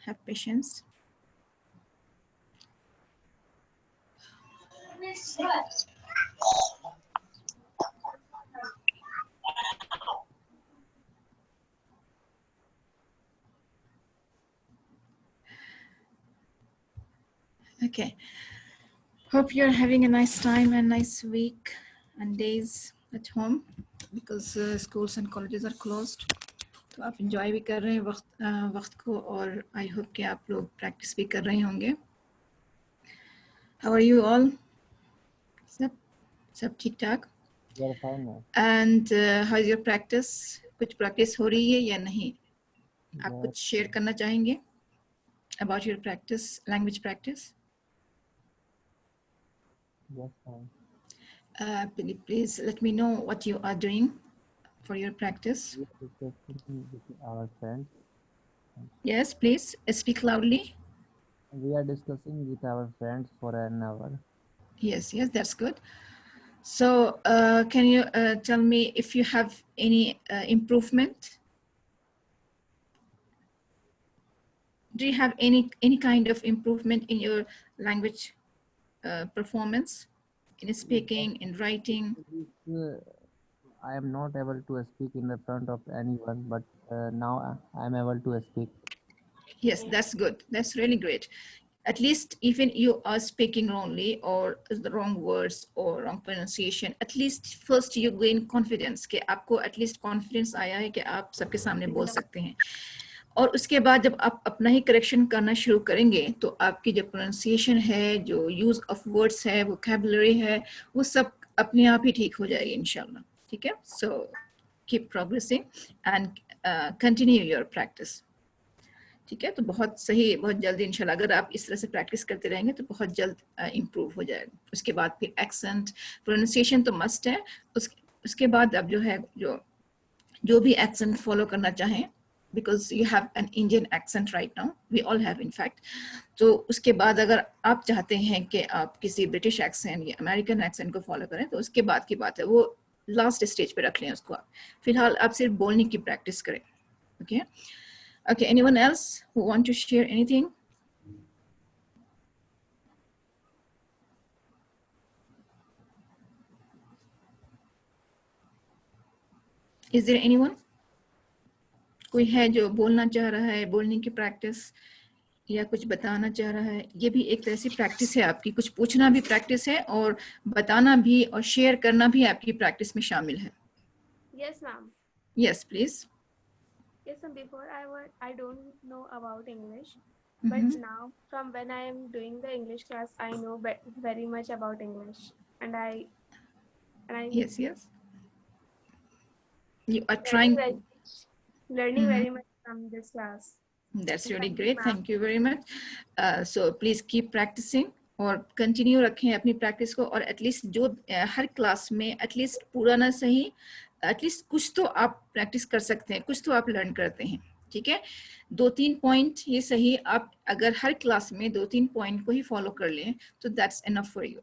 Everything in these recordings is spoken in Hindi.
Have patience. Okay. Hope you're having a nice time and nice week and days at home because schools and colleges are closed. तो आप enjoy भी कर रहे हैं वक्त को और I hope कि आप लोग practice भी कर रहे होंगे. How are you all? सब ठीक ठाक? We are fine now. And how is your practice? कुछ practice हो रही है या नहीं? आप Yes. कुछ share करना चाहेंगे about your practice, language practice? Yes, fine. Please let me know what you are doing for your practice. We are discussing with our friends. Yes, please speak loudly. We are discussing with our friends for an hour. Yes, that's good. So can you tell me if you have any improvement? Do you have any kind of improvement in your language performance, in speaking, in writing? I am not able to speak in the front of anyone, but now I am able to speak. Yes, that's good. That's really great. At least even you are speaking wrongly or the wrong words or wrong pronunciation, at least first you gain confidence कि आपको at least confidence आया है कि आप सबके सामने बोल सकते हैं. और उसके बाद जब आप अपना ही करेक्शन करना शुरू करेंगे तो आपकी जो प्रोनाउंसिएशन है, जो यूज ऑफ वर्ड्स है, वोकैबुलरी है, वो सब अपने आप ही ठीक हो जाएगी इंशाल्लाह. ठीक है? So keep progressing and continue your practice. ठीक है? तो बहुत सही, बहुत जल्दी इंशाल्लाह अगर आप इस तरह से प्रैक्टिस करते रहेंगे तो बहुत जल्द इम्प्रूव हो जाएगा. उसके बाद फिर एक्सेंट, प्रोनाउंसिएशन तो मस्ट है. उसके बाद अब जो है जो भी एक्सेंट फॉलो करना चाहें, because you have an Indian accent right now, we all have in fact. तो उसके बाद अगर आप चाहते हैं कि आप किसी ब्रिटिश एक्सेंट या अमेरिकन एक्सेंट को फॉलो करें तो उसके बाद की बात है, वो लास्ट स्टेज पे रख लें उसको. आप फिलहाल आप सिर्फ बोलने की प्रैक्टिस करें. Okay Okay, anyone else who want to share anything? Is there anyone? कोई है जो बोलना चाह रहा है, बोलने की प्रैक्टिस या कुछ बताना चाह रहा है? ये भी एक तरह से प्रैक्टिस है आपकी. कुछ पूछना भी प्रैक्टिस है और बताना भी और शेयर करना भी आपकी प्रैक्टिस में शामिल है. Yes, ma'am. Yes, please. Yes, ma'am. Before I don't know about English, but now from when I am doing the English class, I know very much about English, and I Yes. You are trying. Learning very much from this class. That's really great. Thank you very much. So please keep practicing और कंटिन्यू रखें अपनी प्रैक्टिस को. और एटलीस्ट जो हर क्लास में एटलीस्ट पूरा ना सही, एटलीस्ट कुछ तो आप प्रैक्टिस कर सकते हैं, कुछ तो आप लर्न करते हैं. ठीक है? 2-3 पॉइंट ये सही, आप अगर हर क्लास में 2-3 पॉइंट को ही फॉलो कर लें तो that's enough for you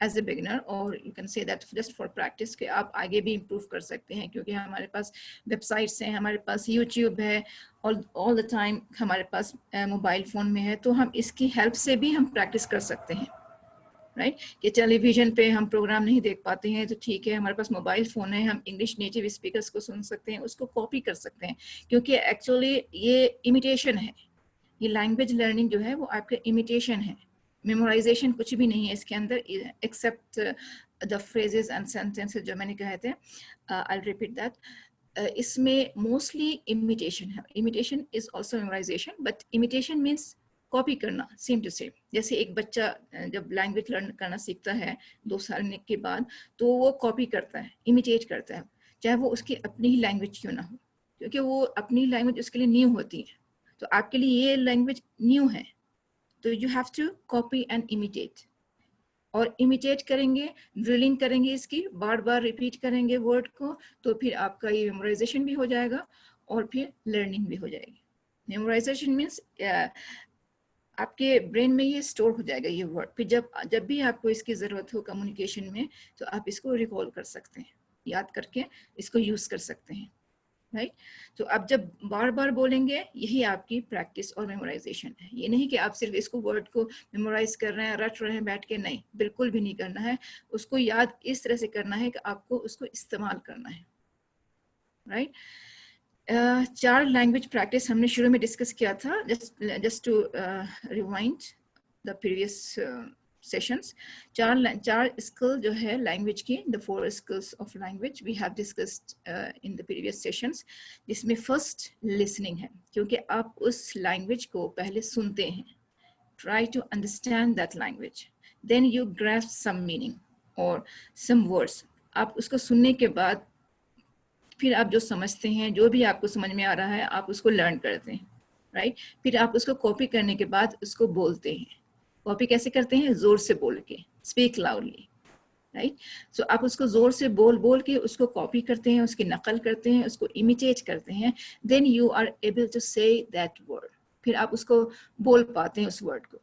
as a beginner, or you can say that just for practice कि आप आगे भी improve कर सकते हैं. क्योंकि हमारे पास वेबसाइट्स हैं, हमारे पास YouTube है, all the time हमारे पास मोबाइल फ़ोन में है, तो हम इसकी हेल्प से भी हम प्रैक्टिस कर सकते हैं. राइट? कि टेलीविज़न पे हम प्रोग्राम नहीं देख पाते हैं तो ठीक है, हमारे पास मोबाइल फ़ोन है, हम इंग्लिश नेटिव स्पीकर्स को सुन सकते हैं, उसको कॉपी कर सकते हैं. क्योंकि एक्चुअली ये इमिटेशन है, ये लैंग्वेज लर्निंग जो है वो आपका इमिटेशन है. मेमोराइजेशन कुछ भी नहीं है इसके अंदर except the phrases and sentences जो मैंने कहे थे. I will repeat that. इसमें मोस्टली इमिटेशन है. Imitation is also memorization, but imitation means copy करना, सेम टू सेम. जैसे एक बच्चा जब लैंग्वेज लर्न करना सीखता है 2 साल के बाद, तो वो कॉपी करता है, इमिटेट करता है, चाहे वो उसकी अपनी ही लैंग्वेज क्यों ना हो, क्योंकि वो अपनी लैंग्वेज उसके लिए न्यू होती है. तो आपके लिए ये लैंग्वेज न्यू है, तो you have to copy and imitate. और इमिटेट करेंगे, ड्रिलिंग करेंगे, इसकी बार बार रिपीट करेंगे वर्ड को, तो फिर आपका ये मेमोराइजेशन भी हो जाएगा और फिर लर्निंग भी हो जाएगी. मेमोराइजेशन मीन्स आपके ब्रेन में ये स्टोर हो जाएगा ये वर्ड. फिर जब भी आपको इसकी ज़रूरत हो कम्युनिकेशन में, तो आप इसको रिकॉल कर सकते हैं, याद करके इसको यूज़ कर सकते हैं. राइट। तो आप जब बार बार बोलेंगे, यही आपकी प्रैक्टिस और मेमोराइजेशन है। ये नहीं कि आप सिर्फ इसको वर्ड को मेमोराइज कर रहे हैं, रट रहे हैं बैठ के, नहीं, बिल्कुल भी नहीं करना है। उसको याद इस तरह से करना है कि आपको उसको इस्तेमाल करना है, राइट। 4 लैंग्वेज प्रैक्टिस हमने शुरू में डिस्कस किया था, just to rewind the previous sessions. 4 skill जो है लैंग्वेज की, the 4 skills of language we have discussed in the previous sessions, जिसमें फर्स्ट लिसनिंग है, क्योंकि आप उस लैंग्वेज को पहले सुनते हैं, try to understand that language, then you grasp some meaning और सम वर्ड्स। आप उसको सुनने के बाद फिर आप जो समझते हैं, जो भी आपको समझ में आ रहा है, आप उसको लर्न करते हैं, राइट। फिर आप उसको कॉपी करने के बाद उसको बोलते हैं। कॉपी कैसे करते हैं? जोर से बोल के, स्पीक लाउडली, राइट। सो आप उसको जोर से बोल बोल के उसको कॉपी करते हैं, उसकी नकल करते हैं, उसको इमिटेट करते हैं, then you are able to say that word. फिर आप उसको बोल पाते हैं उस वर्ड को,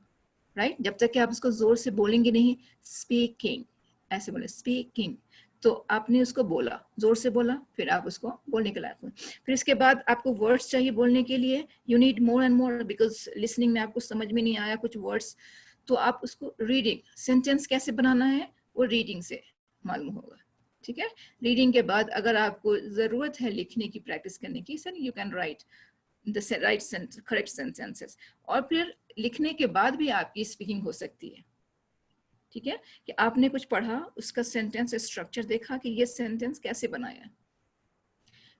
राइट। जब तक कि आप उसको जोर से बोलेंगे नहीं, स्पीकिंग ऐसे बोले, स्पीकिंग, तो आपने उसको बोला, जोर से बोला, फिर आप उसको बोलने के लायक हुए। फिर इसके बाद आपको वर्ड्स चाहिए बोलने के लिए, you need more and more, because listening में आपको समझ में नहीं आया कुछ वर्ड्स, तो आप उसको रीडिंग, सेंटेंस कैसे बनाना है वो रीडिंग से मालूम होगा, ठीक है। रीडिंग के बाद अगर आपको जरूरत है लिखने की, प्रैक्टिस करने की, sir you can write the right correct sentences, और फिर लिखने के बाद भी आपकी स्पीकिंग हो सकती है, ठीक है। कि आपने कुछ पढ़ा, उसका सेंटेंस स्ट्रक्चर देखा कि ये सेंटेंस कैसे बनाया,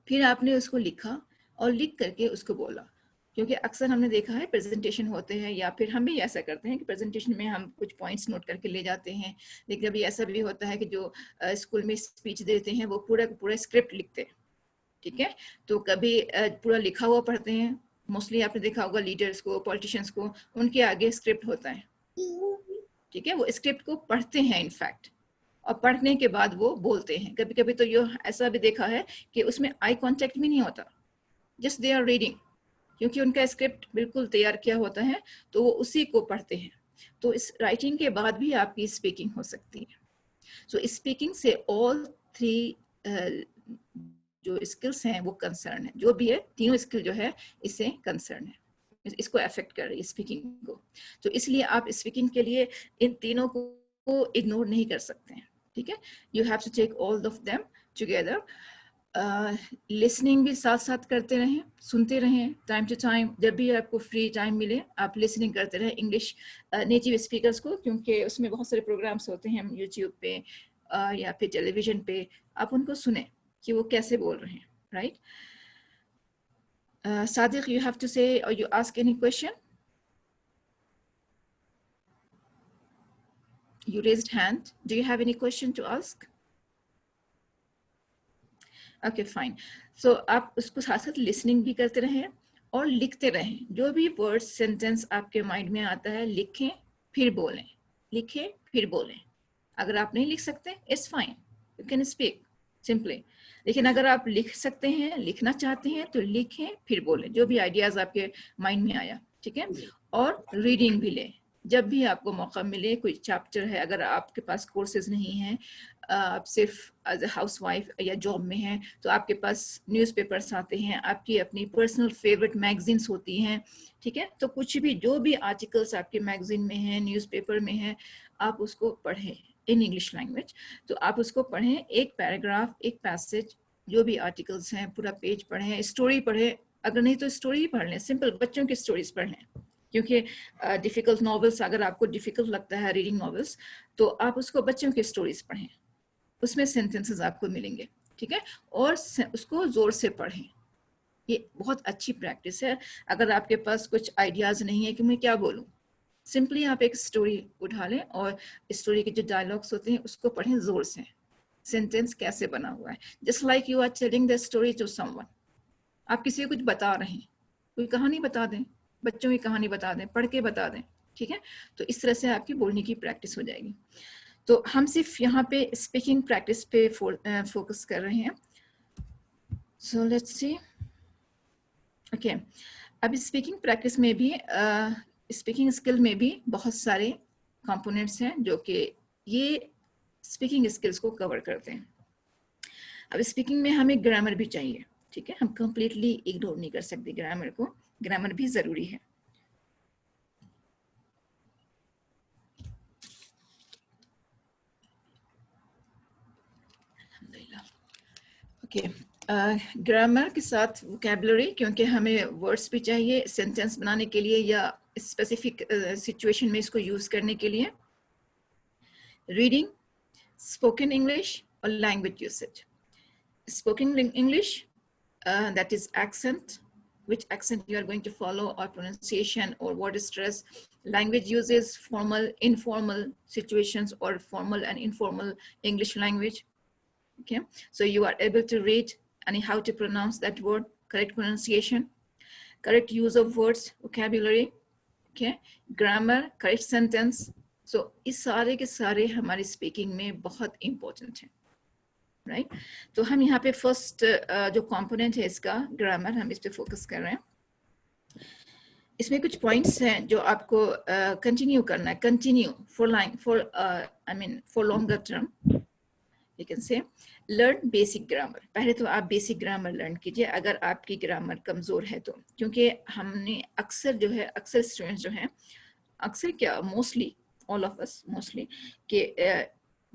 फिर आपने उसको लिखा और लिख करके उसको बोला। क्योंकि अक्सर हमने देखा है प्रेजेंटेशन होते हैं, या फिर हम भी ऐसा करते हैं कि प्रेजेंटेशन में हम कुछ पॉइंट्स नोट करके ले जाते हैं, लेकिन अभी ऐसा भी होता है कि जो स्कूल में स्पीच देते हैं वो पूरा स्क्रिप्ट लिखते हैं, ठीक है। तो कभी पूरा लिखा हुआ पढ़ते हैं, मोस्टली आपने देखा होगा लीडर्स को, पॉलिटिशियंस को, उनके आगे स्क्रिप्ट होता है, ठीक है। वो स्क्रिप्ट को पढ़ते हैं इनफैक्ट, और पढ़ने के बाद वो बोलते हैं। कभी कभी तो ये ऐसा भी देखा है कि उसमें आई कांटेक्ट भी नहीं होता, जस्ट दे आर रीडिंग, क्योंकि उनका स्क्रिप्ट बिल्कुल तैयार किया होता है, तो वो उसी को पढ़ते हैं। तो इस राइटिंग के बाद भी आपकी स्पीकिंग हो सकती है। सो स्पीकिंग से ऑल 3 जो स्किल्स हैं वो कंसर्न है, जो भी है, तीनों स्किल जो है इससे कंसर्न है, इसको अफेक्ट कर रही है स्पीकिंग को। तो इसलिए आप स्पीकिंग के लिए इन तीनों को इग्नोर नहीं कर सकते हैं, ठीक है। You have to take all of them together. Listening भी साथ साथ करते रहें, सुनते रहें, टाइम टू टाइम जब भी आपको फ्री टाइम मिले आप लिसनिंग करते रहें इंग्लिश नेटिव स्पीकर्स को, क्योंकि उसमें बहुत सारे प्रोग्राम्स होते हैं यूट्यूब पे या फिर टेलीविजन पे, आप उनको सुने कि वो कैसे बोल रहे हैं, right. Sadiq, you have to say or you ask any question? You raised hand. Do you have any question to ask? Okay, fine. So आप उसको साथ साथ लिसनिंग भी करते रहें और लिखते रहें। जो भी वर्ड सेंटेंस आपके माइंड में आता है लिखें फिर बोलें, लिखें फिर बोलें। अगर आप नहीं लिख सकते it's fine, you can speak simply. लेकिन अगर आप लिख सकते हैं, लिखना चाहते हैं तो लिखें फिर बोलें, जो भी आइडियाज आपके माइंड में आया, ठीक है। और रीडिंग भी लें जब भी आपको मौका मिले। कोई चैप्टर है, अगर आपके पास कोर्सेज नहीं हैं, आप सिर्फ एज ए हाउस वाइफ या जॉब में हैं, तो आपके पास न्यूज़पेपर्स आते हैं, आपकी अपनी पर्सनल फेवरेट मैगजीन्स होती हैं, ठीक है। तो कुछ भी जो भी आर्टिकल्स आपके मैगजीन में हैं, न्यूज़पेपर में हैं, आप उसको पढ़ें इन इंग्लिश लैंग्वेज। तो आप उसको पढ़ें, एक पैराग्राफ, एक पैसेज, जो भी आर्टिकल्स हैं पूरा पेज पढ़ें, स्टोरी पढ़ें, अगर नहीं तो स्टोरी ही पढ़ लें, सिंपल बच्चों की स्टोरीज पढ़ लें। क्योंकि डिफ़िकल्ट नॉवेल्स अगर आपको डिफ़िकल्ट लगता है रीडिंग नॉवेल्स, तो आप उसको बच्चों की स्टोरीज पढ़ें, उसमें सेंटेंसेस आपको मिलेंगे, ठीक है। और उसको ज़ोर से पढ़ें, ये बहुत अच्छी प्रैक्टिस है। अगर आपके पास कुछ आइडियाज़ नहीं है कि मैं क्या बोलूँ, सिंपली आप एक स्टोरी उठा लें और स्टोरी के जो डायलॉग्स होते हैं उसको पढ़ें ज़ोर से, सेंटेंस कैसे बना हुआ है, just like you are telling the story to someone. आप किसी को कुछ बता रहे हैं, कोई कहानी बता दें, बच्चों की कहानी बता दें, पढ़ के बता दें, ठीक है। तो इस तरह से आपकी बोलने की प्रैक्टिस हो जाएगी। तो हम सिर्फ यहाँ पे स्पीकिंग प्रैक्टिस पे फोकस कर रहे हैं। So let's see, okay. अब स्पीकिंग प्रैक्टिस में भी स्पीकिंग स्किल में भी बहुत सारे कंपोनेंट्स हैं जो कि ये स्पीकिंग स्किल्स को कवर करते हैं। अब स्पीकिंग में हमें ग्रामर भी चाहिए, ठीक है, हम कंप्लीटली इग्नोर नहीं कर सकते ग्रामर को, ग्रामर भी जरूरी है। ओके, ग्रामर के साथ वोकैबुलरी, क्योंकि हमें वर्ड्स भी चाहिए सेंटेंस बनाने के लिए या स्पेसिफिक सिचुएशन में इसको यूज करने के लिए। रीडिंग, स्पोकन इंग्लिश और language usage. Spoken English, that is accent, which accent you are going to follow, or pronunciation or word stress. Language uses formal, informal situations, or formal and informal English language. Okay, so you are able to read and how to pronounce that word, correct pronunciation, correct use of words, vocabulary, okay, grammar, correct sentence. So इस सारे के सारे हमारी स्पीकिंग में बहुत इंपॉर्टेंट है, राइट तो हम यहाँ पे फर्स्ट जो कंपोनेंट है इसका ग्रामर, हम इस पे फोकस कर रहे हैं। इसमें कुछ पॉइंट्स हैं जो आपको कंटिन्यू करना है, continue for longer term you can say. Learn basic grammar, पहले तो आप बेसिक ग्रामर लर्न कीजिए अगर आपकी ग्रामर कमजोर है तो, क्योंकि हमने अक्सर जो है, अक्सर स्टूडेंट्स जो हैं, अक्सर क्या mostly all of us mostly के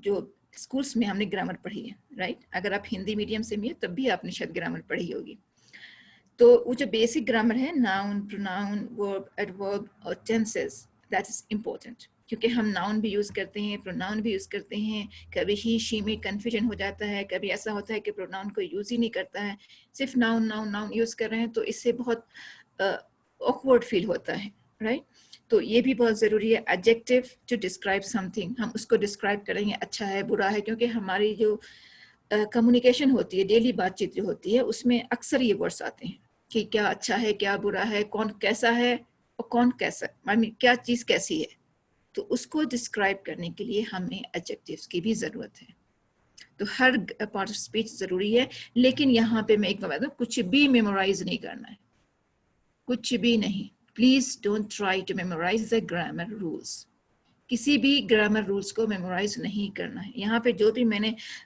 जो स्कूल्स में हमने ग्रामर पढ़ी है, राइट। अगर आप हिंदी मीडियम से भी है तब भी आपने शायद ग्रामर पढ़ी होगी। तो वो जो बेसिक ग्रामर है, नाउन, प्रोनाउन, वर्ब, एडवर्ब और टेंसेस, दैट इज इम्पोर्टेंट, क्योंकि हम नाउन भी यूज करते हैं, प्रोनाउन भी यूज करते हैं, कभी ही शी में कंफ्यूजन हो जाता है, कभी ऐसा होता है कि प्रोनाउन को यूज ही नहीं करता है, सिर्फ नाउन नाउन नाउन यूज कर रहे हैं, तो इससे बहुत ऑकवर्ड फील होता है, राइट। तो ये भी बहुत ज़रूरी है। एडजेक्टिव टू डिस्क्राइब समथिंग, हम उसको डिस्क्राइब करेंगे अच्छा है बुरा है, क्योंकि हमारी जो कम्युनिकेशन होती है, डेली बातचीत जो होती है, उसमें अक्सर ये वर्ड्स आते हैं कि क्या अच्छा है, क्या बुरा है, कौन कैसा है और कौन कैसा, क्या चीज़ कैसी है। तो उसको डिस्क्राइब करने के लिए हमें एडजेक्टिव्स की भी ज़रूरत है। तो हर पार्ट ऑफ स्पीच ज़रूरी है, लेकिन यहाँ पे मैं एक बात बताऊँ, कुछ भी मेमोराइज नहीं करना है, कुछ भी नहीं। Please don't try to memorize the grammar rules. किसी भी ग्रामर रूल्स को मेमोराइज नहीं करना है। यहाँ पे जो भी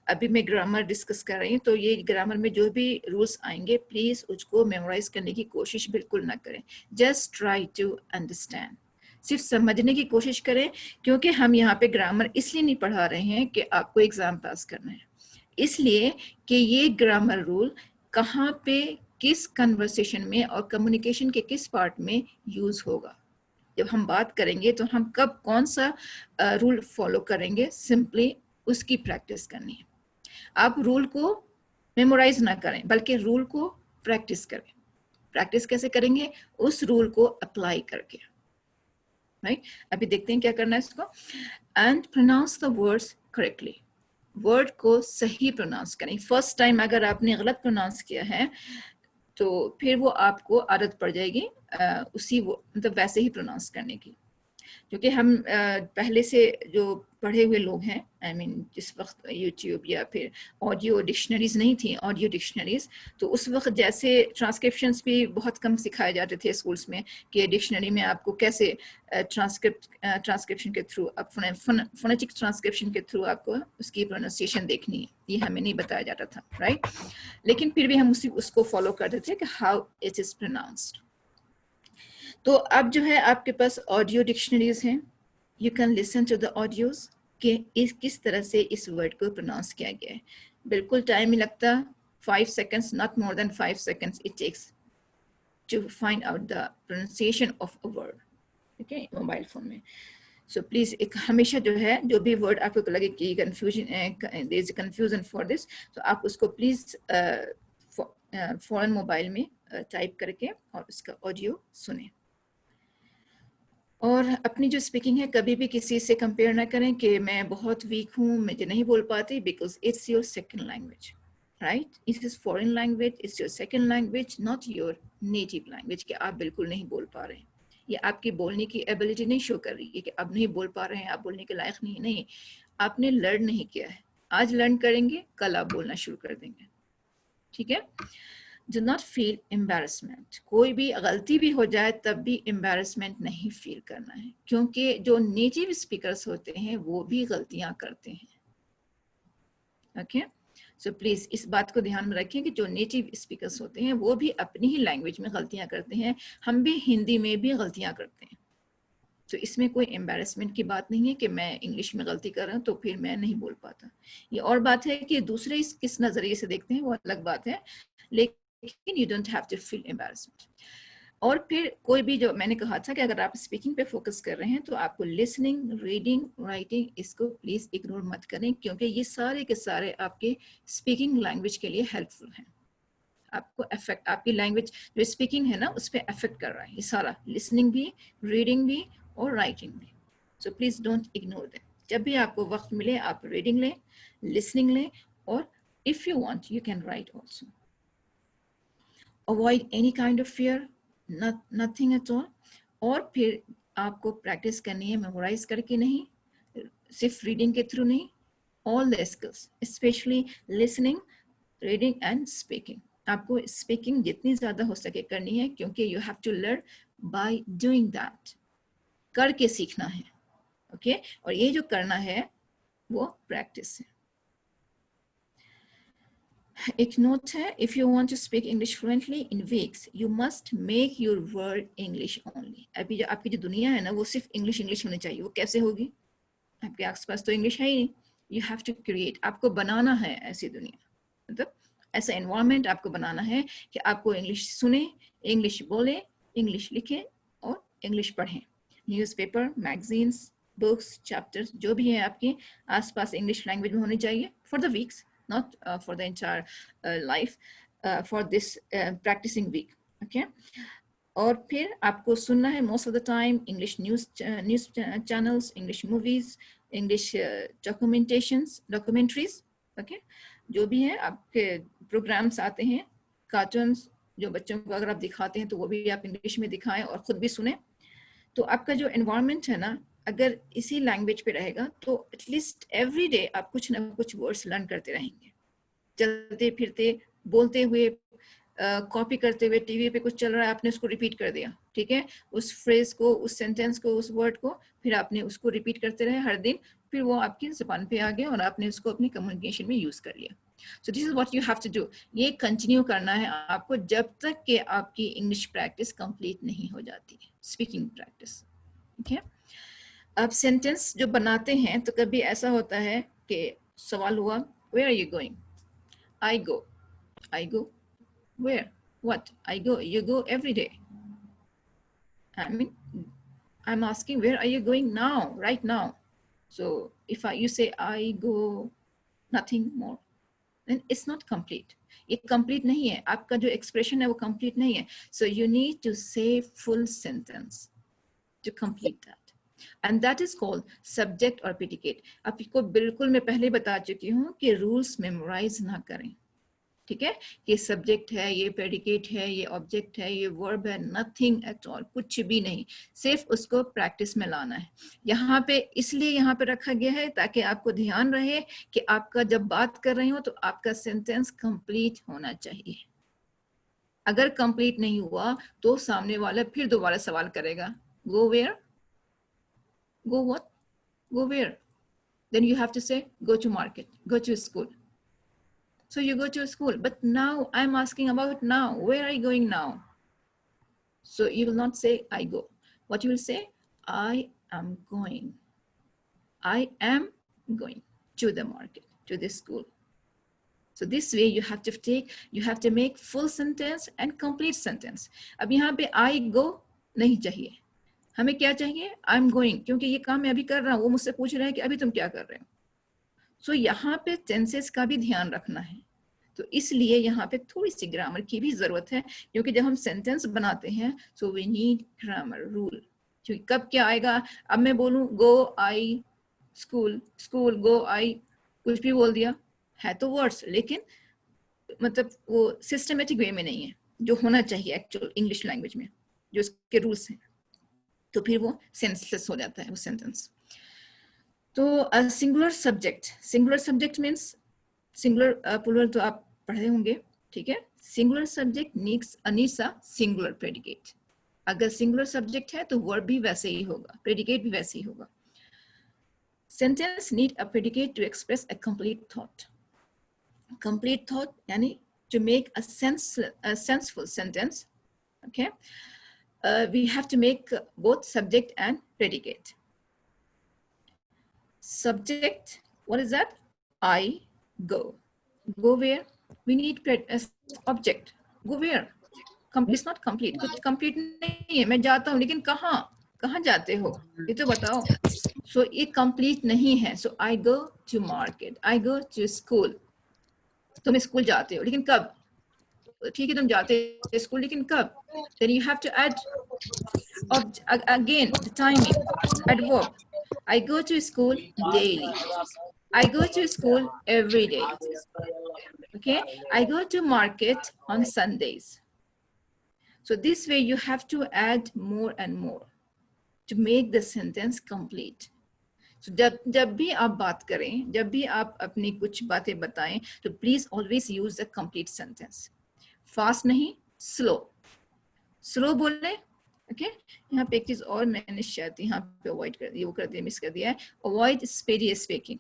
अभी मैं ग्रामर डिस्कस कर रही हूँ, तो ये ग्रामर में जो भी रूल्स आएंगे प्लीज उसको मेमोराइज करने की कोशिश बिल्कुल ना करें। जस्ट ट्राई टू अंडरस्टैंड, सिर्फ समझने की कोशिश करें, क्योंकि हम यहाँ पे ग्रामर इसलिए नहीं पढ़ा रहे हैं कि आपको एग्जाम पास करना है, इसलिए कि ये ग्रामर रूल कहाँ पे, किस कन्वर्सेशन में और कम्युनिकेशन के किस पार्ट में यूज होगा। जब हम बात करेंगे तो हम कब कौन सा रूल फॉलो करेंगे, सिंपली उसकी प्रैक्टिस करनी है। आप रूल को मेमोराइज ना करें, बल्कि रूल को प्रैक्टिस करें। प्रैक्टिस कैसे करेंगे? उस रूल को अप्लाई करके, राइट। अभी देखते हैं क्या करना है इसको। And pronounce the words correctly, word को सही प्रोनाउंस करें। फर्स्ट टाइम अगर आपने गलत प्रोनाउंस किया है तो फिर वो आपको आदत पड़ जाएगी उसी वो मतलब वैसे ही प्रोनाउंस करने की, क्योंकि हम पहले से जो पढ़े हुए लोग हैं, आई मीन जिस वक्त यूट्यूब या फिर ऑडियो डिक्शनरीज नहीं थी, ऑडियो डिक्शनरीज, तो उस वक्त जैसे ट्रांसक्रिप्शंस भी बहुत कम सिखाए जाते थे स्कूल्स में कि डिक्शनरी में आपको कैसे ट्रांसक्रिप्शन के थ्रू, फोनेटिक ट्रांसक्रिप्शन के थ्रू आपको उसकी प्रोनाउंसिएशन देखनी है, ये हमें नहीं बताया जाता था, राइट। लेकिन फिर भी हम उसको फॉलो करते थे कि हाउ इट इज प्रोनाउंस्ड। तो अब जो है आपके पास ऑडियो डिक्शनरीज हैं, you can listen to the audios कि किस तरह से इस वर्ड को प्रोनाउंस किया गया है। बिल्कुल टाइम नहीं लगता, 5 seconds, not more than 5 seconds it takes to find out the pronunciation of a word, okay, mobile phone में। सो प्लीज एक हमेशा जो है, जो भी वर्ड आपको लगे कि कंफ्यूजन फॉर दिस, तो आप उसको प्लीज फौरन मोबाइल में टाइप करके और उसका ऑडियो सुने। और अपनी जो स्पीकिंग है कभी भी किसी से कंपेयर ना करें कि मैं बहुत वीक हूँ, मुझे नहीं बोल पाती, because it's your second language, right. It is foreign language, it's your second language, not your native language कि आप बिल्कुल नहीं बोल पा रहे हैं। ये आपकी बोलने की एबिलिटी नहीं शो कर रही है कि अब नहीं बोल पा रहे हैं, आप बोलने के लायक नहीं, आपने लर्न नहीं किया है। आज लर्न करेंगे, कल आप बोलना शुरू कर देंगे, ठीक है। Do not feel embarrassment. कोई भी गलती भी हो जाए तब भी embarrassment नहीं फील करना है, क्योंकि जो नेटिव स्पीकर्स होते हैं वो भी गलतियां करते हैं, ओके। सो प्लीज इस बात को ध्यान में रखें कि जो नेटिव स्पीकर्स होते हैं वो भी अपनी ही लैंग्वेज में गलतियां करते हैं, हम भी हिंदी में भी गलतियां करते हैं। तो इसमें कोई एम्बैरेसमेंट की बात नहीं है कि मैं इंग्लिश में गलती कर रहा हूँ तो फिर मैं नहीं बोल पाता। ये और बात है कि दूसरे इस किस नजरिए से देखते हैं वो अलग बात है, लेकिन you don't have to feel embarrassment. और फिर कोई भी, जो मैंने कहा था कि अगर आप स्पीकिंग पे फोकस कर रहे हैं तो आपको लिसनिंग, रीडिंग, राइटिंग, इसको प्लीज इग्नोर मत करें, क्योंकि ये सारे के सारे आपके स्पीकिंग लैंग्वेज के लिए हेल्पफुल हैं। आपको अफेक्ट, आपकी लैंग्वेज जो स्पीकिंग है ना उस पर अफेक्ट कर रहा है ये सारा, लिसनिंग भी, रीडिंग भी और राइटिंग भी। So please don't ignore that. जब भी आपको वक्त मिले आप रीडिंग लें, लिसनिंग लें, और if you want you can write also. Avoid any kind of fear, nothing at all. और फिर आपको प्रैक्टिस करनी है मेमोराइज करके नहीं, सिर्फ रीडिंग के थ्रू नहीं, all the skills, specially listening, reading and speaking. आपको स्पीकिंग जितनी ज्यादा हो सके करनी है, क्योंकि you have to learn by doing that, करके सीखना है। ओके और ये जो करना है वो प्रैक्टिस है। एक नोट है, if you want to speak English fluently in weeks you must make your word English only. अभी जो आपकी जो दुनिया है ना वो सिर्फ इंग्लिश इंग्लिश होनी चाहिए। वो कैसे होगी? आपके आसपास तो इंग्लिश है ही नहीं। यू हैव टू क्रिएट, आपको बनाना है ऐसी दुनिया, मतलब ऐसा एनवायरनमेंट आपको बनाना है कि आपको इंग्लिश सुने, इंग्लिश बोले, इंग्लिश लिखें और इंग्लिश पढ़ें। न्यूज़पेपर, मैगजीन्स, बुक्स, चैप्टर्स जो भी है आपके आसपास इंग्लिश लैंग्वेज में होनी चाहिए for the weeks, not for the entire life, for this practicing week. Okay, और फिर आपको सुनना है most of the time English news channels, English movies, English documentaries. Okay, जो भी है आपके प्रोग्राम्स आते हैं, कार्टून्स जो बच्चों को अगर आप दिखाते हैं तो वो भी आप इंग्लिश में दिखाएं और खुद भी सुने। तो आपका जो एनवायरनमेंट है ना अगर इसी लैंग्वेज पे रहेगा तो एटलीस्ट एवरी डे आप कुछ ना कुछ वर्ड्स लर्न करते रहेंगे, चलते फिरते, बोलते हुए, कॉपी करते हुए, टीवी पे कुछ चल रहा है आपने उसको रिपीट कर दिया, ठीक है, उस फ्रेज को, उस सेंटेंस को, उस वर्ड को फिर आपने उसको रिपीट करते रहे हर दिन, फिर वो आपकी जुबान पे आ गया और आपने उसको अपनी कम्युनिकेशन में यूज कर लिया। So this is what you have to do. ये कंटिन्यू करना है आपको जब तक कि आपकी इंग्लिश प्रैक्टिस कंप्लीट नहीं हो जाती है, स्पीकिंग प्रैक्टिस। ठीक है, अब सेंटेंस जो बनाते हैं तो कभी ऐसा होता है कि सवाल हुआ, where are you going? I go. I go. Where? What? I go. You go every day. I mean, I'm asking, where are you going now? Right now. So if you say I go, nothing more, then it's not complete. ये complete नहीं है, आपका जो expression है वो complete नहीं है. So you need to say full sentence to complete that. And that is called subject or predicate. आपको बिल्कुल मैं पहले बता चुकी हूँ कि rules memorize ना करें, ठीक है, ये सब्जेक्ट है, ये प्रेडिकेट है, ये ऑब्जेक्ट है, ये वर्ब है, नथिंग एट ऑल, कुछ भी नहीं, सिर्फ उसको प्रैक्टिस में लाना है। यहाँ पे इसलिए यहाँ पे रखा गया है ताकि आपको ध्यान रहे कि आपका जब बात कर रहे हो तो आपका सेंटेंस कंप्लीट होना चाहिए। अगर कंप्लीट नहीं हुआ तो सामने वाला फिर दोबारा सवाल करेगा, go where, go what, go where, then you have to say go to market, go to school. So you go to school, but now I'm asking about now. Where are you going now? So you will not say I go. What you will say? I am going. I am going to the market, to the school. So this way you have to make full sentence and complete sentence. अब यहाँ पे I go नहीं चाहिए, हमें क्या चाहिए? I'm going, क्योंकि ये काम मैं अभी कर रहा हूँ, वो मुझसे पूछ रहा है कि अभी तुम क्या कर रहे हो। सो यहाँ पे टेंसेस का भी ध्यान रखना है, तो इसलिए यहाँ पे थोड़ी सी ग्रामर की भी जरूरत है, क्योंकि जब हम सेंटेंस बनाते हैं so we need grammar rule. क्योंकि कब क्या आएगा, अब मैं बोलूँ गो आई स्कूल, स्कूल गो आई, कुछ भी बोल दिया है तो वर्ड्स, लेकिन मतलब वो सिस्टमेटिक वे में नहीं है जो होना चाहिए एक्चुअल इंग्लिश लैंग्वेज में, जो उसके रूल्स हैं, तो फिर वो सेंसलेस हो जाता है वो सेंटेंस। तो singular subject means singular plural तो आप पढ़े होंगे, ठीक है। Singular subject needs a singular predicate. अगर सिंगुलर सब्जेक्ट है तो वर्ब भी वैसे ही होगा, प्रेडिकेट भी वैसे ही होगा। Sentence need a predicate to express a complete thought. complete thought yani to make a senseful sentence, okay, we have to make both subject and predicate. Subject, what is that? I go. Go where? We need object. Go where? It's not complete. कुछ complete नहीं है. मैं जाता हूँ लेकिन कहाँ? कहाँ जाते हो? ये तो बताओ. So ये complete नहीं है. So I go to market. I go to school. तुम स्कूल जाते हो लेकिन कब? ठीक है तुम जाते हो स्कूल लेकिन कब? Then you have to add again the timing, adverb. I go to school daily. I go to school every day. Okay, I go to market on Sundays. So this way you have to add more and more to make the sentence complete. So जब भी आप बात करें, जब भी आप अपनी कुछ बातें बताएं, तो please always use the complete sentence. Fast नहीं, slow. Slow बोले, okay? यहाँ पे एक चीज और मैंने शायद यहाँ पे avoid कर दिया, वो कर दिया, मिस कर दिया है. Avoid speedy speaking.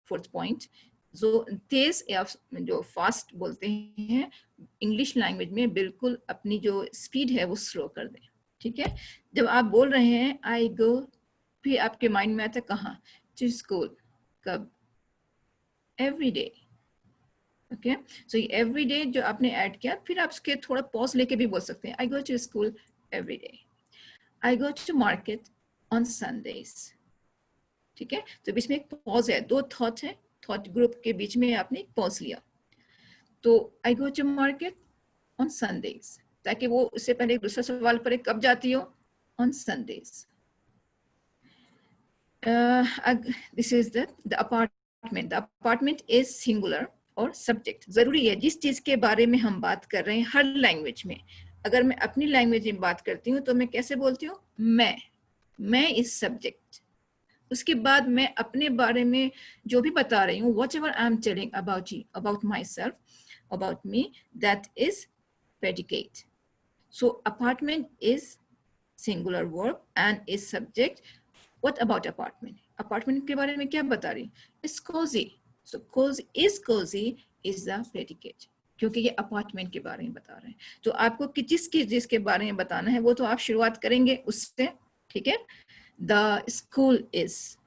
Fourth point. जो तेज या जो फास्ट बोलते हैं इंग्लिश लैंग्वेज में बिल्कुल अपनी जो स्पीड है वो स्लो कर दें. ठीक है, जब आप बोल रहे हैं आई गो, फिर आपके माइंड में आता कहाँ? To school. कब? Every day. Okay, so every day जो आपने ऐड किया, फिर आप उसके थोड़ा पॉज लेके भी बोल सकते हैं. I go to school every day. I go to market on Sundays. ठीक है, तो बीच में एक पॉज है, दो थॉट है, थॉट ग्रुप के बीच में आपने पॉज लिया. तो I go to market on Sundays, ताकि वो उससे पहले एक दूसरा सवाल पड़े, कब जाती हो? On Sundays. This is the apartment. The apartment is singular और सब्जेक्ट. जरूरी है जिस चीज के बारे में हम बात कर रहे हैं हर लैंग्वेज में, अगर मैं अपनी लैंग्वेज में बात करती हूँ तो मैं कैसे बोलती हूँ? मैं इज सब्जेक्ट. उसके बाद मैं अपने बारे में जो भी बता रही हूँ, what ever I am telling about you, about my self, about me, that is predicate. So apartment is singular verb and is subject. What about apartment? Apartment के बारे में क्या बता रही? It's cozy. So cozy is the predicate. क्योंकि ये अपार्टमेंट के बारे में बता रहे हैं. तो आपको जिसके बारे में बताना है वो तो आप शुरुआत करेंगे उससे. ठीक है, the school is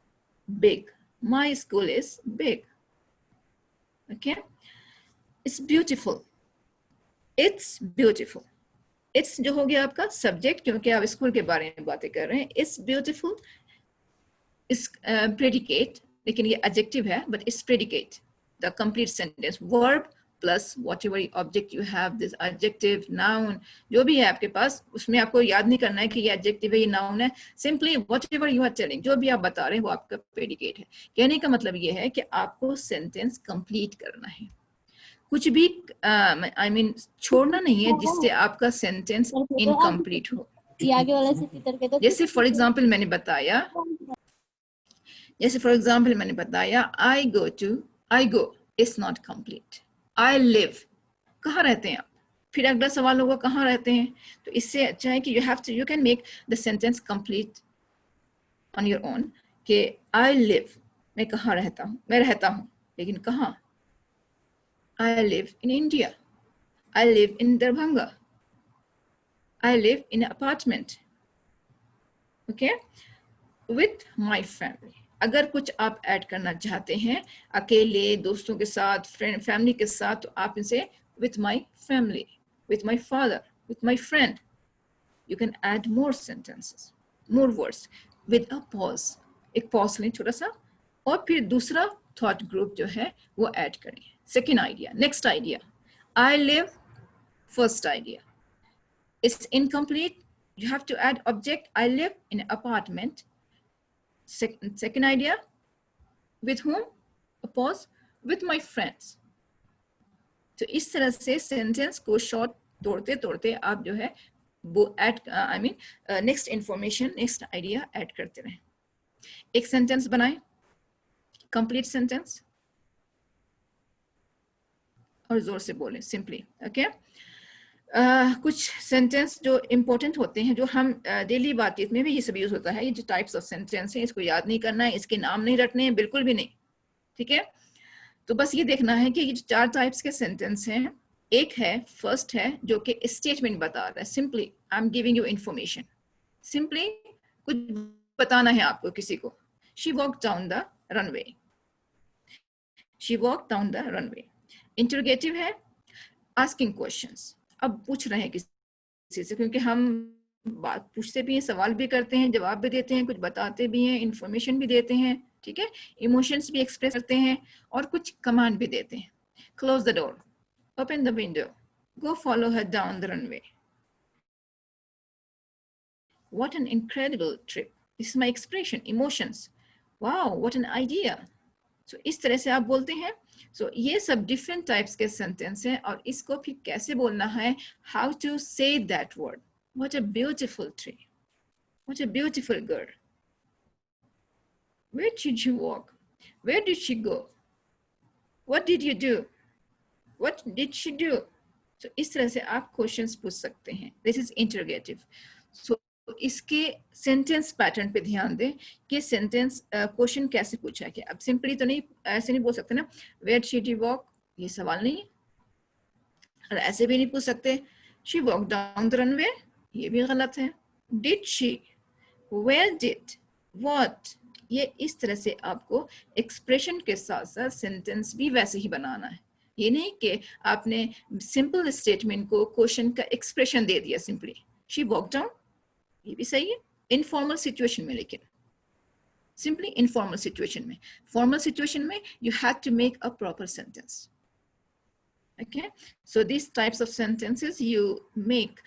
big. My school is big. Okay, it's beautiful. It's beautiful. It's जो हो गया आपका सब्जेक्ट, क्योंकि आप स्कूल के बारे में बातें कर रहे हैं. It's beautiful is predicate, लेकिन ये adjective है, but it's predicate. The complete sentence, verb plus whatever object you have, this adjective, noun, जो भी है आपके पास, उसमें आपको याद नहीं करना है कि ये adjective है, ये noun है. Simply whatever you are telling, जो भी आप बता रहे हैं वो आपका predicate है. कहने का मतलब ये है कि आपको sentence complete करना है. कुछ भी I mean छोड़ना नहीं है जिससे आपका सेंटेंस इनकम्प्लीट हो. जैसे फॉर एग्जाम्पल मैंने बताया I go is not complete. I live, कहाँ रहते हैं आप? फिर अगला सवाल होगा कहाँ रहते हैं. तो इससे अच्छा है कि you can make the sentence complete on your own. कि आई लिव, मैं कहाँ रहता हूँ? मैं रहता हूँ लेकिन कहाँ? I live in India. I live in Darbhanga. I live in an apartment. Okay? With my family. अगर कुछ आप ऐड करना चाहते हैं अकेले, दोस्तों के साथ, फ्रेंड, फैमिली के साथ, तो आप इनसे with my family, with my father, with my friend. You can add more sentences, more words with a pause. एक pause लें छोटा सा और फिर दूसरा thought group जो है वो ऐड करें. Second idea, next idea. I live, first idea. It's incomplete. You have to add object. I live in an apartment. Second idea, with whom? A pause, with my friends. तो इस तरह से सेंटेंस को शॉर्ट तोड़ते तोड़ते आप जो है वो add next information, next idea add करते रहें. एक सेंटेंस बनाएं, कंप्लीट सेंटेंस, और जोर से बोलें सिंपली. ओके, कुछ सेंटेंस जो इम्पोर्टेंट होते हैं, जो हम डेली बातचीत में भी ये सब यूज होता है. ये जो टाइप्स ऑफ सेंटेंस है इसको याद नहीं करना है, इसके नाम नहीं रखने हैं, बिल्कुल भी नहीं. ठीक है, तो बस ये देखना है कि ये जो 4 टाइप्स के सेंटेंस हैं, एक है फर्स्ट है जो कि स्टेटमेंट बता रहा है, simply I am giving you information, simply कुछ बताना है आपको किसी को। She walk down the runway, she walk down the runway. Interrogative है आस्किंग क्वेश्चंस, अब पूछ रहे हैं किसी से, क्योंकि हम बात पूछते भी हैं, सवाल भी करते हैं, जवाब भी देते हैं, कुछ बताते भी हैं, इंफॉर्मेशन भी देते हैं, ठीक है, इमोशंस भी एक्सप्रेस करते हैं और कुछ कमांड भी देते हैं। Close the door, open the window, go follow her down the runway, what an incredible trip, this is my expression, emotions, wow what an idea। so इस तरह से आप बोलते हैं। so ये सब different types के sentence हैं और इसको फिर कैसे बोलना है, how to say that word, what a beautiful tree, what a beautiful girl, where did you walk, where did she go, what did you do, what did she do। so इस तरह से आप questions पूछ सकते हैं, this is interrogative। so इसके सेंटेंस पैटर्न पे ध्यान दें कि सेंटेंस क्वेश्चन कैसे पूछा है। अब सिंपली तो नहीं, ऐसे नहीं बोल सकते ना, वेयर डिड शी वॉक, ये सवाल नहीं है, और ऐसे भी नहीं पूछ सकते she walk down the runway, ये भी गलत है। Did she, where did, what, ये इस तरह से आपको एक्सप्रेशन के साथ साथ सेंटेंस भी वैसे ही बनाना है। ये नहीं कि आपने सिंपल स्टेटमेंट को क्वेश्चन का एक्सप्रेशन दे दिया सिंपली, शी वॉक डाउन, ये भी सही है इनफॉर्मल सिचुएशन में, लेकिन सिंपली इनफॉर्मल सिचुएशन में, फॉर्मल सिचुएशन में you have to make a proper sentence. okay, so these types of sentences you make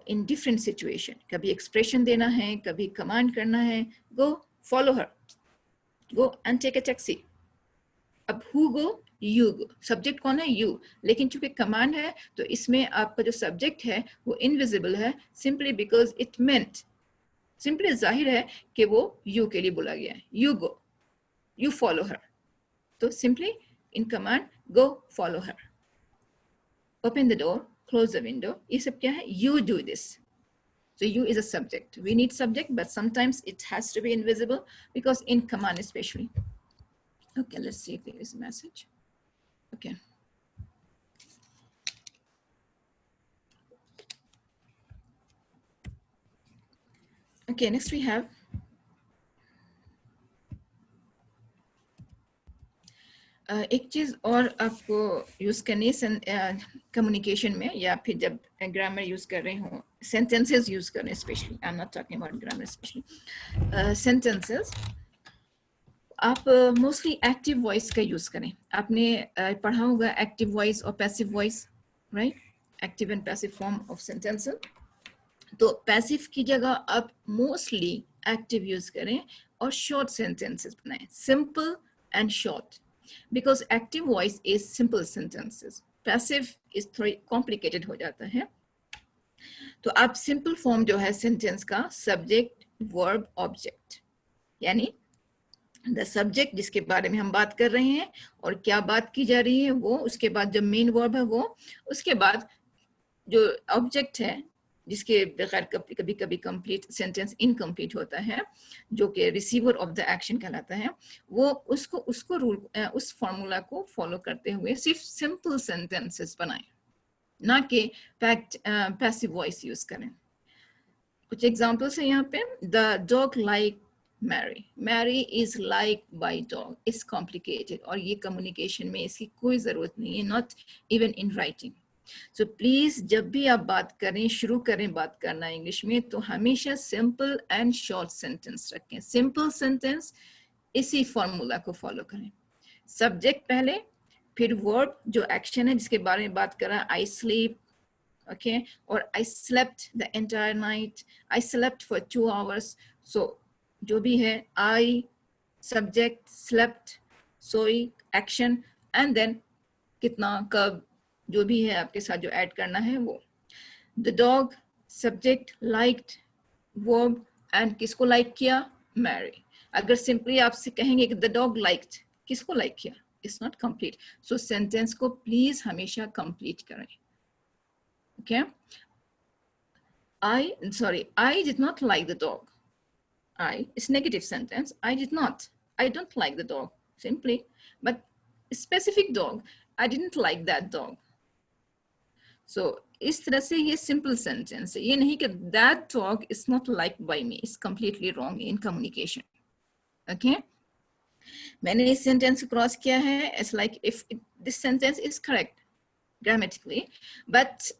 in different situation, कभी एक्सप्रेशन देना है, कभी कमांड करना है, go follow her, go and take a taxi। अब who go, you go, subject कौन है, you, लेकिन चूंकि कमांड है तो इसमें आपका जो सब्जेक्ट है वो इनविजिबल है, simply because it meant, simply जाहिर है कि वो you के लिए बोला गया है, you go, you follow her, तो simply in command go follow her, open the door, close the window, ये सब क्या है, you do this। So you is a subject, we need subject, but sometimes it has to be invisible because in command especially। okay, let's see if there is a message। okay, okay, next we have एक चीज और आपको यूज करनी है कम्युनिकेशन में, या फिर जब ग्रामर यूज कर रहे हो, सेंटेंसेस यूज कर रहे हैं specially, I am not talking about grammar, specially sentences, आप मोस्टली एक्टिव वॉइस का यूज करें। आपने पढ़ा होगा एक्टिव वॉइस और passive voice, right, active and passive form of sentences. तो पैसिव की जगह आप मोस्टली एक्टिव यूज करें और शॉर्ट सेंटेंसेस बनाएं, simple and short, because active voice is simple sentences, passive is थोड़ी complicated हो जाता है। तो आप simple form जो है sentence का, subject, verb, object, यानी the subject जिसके बारे में हम बात कर रहे हैं और क्या बात की जा रही है वो, उसके बाद जो main verb है वो, उसके बाद जो object है जिसके बगैर कभी कभी कंप्लीट सेंटेंस इनकम्प्लीट होता है, जो कि रिसीवर ऑफ द एक्शन कहलाता है, वो उसको रूल, उस फॉर्मूला को फॉलो करते हुए सिर्फ सिंपल सेंटेंसेस बनाएं, ना कि पैसिव वॉइस यूज करें। कुछ एग्जांपल्स है यहाँ पे, the dog like Mary, Mary is like by dog, is complicated, और ये कम्युनिकेशन में इसकी कोई जरूरत नहीं है, not even in writing. So please जब भी आप बात करें, शुरू करें बात करना इंग्लिश में, तो हमेशा सिंपल एंड शॉर्ट सेंटेंस रखें, सिंपल सेंटेंस, इसी फॉर्मूला को फॉलो करें। सब्जेक्ट पहले, फिर वर्ब जो एक्शन है जिसके बारे में बात कर रहा है, आई स्लीप, ओके, और I slept the entire night, I slept for 2 hours। सो जो भी है, आई सब्जेक्ट, स्लेप्ट, सोई एक्शन, एंड देन कितना, कब, जो भी है आपके साथ जो ऐड करना है वो। The dog, subject, liked, verb, and किसको लाइक किया, मैरी। अगर सिंपली आपसे कहेंगे कि द डॉग लाइक्ड, किसको लाइक किया, it's not complete. So sentence को प्लीज हमेशा कंप्लीट करें। Okay, I did not like the dog. I is negative sentence, I did not, I don't like the dog, simply, but specific dog, I didn't like that dog. So इस तरह से ये simple sentence है, ये नहीं कि that dog is not liked by me, it's completely wrong in communication. Okay, मैंने इस sentence को cross किया है, it's like if this sentence is correct grammatically, but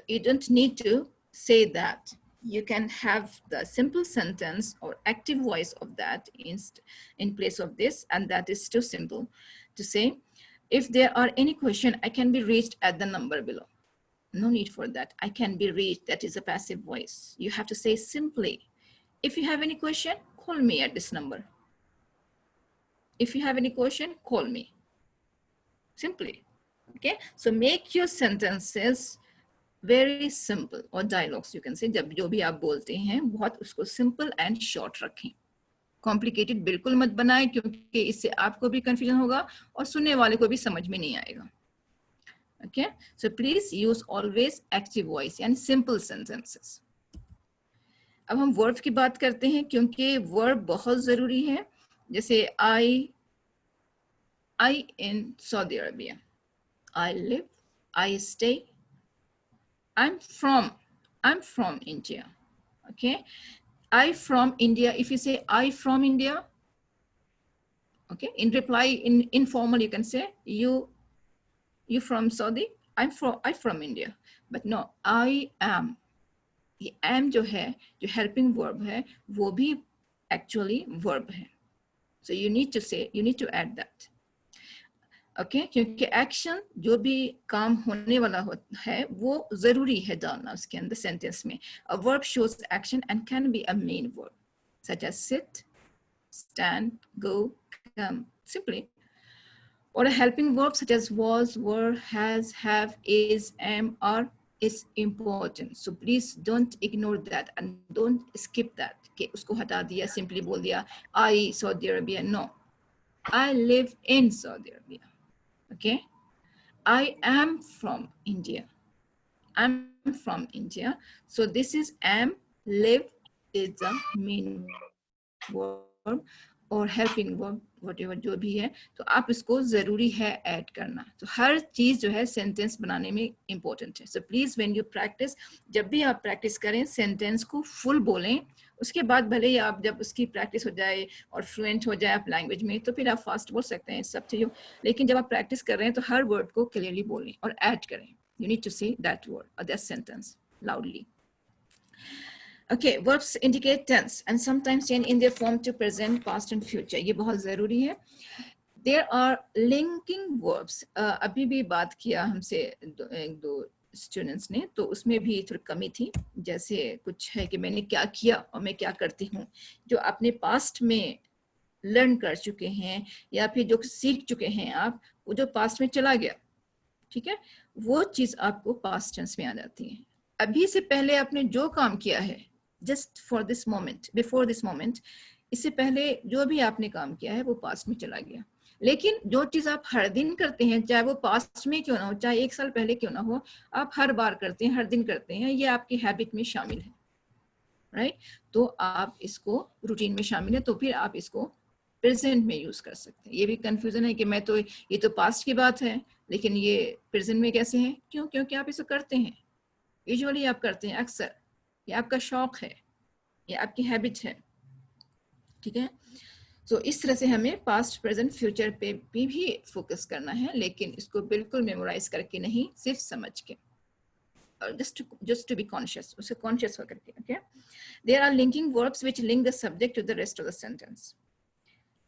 you don't need to say that. You can have the simple sentence or active voice of that in place of this, and that is too simple to say. If there are any question, I can be reached at the number below. No need for that. I can be reached. That is a passive voice. You have to say simply, if you have any question, call me at this number. If you have any question, call me. Simply. Okay. So make your sentences very simple, or dialogues you can say. जब जो भी आप बोलते हैं बहुत उसको simple and short रखें. Complicated बिल्कुल मत बनाएं, क्योंकि इससे आपको भी confusion होगा और सुनने वाले को भी समझ में नहीं आएगा. Okay, so please use always active voice and simple sentences. अब हम verb की बात करते हैं, क्योंकि verb बहुत जरूरी है. जैसे I in Saudi Arabia, I live, I stay, I'm from India. Okay, I from India. If you say I from India, okay, in reply in informal you can say you from Saudi, I'm from India. But no, I am. ये am जो है, जो helping verb है, वो भी actually verb है. So you need to add that. Okay, क्योंकि action जो भी काम होने वाला है वो जरूरी है डालना उसके अंदर sentence में. A verb shows action and can be a main verb, such as sit, stand, go, come, simply. Or a helping verb such as was, were, has, have, is, am, are is important. So please don't ignore that and don't skip that. कि उसको हटा दिया, simply बोल दिया I Saudi Arabia. No, I live in Saudi Arabia. Okay, I am from India. I'm from India. So this is am, live is the main verb और helping verb whatever जो भी है, तो आप इसको जरूरी है ऐड करना. तो हर चीज जो है सेंटेंस बनाने में इम्पोर्टेंट है. So please when you practice, जब भी आप प्रैक्टिस करें सेंटेंस को फुल बोलें. उसके बाद भले ही आप जब उसकी प्रैक्टिस हो जाए और फ्लुएंट हो जाए आप लैंग्वेज में, तो फिर आप फास्ट बोल सकते हैं सब चीज़ों. लेकिन जब आप प्रैक्टिस कर रहे हैं तो हर वर्ड को क्लियरली बोलें और ऐड करें. You need to say that word और that sentence loudly. Okay, verbs indicate tense and sometimes change in their form to present, past and future. ये बहुत ज़रूरी है. There are linking verbs. अभी भी बात किया हमसे एक दो स्टूडेंट्स ने, तो उसमें भी थोड़ी कमी थी. जैसे कुछ है कि मैंने क्या किया और मैं क्या करती हूँ, जो आपने पास्ट में लर्न कर चुके हैं या फिर जो सीख चुके हैं आप, वो जो पास्ट में चला गया, ठीक है, वो चीज़ आपको पास्ट टेंस में आ जाती है. अभी से पहले आपने जो काम किया है, just for this moment, before this moment, इससे पहले जो भी आपने काम किया है वो पास्ट में चला गया. लेकिन जो चीज आप हर दिन करते हैं, चाहे वो पास्ट में क्यों ना हो, चाहे एक साल पहले क्यों ना हो, आप हर बार करते हैं, हर दिन करते हैं, ये आपकी हैबिट में शामिल है, राइट? तो आप इसको रूटीन में शामिल है, तो फिर आप इसको प्रेजेंट में यूज कर सकते हैं. ये भी कंफ्यूजन है कि मैं तो ये तो पास्ट की बात है, लेकिन ये प्रेजेंट में कैसे है? क्यों? क्योंकि आप इसे करते हैं, यूजुअली आप करते हैं, अक्सर ये आपका शौक है, ये आपकी हैबिट है, ठीक है. तो इस तरह से हमें पास्ट, प्रेजेंट, फ्यूचर पे भी फोकस करना है, लेकिन इसको बिल्कुल मेमोराइज करके नहीं, सिर्फ समझ के, और just to be conscious, उसे कॉन्शियस होकर के. Okay, there are linking verbs which link the subject to the rest of the sentence.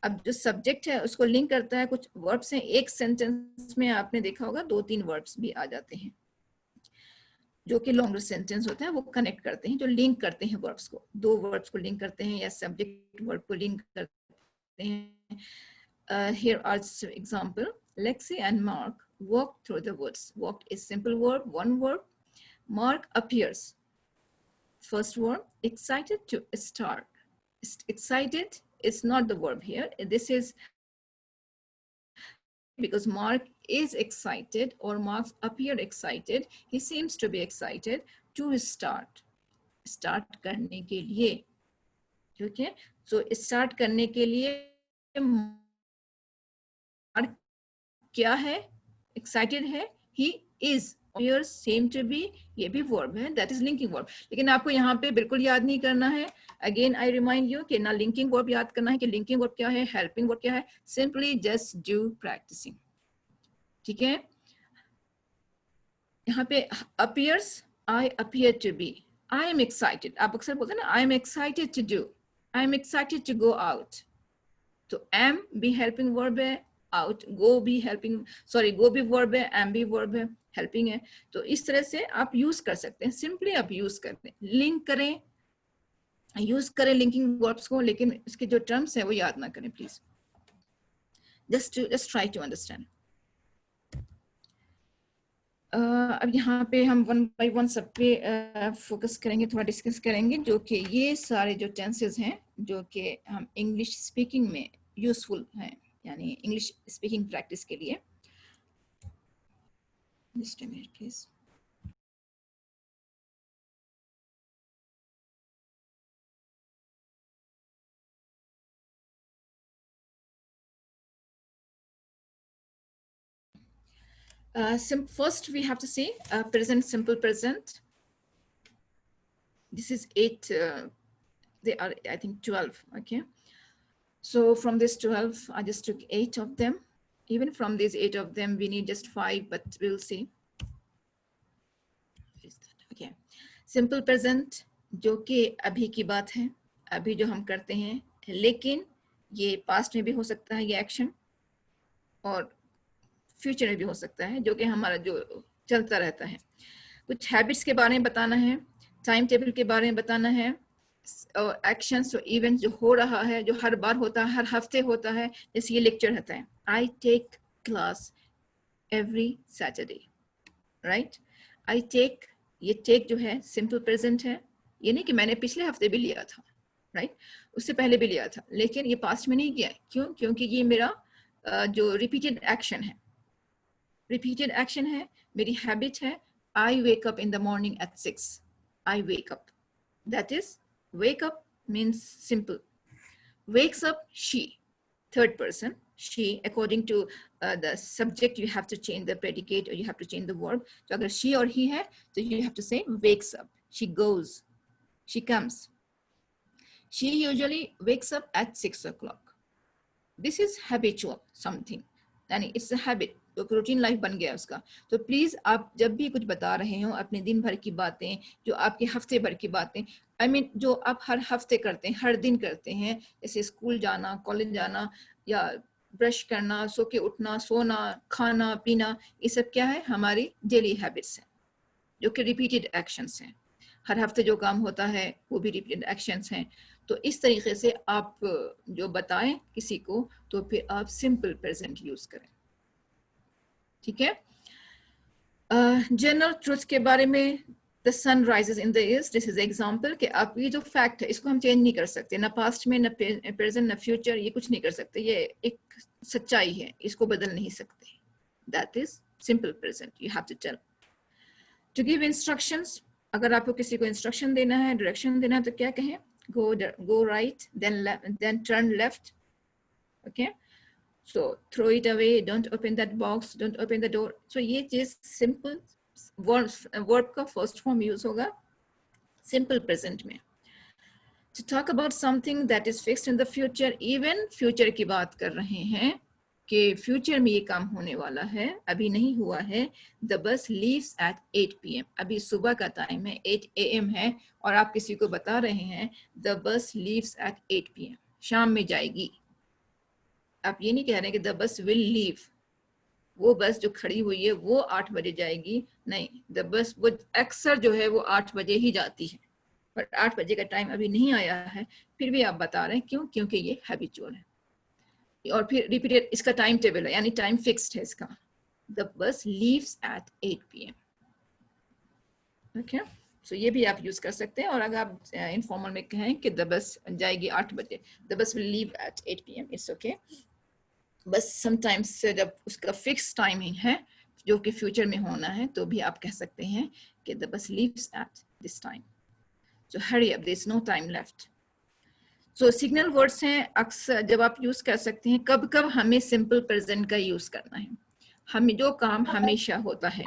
अब जो सब्जेक्ट है उसको लिंक करता है, कुछ वर्ब्स हैं, एक सेंटेंस में आपने देखा होगा 2-3 वर्ब्स भी आ जाते हैं जो कि लॉन्गर सेंटेंस होते हैं, वो कनेक्ट करते हैं, जो लिंक करते हैं वर्ब्स को, दो वर्ब्स को लिंक करते हैं या सब्जेक्ट वर्ब को लिंक करते हैं. Here are some example. Lexi and Mark walk through the woods. Walked is simple verb, one verb. Mark appears. First verb. Excited to start. Excited is not the verb here. This is because Mark is excited or Mark appeared excited. He seems to be excited to start. Start करने के लिए, ठीक है. So start करने के लिए Mark क्या है, excited है, he is, appears, seem to be, ये भी verb है, that is linking verb. लेकिन आपको यहाँ पे बिल्कुल याद नहीं करना है. Again I remind you कि ना linking verb याद करना है कि linking verb क्या है, helping verb क्या है. Simply just do practicing. ठीक है. यहाँ पे appears, I appear to be, I am excited. आप अक्सर बोलते हैं ना, I am excited to do, I am excited to go out. तो am भी helping verb है, out, go भी helping, sorry, go भी verb है, am भी verb है, helping है. तो इस तरह से आप यूज कर सकते हैं. सिंपली आप यूज करते हैं, लिंक करें, यूज करें लिंकिंग वर्ब्स को, लेकिन इसके जो टर्म्स है वो याद ना करें please. just try to understand. अब यहाँ पे हम वन बाय वन सब पे फोकस करेंगे, थोड़ा डिस्कस करेंगे, जो कि ये सारे जो टेंसेस हैं जो कि हम इंग्लिश स्पीकिंग में यूजफुल हैं, यानी इंग्लिश स्पीकिंग प्रैक्टिस के लिए. Just a minute please. First we have to see present simple present. This is 8, they are I think 12. Okay, so from this 12 I just took 8 of them. Even from these 8 of them we need just 5, but we'll see. Okay, simple present जो कि अभी की बात है, अभी जो हम करते हैं, लेकिन ये पास्ट में भी हो सकता है ये एक्शन, और फ्यूचर में भी हो सकता है, जो कि हमारा जो चलता रहता है. कुछ हैबिट्स के बारे में बताना है, टाइम टेबल के बारे में बताना है, एक्शंस और इवेंट्स जो हो रहा है, जो हर बार होता है, हर हफ्ते होता है. जैसे ये लेक्चर रहता है, I take class every Saturday, right. I take, ये टेक जो है सिंपल प्रेजेंट है, ये नहीं कि मैंने पिछले हफ्ते भी लिया था, राइट, उससे पहले भी लिया था, लेकिन ये पास्ट में नहीं किया. क्यों? क्योंकि ये मेरा जो रिपीटेड एक्शन है, रिपीटेड एक्शन है, मेरी हैबिट है. I wake up in the morning at 6. I wake up, that is wake up means simple. Wakes up she, third person, she, according to the subject you have to change the predicate or you have to change the verb. So agar she or he hai, so you have to say wakes up. She goes, she comes. She usually wakes up at 6 o'clock. This is habitual something, यानी it's a habit, तो रूटीन लाइफ बन गया उसका. तो प्लीज आप जब भी कुछ बता रहे हो अपने दिन भर की बातें, जो आपके हफ्ते भर की बातें, I mean, जो आप हर हफ्ते करते हैं, हर दिन करते हैं, जैसे स्कूल जाना, कॉलेज जाना, या ब्रश करना, सो के उठना, सोना, खाना पीना, ये सब क्या है, हमारी डेली हैबिट्स हैं, जो कि रिपीटेड एक्शंस हैं. हर हफ्ते जो काम होता है वो भी रिपीटेड एक्शंस हैं. तो इस तरीके से आप जो बताएं किसी को, तो फिर आप सिंपल प्रेजेंट यूज करें. ठीक है. जनरल ट्रुथ के बारे में, the sun rises in the east, this is example कि आप ये जो फैक्ट है इसको हम चेंज नहीं कर सकते, ना पास्ट में, ना प्रेजेंट, ना फ्यूचर, ये कुछ नहीं कर सकते, ये एक सच्चाई है, इसको बदल नहीं सकते. That is simple present, you have to tell. To give instructions, अगर आपको किसी को इंस्ट्रक्शन देना है, डायरेक्शन देना है, तो क्या कहें, go right, then turn left. Okay, so throw it away, don't open that box, don't open the door. So ये चीज simple verb का first form use होगा simple present में. To talk about something that is fixed in the future, even future की बात कर रहे हैं कि फ्यूचर में ये काम होने वाला है, अभी नहीं हुआ है. The bus leaves at 8 PM, अभी सुबह का टाइम है, 8 AM है, और आप किसी को बता रहे हैं the bus leaves at 8 PM, शाम में जाएगी. आप ये नहीं कह रहे हैं कि द बस विल लीव, वो बस जो खड़ी हुई है वो 8 बजे जाएगी, नहीं, द बस वो अक्सर जो है वो 8 बजे ही जाती है, पर 8 बजे का टाइम अभी नहीं आया है, फिर भी आप बता रहे हैं. क्यों? क्योंकि ये हैबिचुअल है. और फिर रिपीटेड, इसका टाइम टेबल है, यानी टाइम फिक्स्ड है इसका. The bus leaves at 8 PM. Okay, so ये भी आप यूज कर सकते हैं. और अगर आप इनफॉर्मल में कहें कि द बस जाएगी 8 बजे, the bus will leave at 8 PM, it's okay. बस समटाइम्स जब उसका फिक्स टाइमिंग है जो कि फ्यूचर में होना है, तो भी आप कह सकते हैं कि the bus leaves at this time, so hurry up, there is no time left. So signal words हैं, अक्सर जब आप यूज कर सकते हैं, कब कब हमें सिंपल प्रेजेंट का यूज करना है. हमें जो काम हमेशा होता है,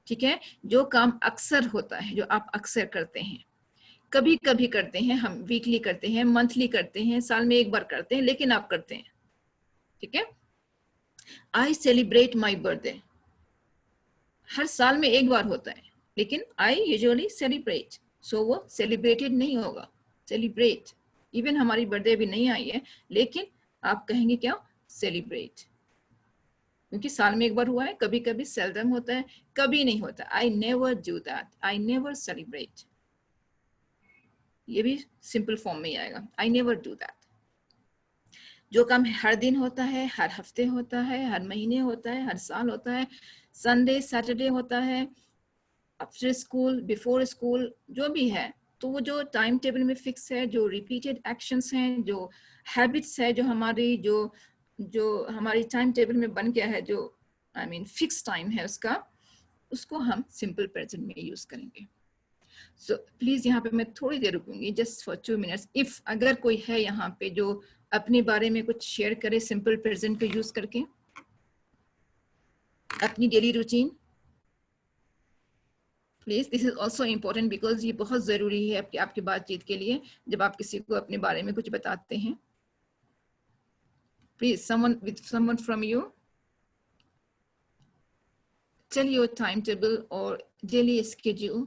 ठीक है, जो काम अक्सर होता है, जो आप अक्सर करते हैं, कभी कभी करते हैं, हम वीकली करते हैं, मंथली करते हैं, साल में एक बार करते हैं, लेकिन आप करते हैं, ठीक है। आई सेलिब्रेट माई बर्थडे, हर साल में एक बार होता है, लेकिन आई यूजुअली सेलिब्रेट, सो वो सेलिब्रेटेड नहीं होगा, सेलिब्रेट। इवन हमारी बर्थडे भी नहीं आई है, लेकिन आप कहेंगे क्या, सेलिब्रेट, क्योंकि साल में एक बार हुआ है, कभी कभी सेल्डम होता है, कभी नहीं होता। I never do that, I never celebrate, ये भी सिंपल फॉर्म में ही आएगा, आई नेवर डू दैट। जो काम हर दिन होता है, हर हफ्ते होता है, हर महीने होता है, हर साल होता है, संडे सैटरडे होता है, आफ्टर स्कूल, बिफोर स्कूल, जो भी है, तो वो जो टाइम टेबल में फिक्स है, जो रिपीटेड एक्शंस हैं, जो हैबिट्स है, जो हमारी जो हमारी टाइम टेबल में बन गया है, जो आई मीन फिक्स टाइम है उसका, उसको हम सिंपल प्रेजेंट में यूज करेंगे। सो प्लीज यहाँ पे मैं थोड़ी देर रुकूंगी, जस्ट फॉर 2 मिनट्स। इफ अगर कोई है यहाँ पे जो अपने बारे में कुछ शेयर करे सिंपल प्रेजेंट को यूज करके, अपनी daily routine, please, this is also important because ये बहुत जरूरी है आपकी बातचीत के लिए, जब आप किसी को अपने बारे में कुछ बताते हैं। Please someone from you, tell your timetable or daily schedule.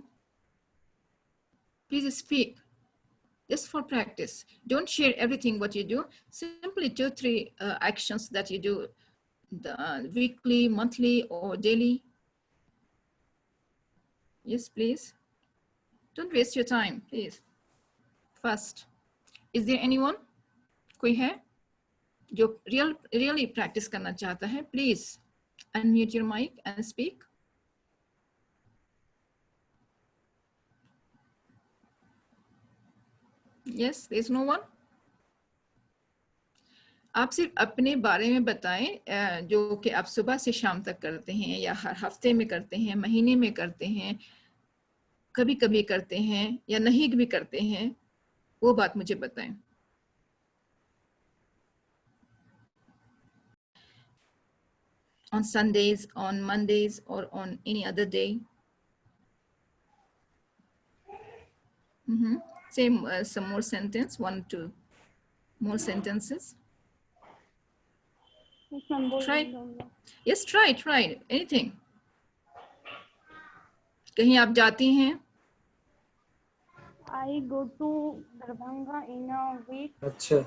Please speak, just for practice. Don't share everything what you do, simply 2-3 actions that you do weekly, monthly or daily. Yes, please. Don't waste your time, please. First, is there anyone? कोई है जो really practice करना चाहता है? Please unmute your mic and speak. Yes, there is no one. आप सिर्फ अपने बारे में बताएं, जो कि आप सुबह से शाम तक करते हैं, या हर हफ्ते में करते हैं, महीने में करते हैं, कभी कभी करते हैं, या नहीं भी करते हैं, वो बात मुझे बताएं। On Sundays, on Mondays, or on any other day. Same, some more sentence, 1-2 more sentences. Try. Yes, try anything. कहीं आप जाती हैं? I go to Darbhanga in a week. अच्छा,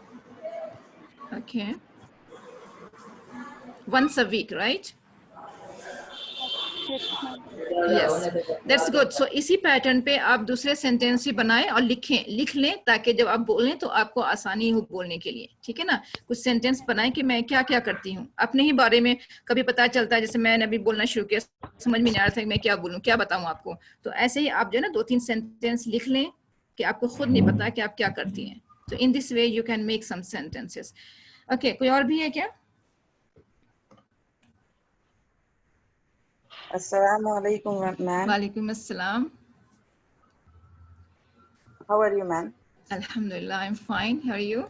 Okay. Once a week, right? Yes, that's good. So इसी पैटर्न पे आप दूसरे सेंटेंस भी बनाएं और लिख लें, ताकि जब आप बोलें तो आपको आसानी हो बोलने के लिए, ठीक है ना। कुछ सेंटेंस बनाएं कि मैं क्या क्या करती हूँ अपने ही बारे में। कभी पता चलता है, जैसे मैंने अभी बोलना शुरू किया, समझ में नहीं आ रहा था कि मैं क्या बोलूँ, क्या बताऊँ आपको, तो ऐसे ही आप जो है ना 2-3 सेंटेंस लिख लें कि आपको खुद नहीं पता कि आप क्या करती हैं। तो in this way you can make some sentences. Okay, कोई और भी है क्या? Assalamu alaikum, ma'am. वालेकुम अस्सलाम। How are you, ma'am? Alhamdulillah, I'm fine. How are you?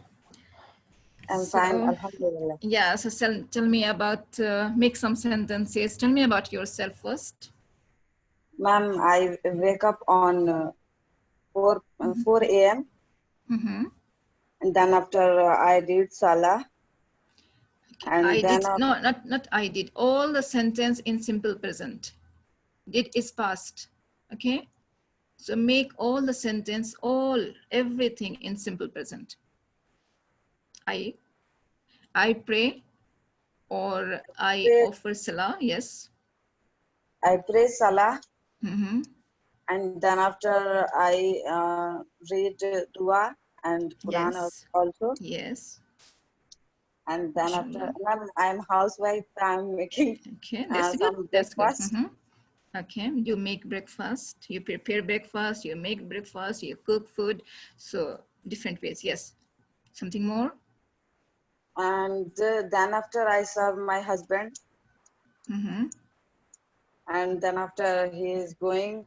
I'm fine, alhamdulillah. Yeah, so tell me about, make some sentences. Tell me about yourself first. Ma'am, I wake up on 4 a.m. And then after I read Salah. And I then did, no, not I did. All the sentence in simple present. Did is past, okay? So make all the sentence, everything in simple present. I pray, or I offer salah, yes. I pray Salah. And then after I read Dua and Quran, Yes. also. Yes. And then after, ma'am, I'm housewife, I'm making okay, that's good. some That's breakfast. good. Okay, you make breakfast, you prepare breakfast, you make breakfast, you cook food. So different ways, yes. Something more? And then after I serve my husband. And then after he's going,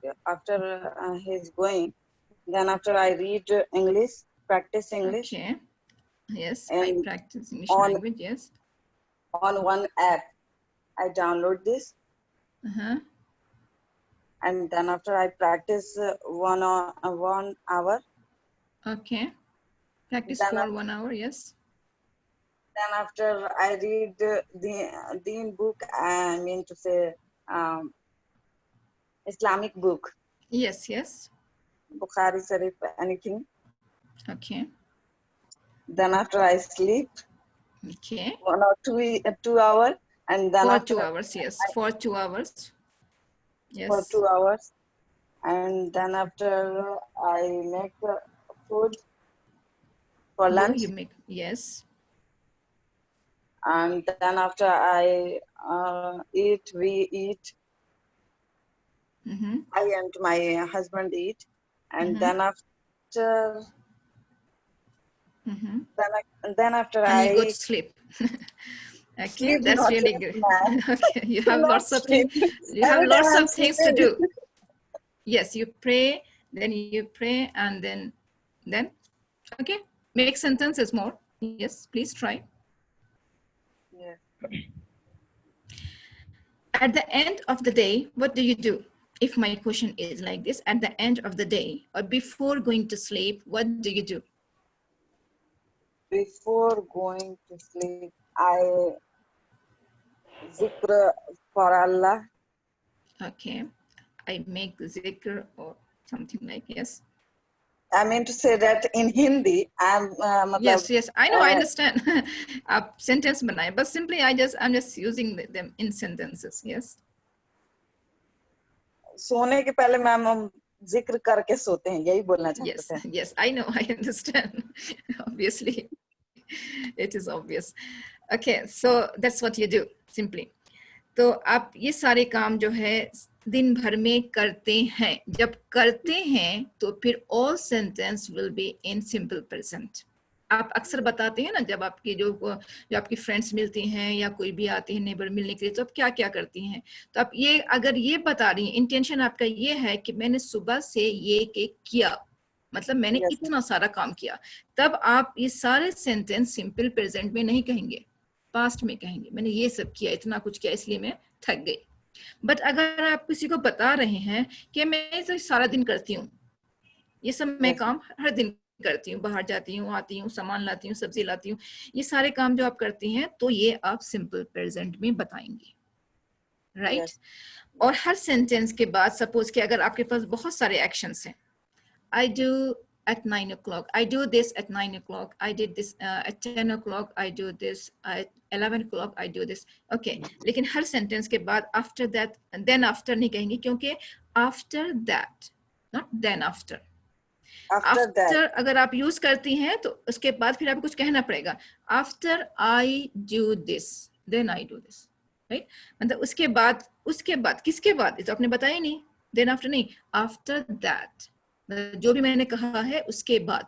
then after I read English, practice English. Okay. Yes, And I practice English language, yes. On one app. I download this, and then after I practice 1 hour. Okay. Practice Then for 1 hour, yes. Then after I read the book, I mean to say Islamic book, Yes, yes. Bukhari Sharif, anything. Okay. Then after I sleep Okay. 1 or 2 hours, and then For after 2 hours, yes. For 2 hours. for Yes. 2 hours, and then after I make food for lunch, You make, yes. and then after I we eat. I and my husband eat, and then after then after and you go I to sleep. Okay, sleep, that's not really yet, good. man. Okay, you have Not lots of things. sleep. You have Every time lots I'm of things to sleeping. do. Yes, you pray, then you pray, and then okay, make sentences more. Yes, please try. Yes. At the end of the day, what do you do? If my question is like this, at the end of the day or before going to sleep, what do you do? Before going to sleep, I zikr for Allah. Okay, I make zikr or something like, yes. I mean to say that in Hindi, I'm Yes, I know, I understand. आप sentence बनाए, but simply I'm just using them in sentences. Yes. सोने के पहले मैम हम जिक्र करके सोते हैं, यही बोलना चाहते थे. Yes, I know, I understand. Obviously, it is obvious. Okay, so that's what you do simply. तो आप ये सारे काम जो है दिन भर में करते हैं. जब करते हैं तो फिर all sentence will be in simple present. आप अक्सर बताते हैं ना, जब आपकी जो आपकी फ्रेंड्स मिलती हैं या कोई भी आते हैं नेबर मिलने के लिए, तो आप क्या क्या करती हैं. तो आप ये अगर ये बता रही हैं, इंटेंशन आपका ये है कि मैंने सुबह से ये किया, मतलब मैंने इतना सारा काम किया, तब आप ये सारे सेंटेंस सिंपल प्रेजेंट में नहीं कहेंगे, पास्ट में कहेंगे. मैंने ये सब किया, इतना कुछ किया, इसलिए मैं थक गई. बट अगर आप किसी को बता रहे हैं कि मैं तो सारा दिन करती हूँ, ये सब मैं काम हर दिन करती हूँ, बाहर जाती हूँ, आती हूँ, सामान लाती हूँ, सब्जी लाती हूँ, ये सारे काम जो आप करती हैं, तो ये आप सिंपल प्रेजेंट में बताएंगे, राइट? और हर सेंटेंस के बाद सपोज कि अगर आपके पास बहुत सारे एक्शंस हैं, I do at 9 o'clock, I do this at 9 o'clock, I did this at 10 o'clock, I do this at 11 o'clock, I do this. Okay, लेकिन हर सेंटेंस के बाद after that, then after नहीं कहेंगे, क्योंकि after that, not then after. After अगर आप यूज करती हैं तो उसके बाद फिर आपको कुछ कहना पड़ेगा. After I do this, then I do this, right? मतलब उसके बाद किसके बाद, तो आपने बताया नहीं. Then after नहीं, after that, जो भी मैंने कहा है उसके बाद.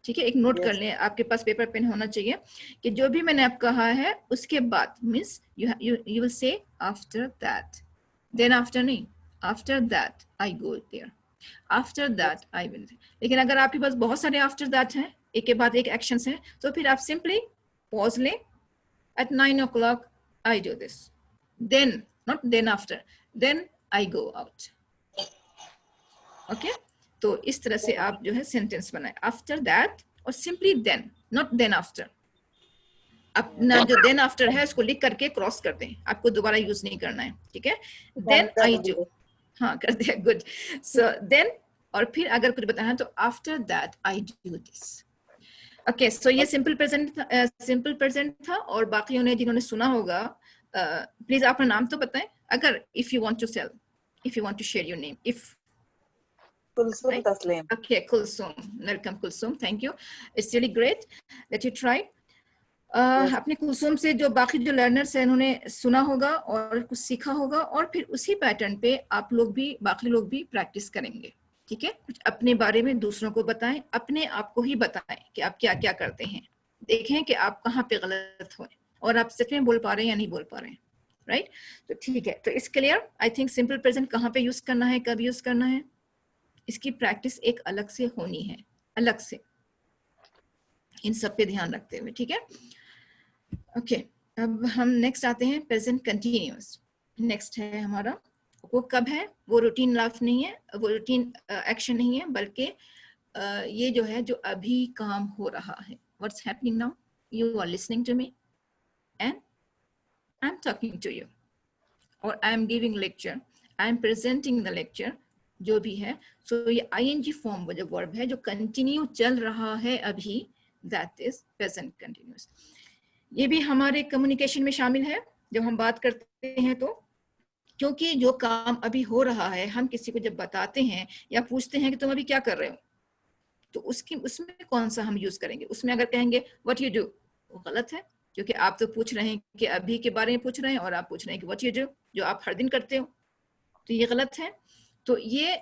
ठीक है, एक नोट कर लें, आपके पास पेपर पेन होना चाहिए कि जो भी मैंने आप कहा है उसके बाद means you will say after that. Then after नहीं, after that I go there, after that I will. लेकिन अगर आपके पास बहुत सारे after that हैं, एक के बाद एक एक्शंस हैं, तो फिर आप सिंपली पॉज लें. At 9 o'clock I do this, then not then after, then I go out. Okay, तो इस तरह से आप जो है सेंटेंस बनाए. आफ्टर दैट और simply then, not then after. अपना जो देन आफ्टर है उसको लिख करके क्रॉस कर दें, आपको दोबारा यूज नहीं करना है. ठीक है, देन आई डू, हाँ कर दिया, गुड. सो देन, और फिर अगर कुछ बताना है तो after that I do this. Okay, so ये सिंपल प्रेजेंट था. और बाकियों ने जिन्होंने सुना होगा, प्लीज अपना नाम तो बताएं, अगर if you want to tell, if you want to share your name. If Kulsum Taslim. Okay, Kulsum. Welcome, Kulsum. Thank you. It's really great that you tried. अपने कुलसुम से जो बाकी जो लर्नर्स हैं उन्होंने सुना होगा और कुछ सीखा होगा, और फिर उसी पैटर्न पे आप लोग भी, बाकी लोग भी प्रैक्टिस करेंगे. ठीक है, कुछ अपने बारे में दूसरों को बताएं, अपने आप को ही बताएं कि आप क्या क्या करते हैं. देखें कि आप कहाँ पे गलत हो और आप सच में बोल पा रहे हैं या नहीं बोल पा रहे हैं. राइट, तो ठीक है. तो इस clear, I think simple present कहाँ पे यूज करना है, कब यूज करना है, इसकी प्रैक्टिस एक अलग से होनी है, अलग से, इन सब पे ध्यान रखते हुए. ठीक है, ओके. अब हम नेक्स्ट आते हैं प्रेजेंट कंटिन्यूअस। नेक्स्ट है हमारा, वो कब है, वो रूटीन लाइफ नहीं है, वो रूटीन एक्शन नहीं है, बल्कि ये जो है जो अभी काम हो रहा है। What's happening now, you are listening to me and I am talking to you, और I am giving lecture, I am presenting the lecture, जो भी है। सो ये आईएनजी फॉर्म जो वर्ब है जो कंटिन्यू चल रहा है अभी, दैट इज प्रेजेंट कंटिन्यूअस। ये भी हमारे कम्युनिकेशन में शामिल है जब हम बात करते हैं तो, क्योंकि जो काम अभी हो रहा है हम किसी को जब बताते हैं या पूछते हैं कि तुम अभी क्या कर रहे हो, तो उसमें कौन सा हम यूज करेंगे। उसमें अगर कहेंगे व्हाट यू डू, वो गलत है, क्योंकि आप तो पूछ रहे हैं कि अभी के बारे में पूछ रहे हैं और आप पूछ रहे हैं कि व्हाट यू डू, जो आप हर दिन करते हो, तो ये गलत है। तो ये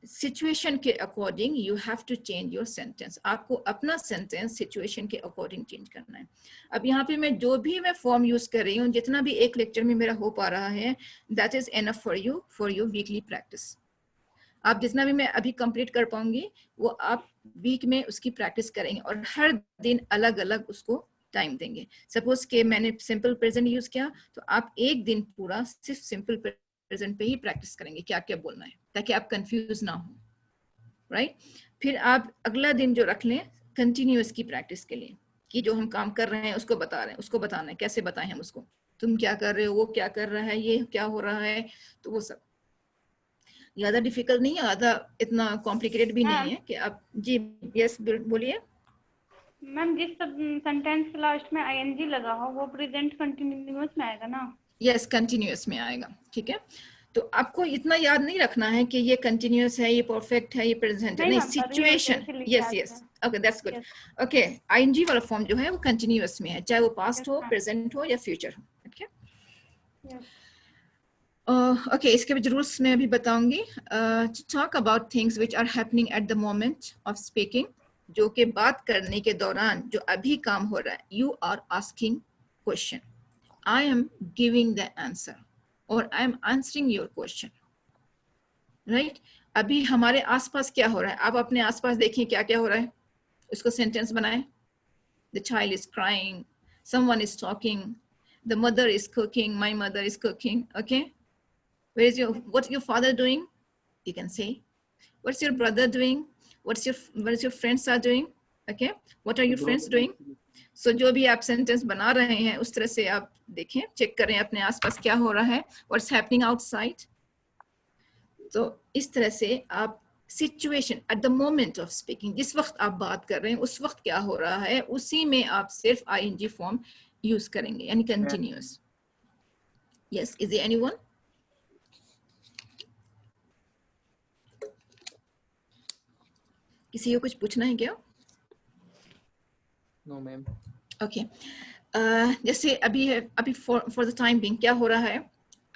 सिचुएशन के according you have to change your sentence, आपको अपना सेंटेंस सिचुएशन के अकॉर्डिंग चेंज करना है। अब यहाँ पे मैं जो भी मैं फॉर्म यूज कर रही हूँ, जितना भी एक लेक्चर में मेरा हो पा रहा है, that is enough for you weekly practice. आप जितना भी मैं अभी कंप्लीट कर पाऊंगी वो आप वीक में उसकी प्रैक्टिस करेंगे और हर दिन अलग अलग उसको टाइम देंगे। सपोज के मैंने सिंपल प्रेजेंट यूज किया, तो आप एक दिन पूरा सिर्फ सिंपल प्रेजेंट पे ही प्रैक्टिस करेंगे क्या क्या बोलना है, ताकि आप कंफ्यूज ना हो, राइट। फिर आप अगला दिन जो रख लें कंटिन्यूअस की प्रैक्टिस के लिए, कि जो हम काम कर रहे हैं उसको बता रहे हैं, उसको बताना है, कैसे बताएं हम उसको, तुम क्या कर रहे हो, वो क्या कर रहा है, ये क्या हो रहा है, तो वो सब ज्यादा डिफिकल्ट नहीं है, ज्यादा इतना कॉम्प्लिकेटेड भी नहीं है कि आप जी यस बोलिए। मैम जिस सेंटेंस के लास्ट में आईएनजी लगा हो वो प्रेजेंट कंटिन्यूअस में आएगा ना? यस कंटिन्यूअस में आएगा, ठीक है। तो आपको इतना याद नहीं रखना है कि ये कंटिन्यूअस है, ये परफेक्ट है, ये प्रेजेंट है, नहीं, situation. Yes yes, okay that's good. Okay, ING वाला फॉर्म जो है वो कंटिन्यूअस में है, चाहे वो पास्ट हो, प्रेजेंट हो या फ्यूचर हो, ओके। ओके, इसके भी रूल्स मैं अभी बताऊंगी। Talk about things which are happening at the moment of speaking, जो कि बात करने के दौरान जो अभी काम हो रहा है। You are asking question, I am giving the answer or I am answering your question, right? अभी हमारे आसपास क्या हो रहा है, आप अपने आसपास देखिए क्या क्या हो रहा है, उसको सेंटेंस बनाएं। The child is crying, someone is talking, the mother is cooking, my mother is cooking, okay? What's your father doing? You can say. What's your brother doing? What is your friends are doing? Okay? What are your friends doing? So जो भी आप सेंटेंस बना रहे हैं उस तरह से आप देखें, चेक करें अपने आसपास क्या हो रहा है, व्हाट्स हैपनिंग आउटसाइड। तो इस तरह से आप situation at the moment of speaking, जिस वक्त आप बात कर रहे हैं उस वक्त क्या हो रहा है, उसी में आप सिर्फ आईएनजी फॉर्म यूज करेंगे, यानी continuous. Yes, is there anyone? किसी को कुछ पूछना है क्या? No ma'am. ओके, जैसे अभी फॉर द टाइम बिंग क्या हो रहा है,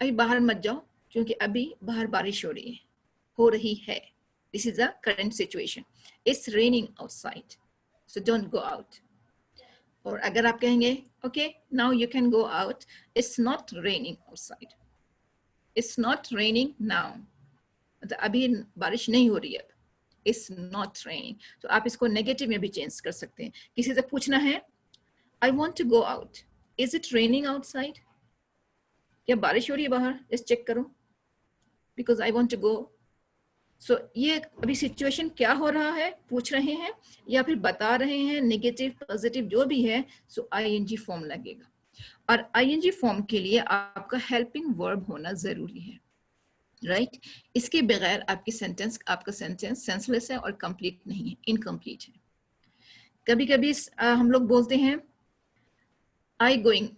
अभी बाहर मत जाओ क्योंकि अभी बाहर बारिश हो रही है। This is the current situation, it's raining outside, so don't go out. और अगर आप कहेंगे okay now you can go out, it's not raining outside, it's not raining now, मतलब अभी बारिश नहीं हो रही है, इट्स नॉट रेनिंग। तो आप इसको नेगेटिव में भी चेंज कर सकते हैं। किसी से पूछना है I want to go out. Is it raining outside? क्या बारिश हो रही है बाहर? Just check करो. Because I want to go. So ये अभी सिचुएशन क्या हो रहा है पूछ रहे हैं या फिर बता रहे हैं, नेगेटिव पॉजिटिव जो भी है, सो आईएनजी फॉर्म लगेगा। और आईएनजी फॉर्म के लिए आपका हेल्पिंग वर्ब होना जरूरी है, राइट? इसके बगैर आपका सेंटेंस सेंसलेस है और कंप्लीट नहीं है, इनकम्प्लीट है। कभी कभी हम लोग बोलते हैं I going,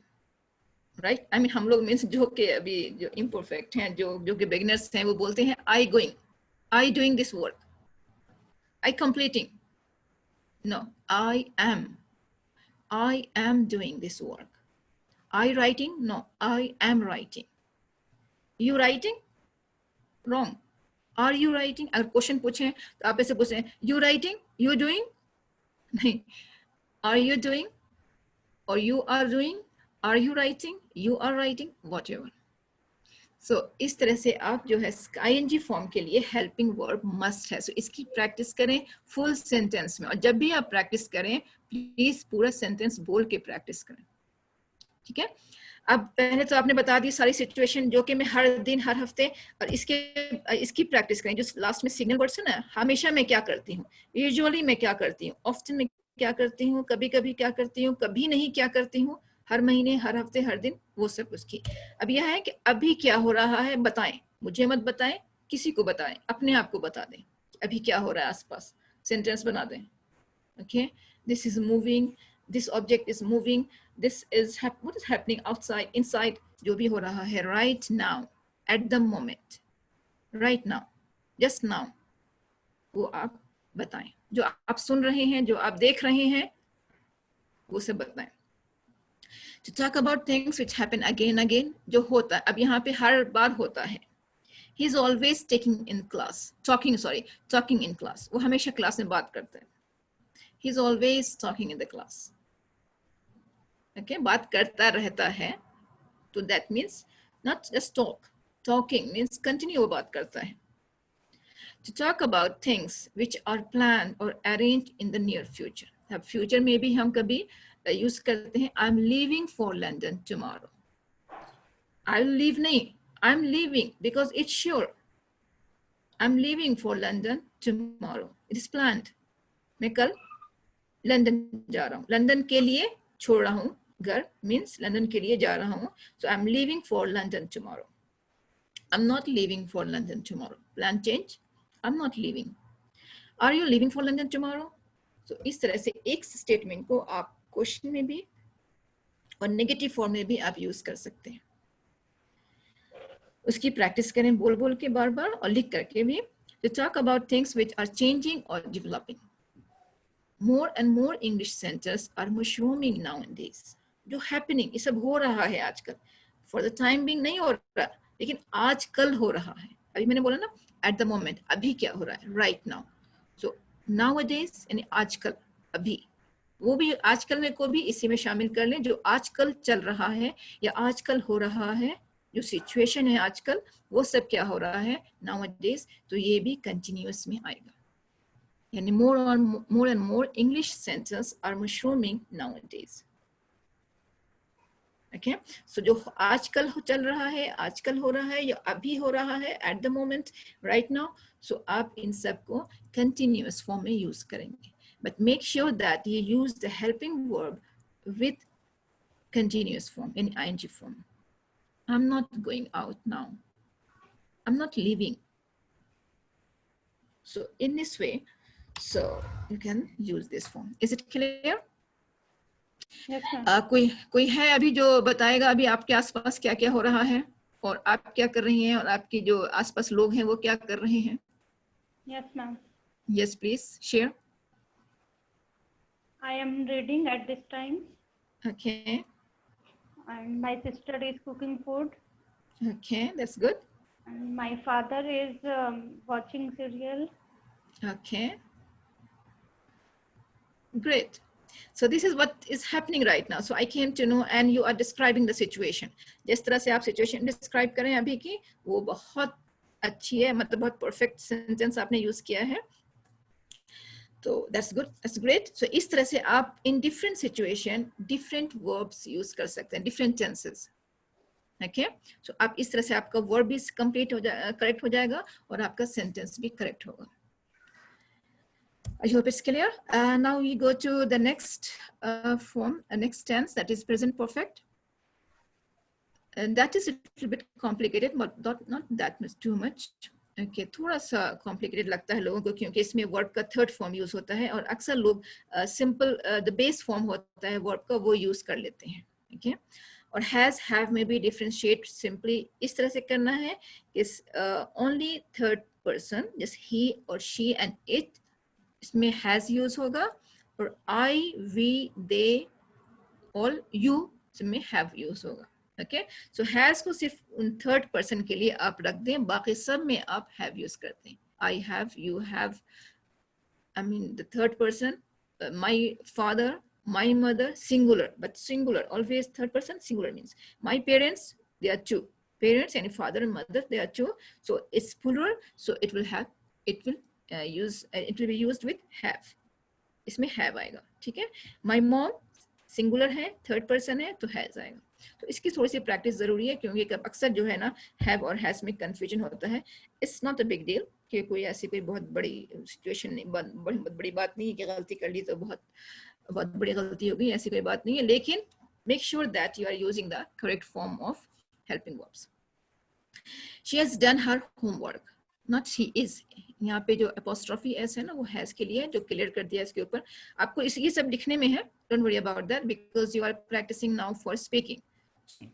right? I mean हम लोग मीन्स जो कि अभी जो इम्परफेक्ट हैं, जो कि बिगिनर्स हैं, वो बोलते हैं I going, I doing this work, I completing. No, I am doing this work. I writing? No, I am writing. You writing? Wrong. Are you writing? अगर क्वेश्चन पूछें तो आप ऐसे पूछें यू राइटिंग, यू डूइंग? नहीं, are you doing or you are doing, are you writing, you are writing, whatever. So इस तरह से आप जो है आईएनजी फॉर्म के लिए हेल्पिंग वर्ब मस्ट है। So इसकी प्रैक्टिस करें फुल सेंटेंस में, और जब भी आप प्रैक्टिस करें प्लीज पूरा सेंटेंस बोल के प्रैक्टिस करें। ठीक है। अब पहले तो आपने बता दी सारी सिचुएशन जो कि मैं हर दिन हर हफ्ते और इसकी प्रैक्टिस करें। जो लास्ट में सिग्नल वर्ड्स है ना, हमेशा मैं क्या करती हूँ, यूजुअली मैं क्या करती हूँ, ऑफ्टन में क्या करती हूँ, कभी कभी क्या करती हूँ, कभी नहीं क्या करती हूँ, हर महीने, हर हफ्ते, हर दिन, वो सब उसकी। अब यह है कि अभी क्या हो रहा है बताएं, मुझे मत बताएं, किसी को बताएं, अपने आप को बता दें अभी क्या हो रहा है आसपास, सेंटेंस बना दें। Okay, this is moving, this object is moving, this is what is happening outside, inside, जो भी हो रहा है right now, at the moment, right now, just now, वो आप बताएं। जो आप सुन रहे हैं, जो आप देख रहे हैं, वो सब बताएं। To talk about things which happen again again, जो होता है, अब यहाँ पे हर बार होता है। He is always talking in class, talking in class, वो हमेशा क्लास में बात करता है। He is always talking in the class. Okay, बात करता रहता है, तो that means not just talk. Talking means continue वो बात करता है। To talk about things which are planned or arranged in the near future. अब future में भी हम कभी use करते हैं I'm leaving for London tomorrow. I'll leave नहीं, I'm leaving because it's sure. I'm leaving for London tomorrow. It is planned. मैं कल लंदन जा रहा हूँ, लंदन के लिए छोड़ रहा हूँ घर, मीन्स लंदन के लिए जा रहा हूँ। So I'm leaving for London tomorrow. I'm not leaving for London tomorrow. Plan change. I'm not leaving. Are you leaving for London tomorrow? So इस तरह से एक स्टेटमेंट को आप क्वेश्चन में भी और नेगेटिव फॉर्म में भी आप यूज कर सकते हैं। उसकी प्रैक्टिस करें बोल बोल के बार बार और लिख करके भी। To talk about things which are changing or developing. More and more English centers are mushrooming nowadays. जो happening, ये सब हो रहा है आजकल। For the time being नहीं हो रहा, लेकिन आजकल हो रहा है। अभी मैंने बोला ना, at the moment, अभी क्या हो रहा है, right now. So nowadays यानी आजकल, अभी, वो भी आजकल में को भी इसी में शामिल कर लें, जो आजकल चल रहा है या आजकल हो रहा है, जो सिचुएशन है आजकल, वो सब क्या हो रहा है nowadays, तो ये भी कंटिन्यूअस में आएगा। यानी more and more English centers are mushrooming nowadays. Okay, so जो आजकल चल रहा है, आजकल हो रहा है या अभी हो रहा है, at the moment, right now, so आप इन सब को continuous form में use करेंगे, but make sure that you use the helping verb with continuous form in ing form. I'm not going out now. I'm not leaving. So in this way, so you can use this form. Is it clear? Yes, ma'am. कोई है अभी जो बताएगा अभी आपके आसपास क्या क्या हो रहा है और आप क्या कर रही हैं और आपके जो आसपास लोग हैं वो क्या कर रहे हैं? Yes, ma'am. Yes, please share. I am reading at this time, Okay, and my sister is cooking food, okay, that's good. and my father is watching serial. Okay, great. So this is what is happening right now. So I came to know, and you are describing the situation. जिस तरह से आप situation describe करें अभी की, वो बहुत अच्छी है, मतलब बहुत perfect sentence आपने use किया है. So that's good, that's great. So इस तरह से आप in different situation, different verbs use कर सकते हैं, different tenses. Okay, so आप इस तरह से आपका verb भी complete हो जाएगा, correct हो जाएगा और आपका sentence भी correct होगा. I hope it's clear. Now we go to the next form, next tense, that is present perfect. And that is a little bit complicated, but not that much, too much. Okay, थोड़ा सा complicated लगता है लोगों को क्योंकि इसमें verb का third form use होता है और अक्सर लोग simple the base form होता है verb का वो use कर लेते हैं. Okay, और has, have में भी differentiate simply इस तरह से करना है कि only third person, just he or she and it, इसमें has use होगा और I, we, they, all, you इसमें have use होगा. Okay, so has को सिर्फ उन third person के लिए आप रख दें, बाकी सब में आप have use करते हैं. I have, you have, I mean the third person, my father, my mother, singular, but singular, always third person, singular means. My parents, they are two. Parents and father and mother, they are two. So it's plural, so it will have, it will be used with have. इसमें have आएगा, ठीक है? My mom, singular है, third person है, तो has आएगा. तो इसकी थोड़ी सी प्रैक्टिस ज़रूरी है, क्योंकि अक्सर जो है ना हैव और हैज़ में कन्फ्यूजन होता है. It's not a big deal कि कोई ऐसी कोई बहुत बड़ी सिचुएशन नहीं, बहुत बड़ी बात नहीं है कि गलती कर ली तो बहुत बड़ी गलती हो गई, ऐसी कोई बात नहीं है. लेकिन make sure that you are using the correct form of helping verbs. She has done her homework. Not she is. यहाँ पे जो apostrophe s है ना वो has के लिए, जो clear कर दिया इसके ऊपर. आपको ये सब लिखने में है. Don't worry about that because you are practicing now for speaking.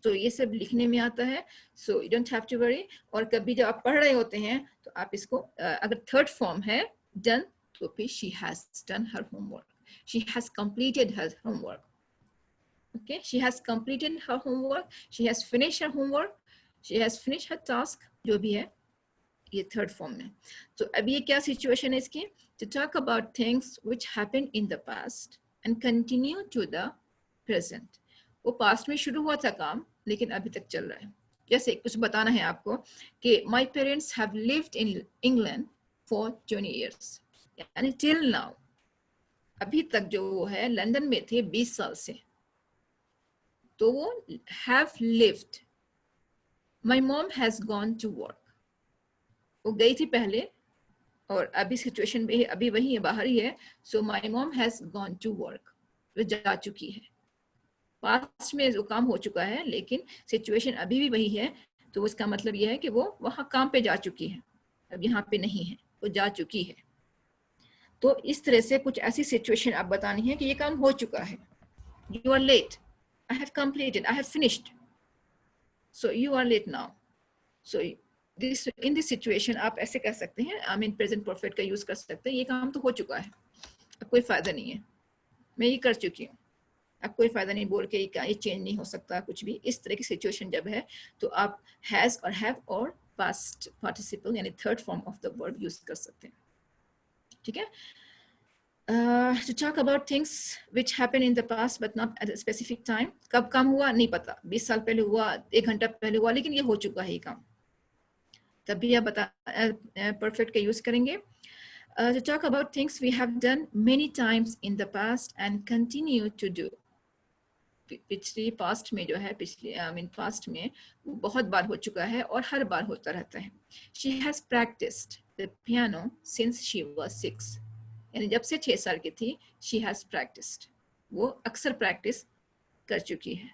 तो ये सब लिखने में आता है. So you don't have to worry. और कभी जब आप पढ़ रहे होते हैं तो आप इसको अगर third form है done तो फिर she has done her homework. She has completed her homework. Okay, she has completed her homework. She has finished her homework. She has finished her task. जो भी है ये third form में. तो अभी ये क्या situation है इसकी? To talk about things which happened in the past and continue to the present. वो past में शुरू हुआ था काम लेकिन अभी तक चल रहा है. जैसे कुछ बताना है आपको कि my parents have lived in England for 20 years. यानी till now. अभी तक जो वो है लंदन में थे 20 साल से. तो वो have lived. My mom has gone to work. वो गई थी पहले और अभी सिचुएशन में अभी वही है, बाहर ही है. So my mom has gone to work. वो जा चुकी है. पास्ट में जो काम हो चुका है लेकिन सिचुएशन अभी भी वही है, तो उसका मतलब यह है कि वो वहाँ काम पे जा चुकी है, अब यहाँ पे नहीं है, वो जा चुकी है. तो इस तरह से कुछ ऐसी सिचुएशन आप बतानी है कि ये काम हो चुका है. You are late. I have completed. I have finished. So you are late now. So this in this situation आप ऐसे कह सकते हैं. I mean present perfect का use कर सकते हैं. ये काम तो हो चुका है. अब कोई फायदा नहीं है. मैं ये कर चुकी हूँ. अब कोई फायदा नहीं बोल के ये चेंज नहीं हो सकता कुछ भी. इस तरह की सिचुएशन जब है तो आप has और have और past participle यानी third form of the verb use कर सकते हैं. ठीक है? To talk about things which happened in the past but not at a specific time. कब काम हुआ नहीं पता. 20 साल पहले हुआ, 1 घंटा पहले हुआ, लेकिन ये हो चुका है ये काम. तभी आप perfect का use करेंगे. To talk about things we have done many times in the past and continue to do. पिछली past में जो है past में वो बहुत बार हो चुका है और हर बार होता रहता है. She has practiced the piano since she was 6. यानी जब से 6 साल की थी she has practiced. वो अक्सर प्रैक्टिस कर चुकी है.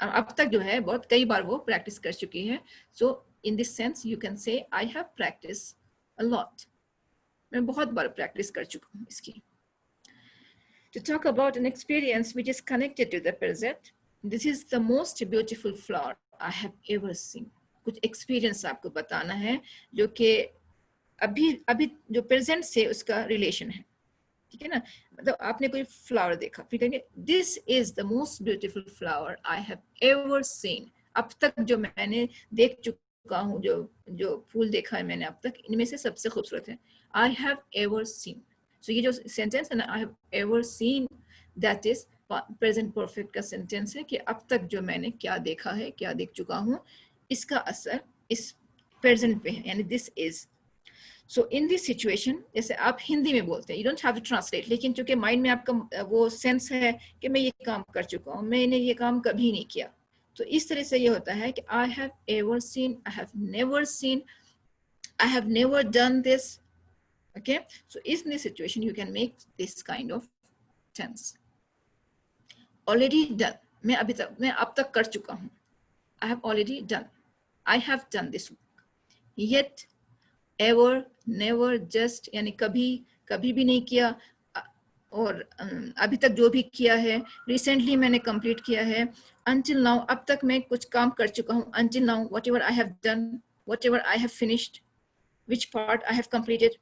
अब तक जो है बहुत कई बार वो प्रैक्टिस कर चुकी है. So in this sense you can say I have practiced a lot. मैं बहुत बार प्रैक्टिस कर चुका हूँ इसकी. To talk about an experience which is connected to the present. This is the most beautiful flower I have ever seen. कुछ एक्सपीरियंस आपको बताना है जो कि अभी जो प्रेजेंट से उसका रिलेशन है. ठीक है ना? मतलब आपने कोई फ्लावर देखा फिर कहेंगे this is the most beautiful flower I have ever scene. अब तक जो मैंने देख चुका हूँ, जो फूल देखा है मैंने अब तक, इनमें से सबसे खूबसूरत है. I have ever seen. So ये जो सेंटेंस है ना I have ever seen, that is present perfect का सेंटेंस है कि अब तक जो मैंने क्या देखा है, क्या देख चुका हूँ, इसका असर इस प्रेजेंट पे है, यानी this is. So in this situation जैसे आप हिंदी में बोलते हैं, you don't have to translate, लेकिन चूंकि माइंड में आपका वो सेंस है कि मैं ये काम कर चुका हूँ, मैंने ये काम कभी नहीं किया, तो इस तरह से ये होता है कि आई have ever scene, I have never seen, I have never done this. Okay, so in this situation you can make this kind of tense. Already done. मैं अब तक कर चुका हूँ. I have already done. I have done this work. Yet, ever, never, just यानी कभी भी नहीं किया, और अभी तक जो भी किया है, recently मैंने complete किया है. Until now, अब तक मैं कुछ काम कर चुका हूँ. Until now, whatever I have done, whatever I have finished, which part I have completed.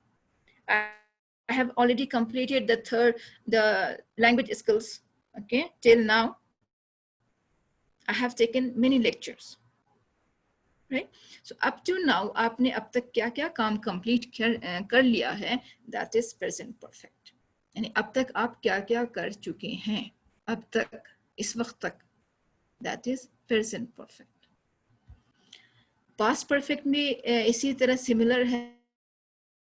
I have already completed the language skills. Okay, till now I have taken many lectures, right? So up to now आपने अब तक क्या क्या काम complete कर लिया है, that is present perfect. यानी अब तक आप क्या क्या कर चुके हैं अब तक, इस वक्त तक, that is present perfect. Past perfect भी इसी तरह similar है,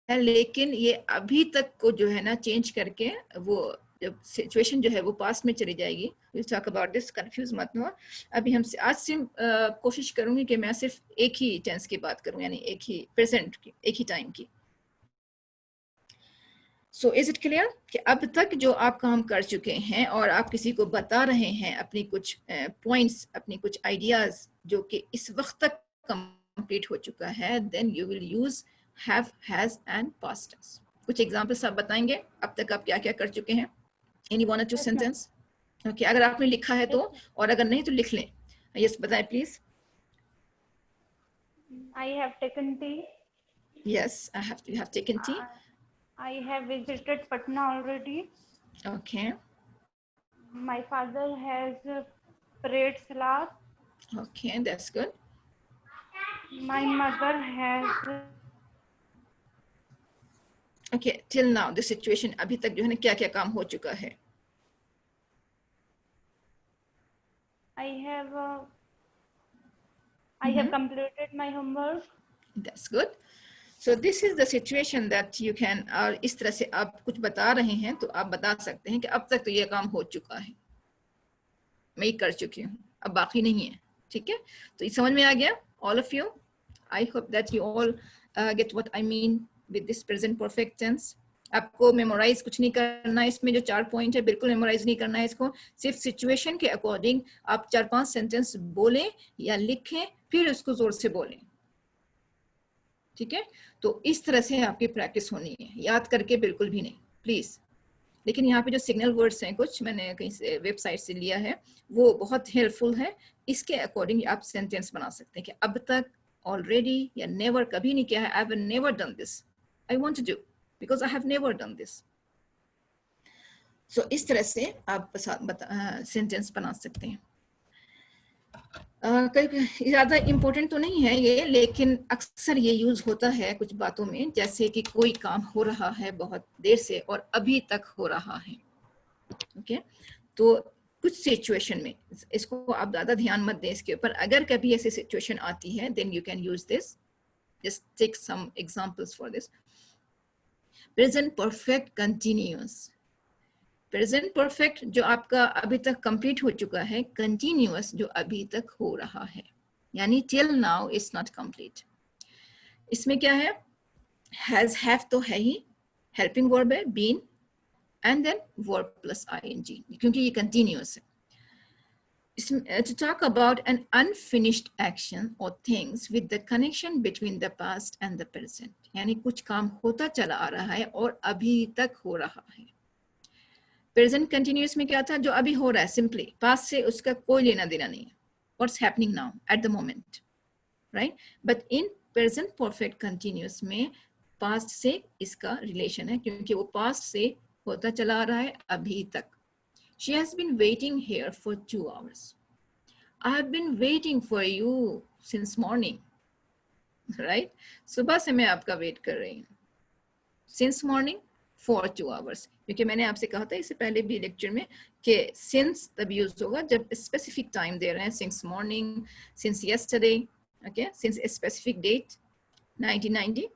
लेकिन ये अभी तक को जो है ना चेंज करके वो जब सिचुएशन जो है वो पास्ट में चली जाएगी, we'll talk about this, confuse मत हो। अभी हम आज से कोशिश करूंगी कि मैं सिर्फ एक ही टेंस की बात करूं, यानी एक ही प्रेजेंट की, एक ही टाइम की। सो इज इट क्लियर कि अब तक जो आप काम कर चुके हैं और आप किसी को बता रहे हैं अपनी कुछ पॉइंट्स, अपनी कुछ आइडियाज जो कि इस वक्त तक कंप्लीट हो चुका है, then you will use have, has and past tense. कुछ एग्जांपल्स आप बताएंगे अब तक आप क्या क्या कर चुके हैं? एनी वन और टू सेंटेंस? ओके, अगर आपने लिखा है तो, और अगर नहीं तो लिख लें। यस, बताएं please. I have taken tea. Yes, you have taken tea. I have visited Patna already. Okay. My father has prayed salat. Okay, that's good. My mother has Okay, till now the situation, अभी तक जो है ना क्या क्या काम हो चुका है? I have completed my homework. That's good. So this is the situation that you can, और इस तरह से आप कुछ बता रहे हैं तो आप बता सकते हैं कि अब तक तो ये काम हो चुका है, मैं ये कर चुकी हूँ, अब बाकी नहीं है। ठीक है, तो ये समझ में आ गया all of you? I hope that you all get what I mean with this present perfect tense. आपको मेमोराइज कुछ नहीं करना है, इसमें जो 4 पॉइंट है बिल्कुल मेमोराइज नहीं करना है इसको, सिर्फ सिचुएशन के अकॉर्डिंग आप 4-5 सेंटेंस बोलें या लिखें, फिर उसको जोर से बोलें। ठीक है, तो इस तरह से आपकी प्रैक्टिस होनी है, याद करके बिल्कुल भी नहीं प्लीज। लेकिन यहाँ पे जो सिग्नल वर्ड्स हैं, कुछ मैंने कहीं से वेबसाइट से लिया है, वो बहुत हेल्पफुल है। इसके अकॉर्डिंग आप सेंटेंस बना सकते हैं कि अब तक, ऑलरेडी, या नेवर, कभी नहीं किया है, I have never done this, I want to do because I have never done this. So इस तरह से आप सेंटेंस बना सकते हैं। ज़्यादा इम्पोर्टेंट तो नहीं है ये, लेकिन अक्सर ये यूज होता है कुछ बातों में, जैसे कि कोई काम हो रहा है बहुत देर से और अभी तक हो रहा है। ओके, तो कुछ सिचुएशन में, इसको आप ज़्यादा ध्यान मत दें इसके ऊपर, अगर कभी ऐसी सिचुएशन आती है then you can use this. Just take some examples for this. Present perfect continuous, present perfect जो आपका अभी तक कंप्लीट हो चुका है, कंटिन्यूअस जो अभी तक हो रहा है, यानी till now is not complete. इसमें क्या है? हैज, हैव तो है ही, हेल्पिंग वर्ब है been, and then verb plus ING, क्योंकि ये कंटिन्यूअस है। To talk about an unfinished action or things with the connection between the past and the present, यानी कुछ काम होता चला आ रहा है और अभी तक हो रहा है। प्रेजेंट कंटिन्यूअस में क्या था? जो अभी हो रहा है, सिंपली पास्ट से उसका कोई लेना देना नहीं है, what's happening now at the moment, right? But in present perfect continuous में पास्ट से इसका रिलेशन है, क्योंकि वो पास्ट से होता चला आ रहा है अभी तक। She has been waiting here for 2 hours. I have been waiting for you since morning, right? सुबह से मैं आपका वेट कर रही हूँ। Since morning for 2 hours, क्योंकि मैंने आपसे कहा था इससे पहले भी लेक्चर में कि since तब यूज होगा जब स्पेसिफिक टाइम दे रहे हैं, since morning, since yesterday, okay? Since a specific date, 1990,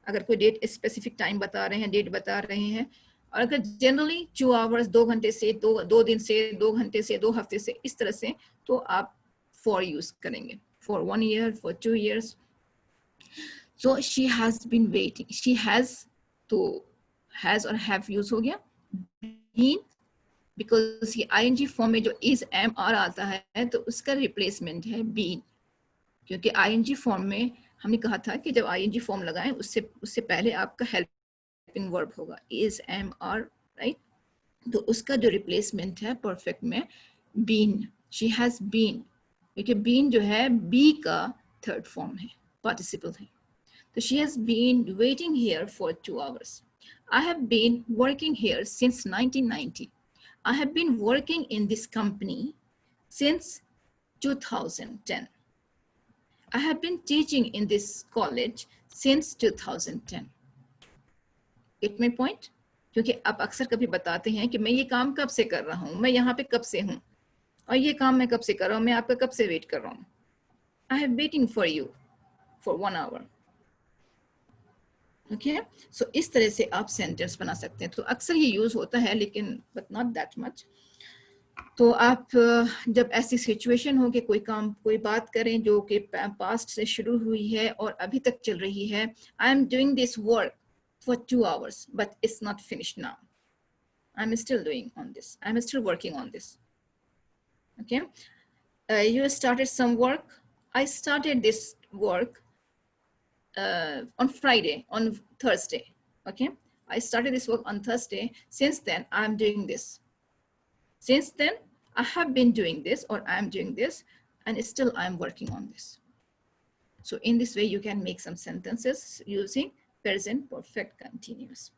अगर कोई डेट स्पेसिफिक टाइम बता रहे हैं, डेट बता रहे हैं, और अगर जनरली 2 आवर्स, 2 घंटे से, 2 दिन से, 2 घंटे से, 2 हफ्ते से, इस तरह से, तो आप फॉर यूज करेंगे, for 1 year, for 2 years. So she has been waiting. She has, तो has और have यूज हो गया। been, बिकॉज ये ing फॉर्म में जो is, am, are आता है, तो उसका रिप्लेसमेंट है been, क्योंकि ing फॉर्म में हमने कहा था कि जब ing फॉर्म लगाएं उससे पहले आपका हेल्पिंग वर्ब होगा, is, am, are, right? तो उसका जो रिप्लेसमेंट है परफेक्ट में been, she has been, क्योंकि been जो है be का थर्ड फॉर्म है, पार्टिसिपल है। तो she has been waiting here for 2 hours. I have been working here since 1990. I have been working in this company since 2010. I have been teaching in this college since 2010. Get my point? क्योंकि आप अक्सर कभी बताते हैं कि मैं ये काम कब से कर रहा हूँ, मैं यहाँ पे कब से हूँ, और ये काम मैं कब से कर रहा हूँ, मैं आपका कब से वेट कर रहा हूँ। I have waiting for you for 1 hour. Okay so इस तरह से आप सेंटेंस बना सकते हैं. तो अक्सर ये यूज होता है लेकिन बट नॉट दैट मच. तो आप जब ऐसी सिचुएशन हो कि कोई काम कोई बात करें जो कि पास्ट से शुरू हुई है और अभी तक चल रही है. I am doing this work for 2 hours but it's not finished now. I'm still doing on this. I'm still working on this. Okay. You started some work. I started this work on Friday, on Thursday. Okay. I started this work on Thursday. Since then, I'm doing this. Since then, I have been doing this or I'm doing this and still I'm working on this. So in this way, you can make some sentences using present perfect continuous.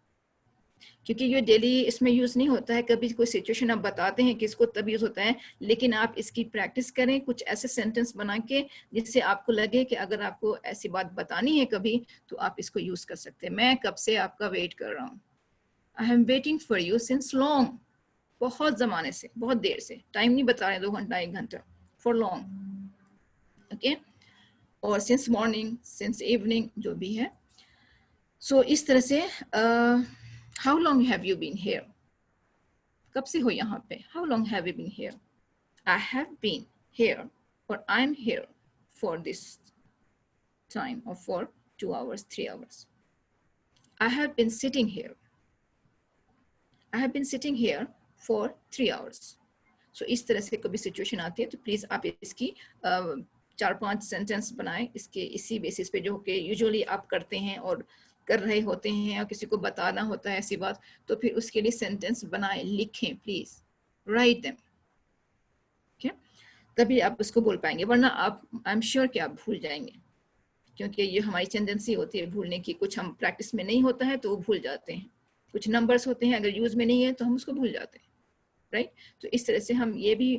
क्योंकि ये डेली इसमें यूज नहीं होता है. कभी कोई सिचुएशन आप बताते हैं कि इसको तब यूज होता है, लेकिन आप इसकी प्रैक्टिस करें कुछ ऐसे सेंटेंस बना के जिससे आपको लगे कि अगर आपको ऐसी बात बतानी है कभी तो आप इसको यूज कर सकते हैं. मैं कब से आपका वेट कर रहा हूँ. I am waiting for you since long. बहुत जमाने से, बहुत देर से. टाइम नहीं बता रहे 2 घंटा 1 घंटा. For long. ओके. और सिंस मॉर्निंग, सिंस इवनिंग, जो भी है. सो इस तरह से how long have you been here? कब से हो यहाँ पे? How long have you been here? I have been here or I'm here for this time or for 2 hours, 3 hours. I have been sitting here. I have been sitting here for 3 hours. So इस तरह से कभी सिचुएशन आती है तो प्लीज आप इसकी 4-5 सेंटेंस बनाएं इसके इसी बेसिस पे जो कि यूजुअली आप करते हैं और कर रहे होते हैं और किसी को बताना होता है ऐसी बात, तो फिर उसके लिए सेंटेंस बनाएं, लिखें, प्लीज राइट देम. ओके. तभी आप उसको बोल पाएंगे, वरना आप आई एम श्योर कि आप भूल जाएंगे, क्योंकि ये हमारी टेंडेंसी होती है भूलने की. कुछ हम प्रैक्टिस में नहीं होता है तो वो भूल जाते हैं. कुछ नंबर्स होते हैं अगर यूज में नहीं है तो हम उसको भूल जाते हैं. राइट. तो इस तरह से हम ये भी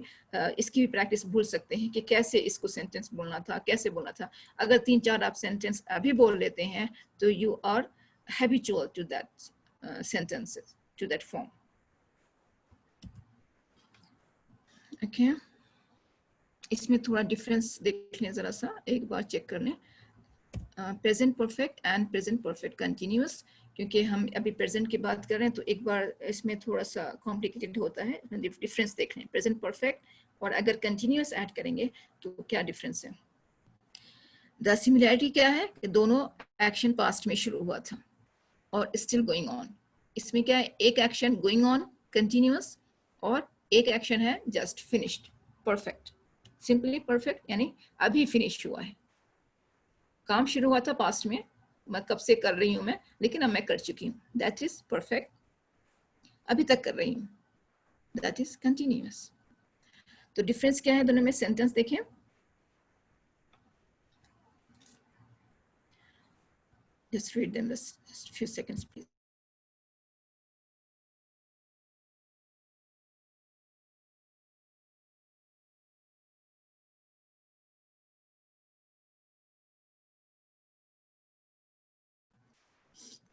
इसकी भी प्रैक्टिस भूल सकते हैं कि कैसे इसको सेंटेंस बोलना था, कैसे बोलना था. अगर 3-4 आप सेंटेंस अभी बोल लेते हैं तो you are habitual to that sentences, to that form. Okay. इसमें थोड़ा डिफरेंस देख लें जरा सा, एक बार चेक कर लें. Present perfect and present perfect continuous, क्योंकि हम अभी प्रेजेंट की बात कर रहे हैं तो एक बार इसमें थोड़ा सा कॉम्प्लिकेटेड होता है. डिफरेंस देख लें प्रेजेंट परफेक्ट और अगर कंटिन्यूअस ऐड करेंगे तो क्या डिफरेंस है. द सिमिलैरिटी क्या है कि दोनों एक्शन पास्ट में शुरू हुआ था और स्टिल गोइंग ऑन. इसमें क्या है, एक एक्शन गोइंग ऑन कंटिन्यूअस और एक एक्शन है just finished perfect. Simply perfect यानी अभी फिनिश हुआ है. काम शुरू हुआ था पास्ट में, मैं कब से कर रही हूँ मैं, लेकिन अब मैं कर चुकी हूँ. That is perfect. अभी तक कर रही हूँ, दैट इज कंटिन्यूअस. तो डिफरेंस क्या है दोनों में, सेंटेंस देखें. Just read them just few seconds please.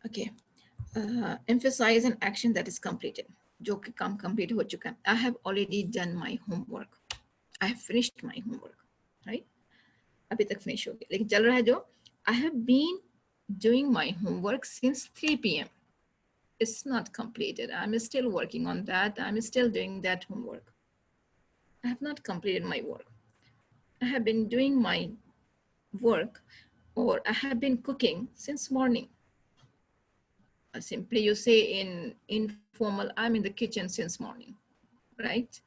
Okay. Emphasize an action that is completed. जो कि काम complete हो चुका है. I have already done my homework. I have finished my homework. Right? अभी तक finish हो गया, लेकिन चल रहा है जो I have been doing my homework since 3 p.m. It's not completed. I'm still working on that. I'm still doing that homework. I have not completed my work. I have been doing my work or I have been cooking since morning. Simply you say in informal, I'm in the kitchen since morning, right?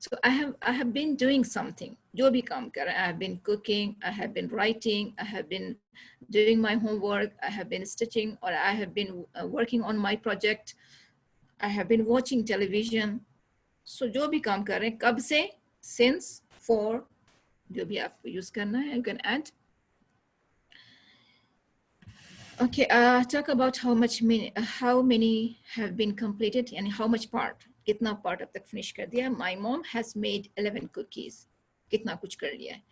So I have been doing something. जो भी काम कर रहा है, I have been cooking, I have been writing, I have been doing my homework, I have been stitching, or I have been working on my project, I have been watching television. So जो भी काम कर रहे हैं, कब से, since, for, जो भी आपको use करना है, you can add. Okay, talk about how many have been completed and how much part, कितना part अब तक finish कर दिया. My mom has made 11 cookies. कितना कुछ कर लिया है.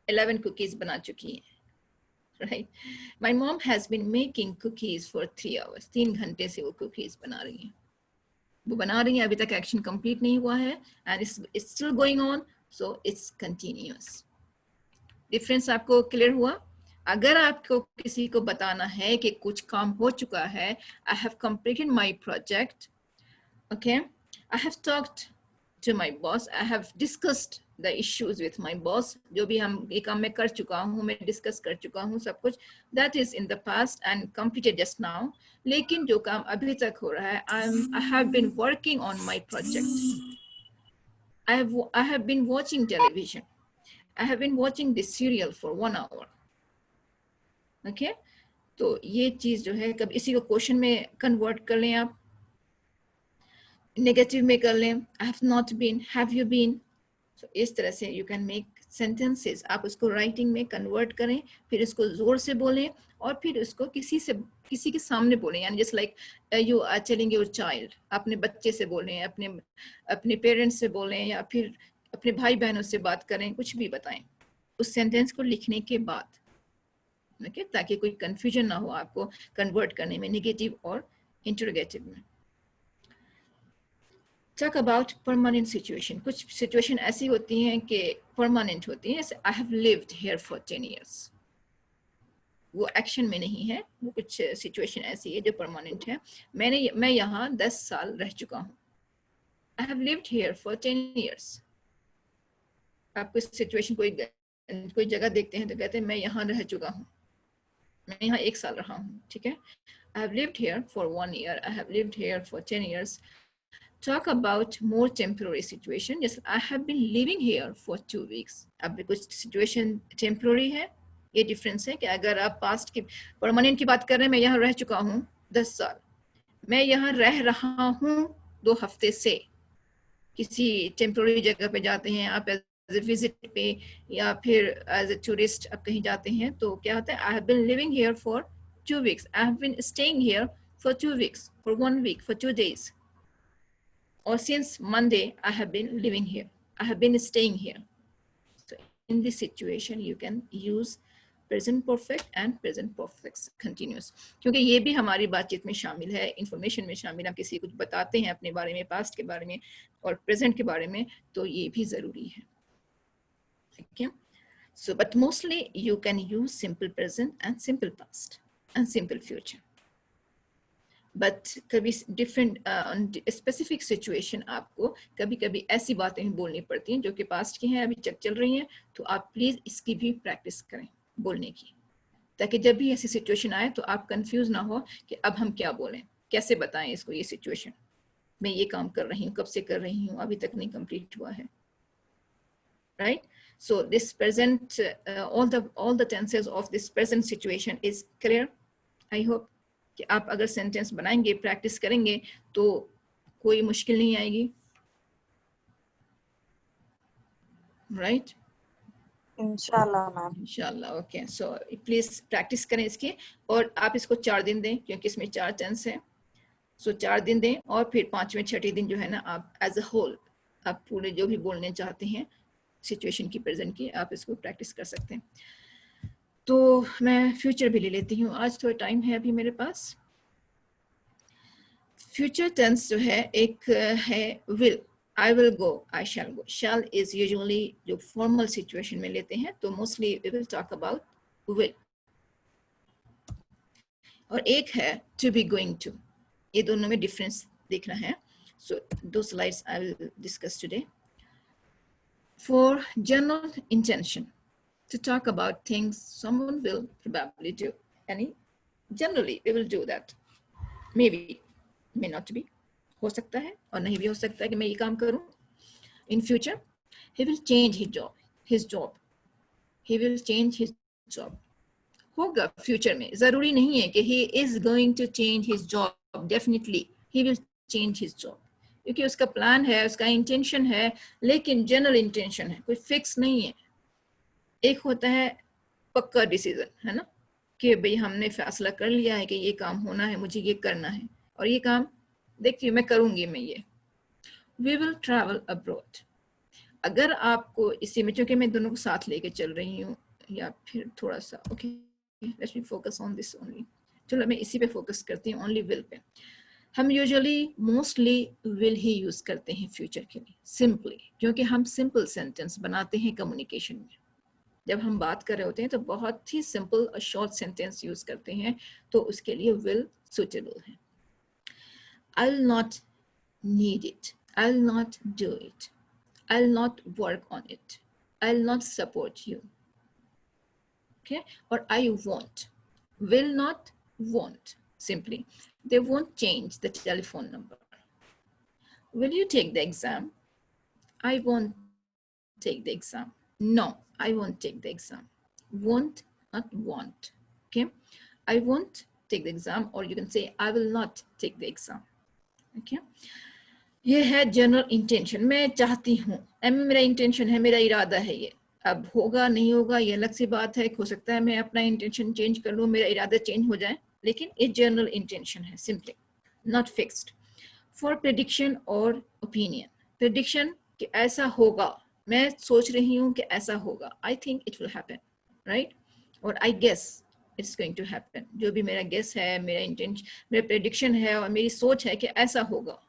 11 cookies बना चुकी है. Right? My mom has been making cookies for 3 hours. 3 घंटे से वो cookies बना रही हैं. वो बना रही हैं, अभी तक action complete नहीं हुआ है and it's still going on, so it's continuous. Difference आपको clear हुआ? अगर आपको किसी को बताना है कि कुछ काम हो चुका है, I have completed my project, okay, I have talked to my boss, I have discussed the issues with my boss, जो भी हम ये काम मैं कर चुका हूँ, मैं डिस्कस कर चुका हूँ सब कुछ, that is in the past and completed just now. लेकिन जो काम अभी तक हो रहा है, I have been working on my project, I have been watching television, I have been watching this serial for 1 hour, okay? तो ये चीज जो है, कब इसी को क्वेश्चन में कन्वर्ट कर लें, आप नेगेटिव में कर लें, I have not been, have you been, तो इस तरह से यू कैन मेक सेंटेंसेस। आप उसको राइटिंग में कन्वर्ट करें, फिर इसको जोर से बोलें और फिर उसको किसी के सामने बोलें, यानी just like you are telling your child, अपने बच्चे से बोलें, अपने पेरेंट्स से बोलें, या फिर अपने भाई बहनों से बात करें, कुछ भी बताएं उस सेंटेंस को लिखने के बाद, ओके, ताकि कोई कंफ्यूजन ना हो आपको कन्वर्ट करने में, नेगेटिव और इंटरोगेटिव में। Talk about permanent situation. कुछ सिचुएशन ऐसी होती हैं कि परमानेंट होती हैं, जैसे I have lived here for 10 years, वो एक्शन में नहीं है, वो कुछ सिचुएशन ऐसी है जो परमानेंट है। मैं यहाँ 10 साल रह चुका हूँ, I have lived here for 10 years। आप कुछ सिचुएशन कोई जगह देखते हैं तो कहते हैं मैं यहाँ रह चुका हूँ, मैं यहाँ 1 साल रहा हूँ, ठीक है। I have lived here for 1 year, I have lived here for 10 years. Talk about more temporary situation, जैसे I have been living here for 2 weeks। अब कुछ situation temporary है, ये डिफरेंस है कि अगर आप पास्ट की परमानेंट की बात कर रहे हैं, मैं यहाँ रह चुका हूँ 10 साल, मैं यहाँ रह रहा हूँ 2 हफ्ते से। किसी टेम्पोररी जगह पे जाते हैं आप एज ए विजिट पे, या फिर एज ए टूरिस्ट आप कहीं जाते हैं, तो क्या होता है, I have been living here for 2 weeks, I have been staying here for 2 weeks, for 1 week, for 2 days, or since Monday I have been living here, I have been staying here. So in this situation you can use present perfect and present perfect continuous, क्योंकि ये भी हमारी बातचीत में शामिल है, इंफॉर्मेशन में शामिल, हम किसी कुछ बताते हैं अपने बारे में, पास्ट के बारे में और प्रेजेंट के बारे में, तो ये भी जरूरी है, ठीक है। So but mostly you can use simple present and simple past and simple future, but कभी डिफरेंट स्पेसिफिक सिचुएशन आपको कभी कभी ऐसी बातें बोलनी पड़ती हैं जो कि पास्ट की हैं, अभी चल रही हैं, तो आप प्लीज इसकी भी प्रैक्टिस करें बोलने की, ताकि जब भी ऐसी सिचुएशन आए तो आप कंफ्यूज ना हो कि अब हम क्या बोलें, कैसे बताएं इसको, ये सिचुएशन मैं ये काम कर रही हूँ, कब से कर रही हूँ, अभी तक नहीं कंप्लीट हुआ है, right. So this present, all the tenses of this present situation is clear, I hope कि आप अगर सेंटेंस बनाएंगे, प्रैक्टिस करेंगे, तो कोई मुश्किल नहीं आएगी, राइट। इंशाल्लाह मैम। इंशाल्लाह, ओके। सो प्लीज प्रैक्टिस करें इसकी, और आप इसको 4 दिन दें, क्योंकि इसमें 4 टेंस है। सो 4 दिन दें, और फिर 5वें 6ठे दिन जो है ना, आप एज अ होल आप पूरे जो भी बोलने चाहते हैं सिचुएशन की, प्रेजेंट की, आप इसको प्रैक्टिस कर सकते हैं। तो मैं फ्यूचर भी ले लेती हूँ, आज थोड़ा टाइम है अभी मेरे पास। फ्यूचर टेंस जो है, एक है will, I will go, I shall go. Shall is usually जो फॉर्मल सिचुएशन में लेते हैं, तो mostly we will talk about will. और एक है टू बी गोइंग टू, ये दोनों में डिफरेंस देखना है। सो दो slides I will discuss today. For general intention, to talk about things someone will probably do, and generally we will do that, maybe, may not be, हो सकता है और नहीं भी हो सकता है कि मैं ये काम करूं। in future he will change his job, he will change his job, होगा फ्यूचर में, जरूरी नहीं है कि he is going to change his job, definitely he will change his job, क्योंकि उसका प्लान है, उसका इंटेंशन है, लेकिन जनरल इंटेंशन है, कोई फिक्स नहीं है। एक होता है पक्का डिसीजन, है ना, कि भाई हमने फैसला कर लिया है कि ये काम होना है, मुझे ये करना है, और ये काम देखिए मैं करूंगी, मैं ये। वी विल ट्रैवल अब्रॉड, अगर आपको इसी में, चूंकि मैं दोनों को साथ लेके चल रही हूँ, या फिर थोड़ा सा, okay let's me focus on this only, चलो मैं इसी पे फोकस करती हूँ, ओनली विल पे। हम यूजुअली मोस्टली विल ही यूज करते हैं फ्यूचर के लिए, सिंपली, क्योंकि हम सिंपल सेंटेंस बनाते हैं कम्युनिकेशन में, जब हम बात कर रहे होते हैं तो बहुत ही सिंपल और शॉर्ट सेंटेंस यूज करते हैं, तो उसके लिए will suitable है. I'll not need it, I'll not do it, I'll not work on it, I'll not support you. Okay, or I won't. Will not, won't. Simply, they won't change the telephone number. Will you take the exam? I won't take the exam. No, I won't take the exam. Won't, not want. Okay, I won't take the exam, or you can say I will not take the exam. Okay, ये है जनरल इंटेंशन. मैं चाहती हूँ, मेरा इंटेंशन है, मेरा इरादा है ये. अब होगा नहीं होगा ये अलग सी बात है, हो सकता है मैं अपना इंटेंशन चेंज कर लूँ, मेरा इरादा चेंज हो जाए, लेकिन ये जनरल इंटेंशन है, simply not fixed. For prediction और ओपिनियन, प्रेडिक्शन कि ऐसा होगा, मैं सोच रही हूँ कि ऐसा होगा, I think it will happen, right, और I guess it's going to happen. जो भी मेरा गेस है, मेरा इंटेंशन, मेरा प्रेडिक्शन है और मेरी सोच है कि ऐसा होगा.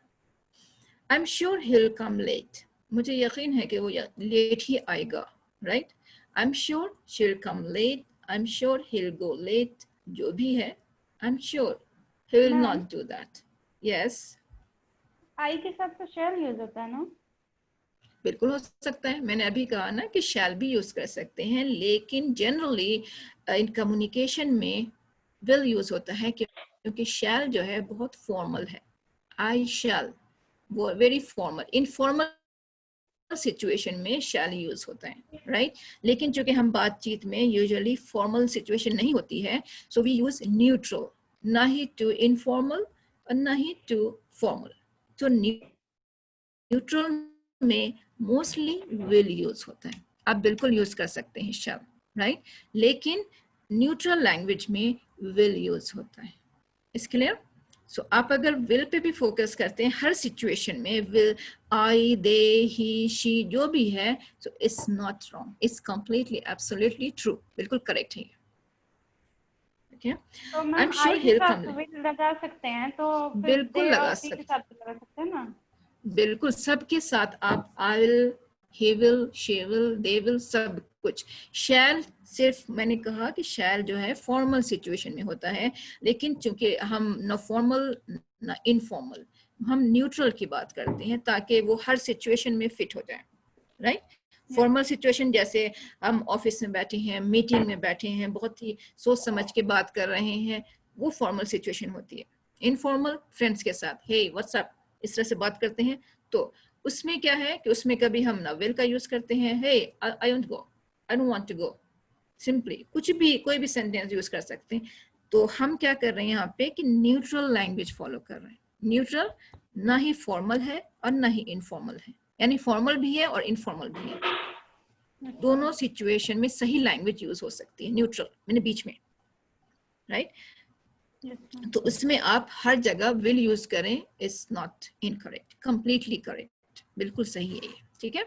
I am sure he'll come late, मुझे यकीन है कि वो लेट ही आएगा, right. I am sure she'll come late, I am sure he'll go late, जो भी है, I am sure he will not do that. Yes, आई के साथ तो shall यूज होता है ना? बिल्कुल हो सकता है. मैंने अभी कहा ना कि shall भी यूज कर सकते हैं, लेकिन जनरली इन कम्युनिकेशन में will यूज होता है, क्योंकि shall जो है बहुत फॉर्मल है. I shall वो वेरी फॉर्मल. इनफॉर्मल सिचुएशन में shall यूज होता है, राइट. लेकिन चूंकि हम बातचीत में यूजुअली फॉर्मल सिचुएशन नहीं होती है, सो वी यूज न्यूट्रल, ना ही टू इनफॉर्मल और ना ही टू फॉर्मल. तो न्यूट्रल में मोस्टली will यूज होता है. आप बिल्कुल यूज कर सकते हैं shall, राइट, लेकिन न्यूट्रल लैंग्वेज में will यूज होता है. Is clear? सो आप अगर will पे भी फोकस करते हैं हर सिचुएशन में, will, I, they, he, she, जो भी है, so it's not wrong, it's completely absolutely true, बिल्कुल करेक्ट है. Okay, तो I'm मैम sure आई के he'll साथ come. will लगा सकते हैं, तो फिर बिल्कुल they लगा और he के सकते, साथ भी लगा सकते हैं ना? बिल्कुल सबके साथ आप I will, he will, she will, they will, सब कुछ. shall सिर्फ मैंने कहा कि shall जो है फॉर्मल सिचुएशन में होता है, लेकिन चूंकि हम न फॉर्मल न इनफॉर्मल, हम न्यूट्रल की बात करते हैं ताकि वो हर सिचुएशन में फिट हो जाए, राइट. फॉर्मल सिचुएशन जैसे हम ऑफिस में बैठे हैं, मीटिंग में बैठे हैं, बहुत ही सोच समझ के बात कर रहे हैं, वो फॉर्मल सिचुएशन होती है. इनफॉर्मल फ्रेंड्स के साथ हे व्हाट्सअप इस तरह से बात करते हैं, तो उसमें क्या है कि उसमें कभी हम ना will का यूज करते हैं, hey I don't go, I don't want to go, simply कुछ भी कोई भी सेंटेंस यूज कर सकते हैं. तो हम क्या कर रहे हैं यहाँ पे कि न्यूट्रल लैंग्वेज फॉलो कर रहे हैं. न्यूट्रल ना ही फॉर्मल है और ना ही इनफॉर्मल है, यानी फॉर्मल भी है और इनफॉर्मल भी है. दोनों सिचुएशन में सही लैंग्वेज यूज हो सकती है, न्यूट्रल मैंने बीच में, राइट. तो उसमें आप हर जगह will यूज करें, is not incorrect, completely correct, बिल्कुल सही है ये, ठीक है.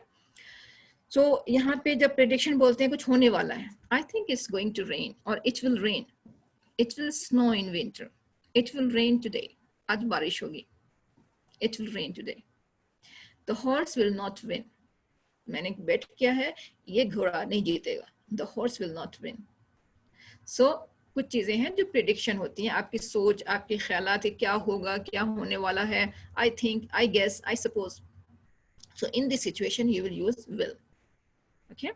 सो यहाँ पे जब प्रेडिक्शन बोलते हैं कुछ होने वाला है, I think it's going to rain, और it will rain, it will snow in winter, it will rain today, आज बारिश होगी, it will rain today. The horse will not win, मैंने बेट किया है ये घोड़ा नहीं जीतेगा, the horse will not win. So कुछ चीजें हैं जो प्रेडिक्शन होती हैं, आपकी सोच, आपके ख्यालात कि क्या होगा, क्या होने वाला है, I think, I guess, I suppose. So in this situation you will use will. Okay.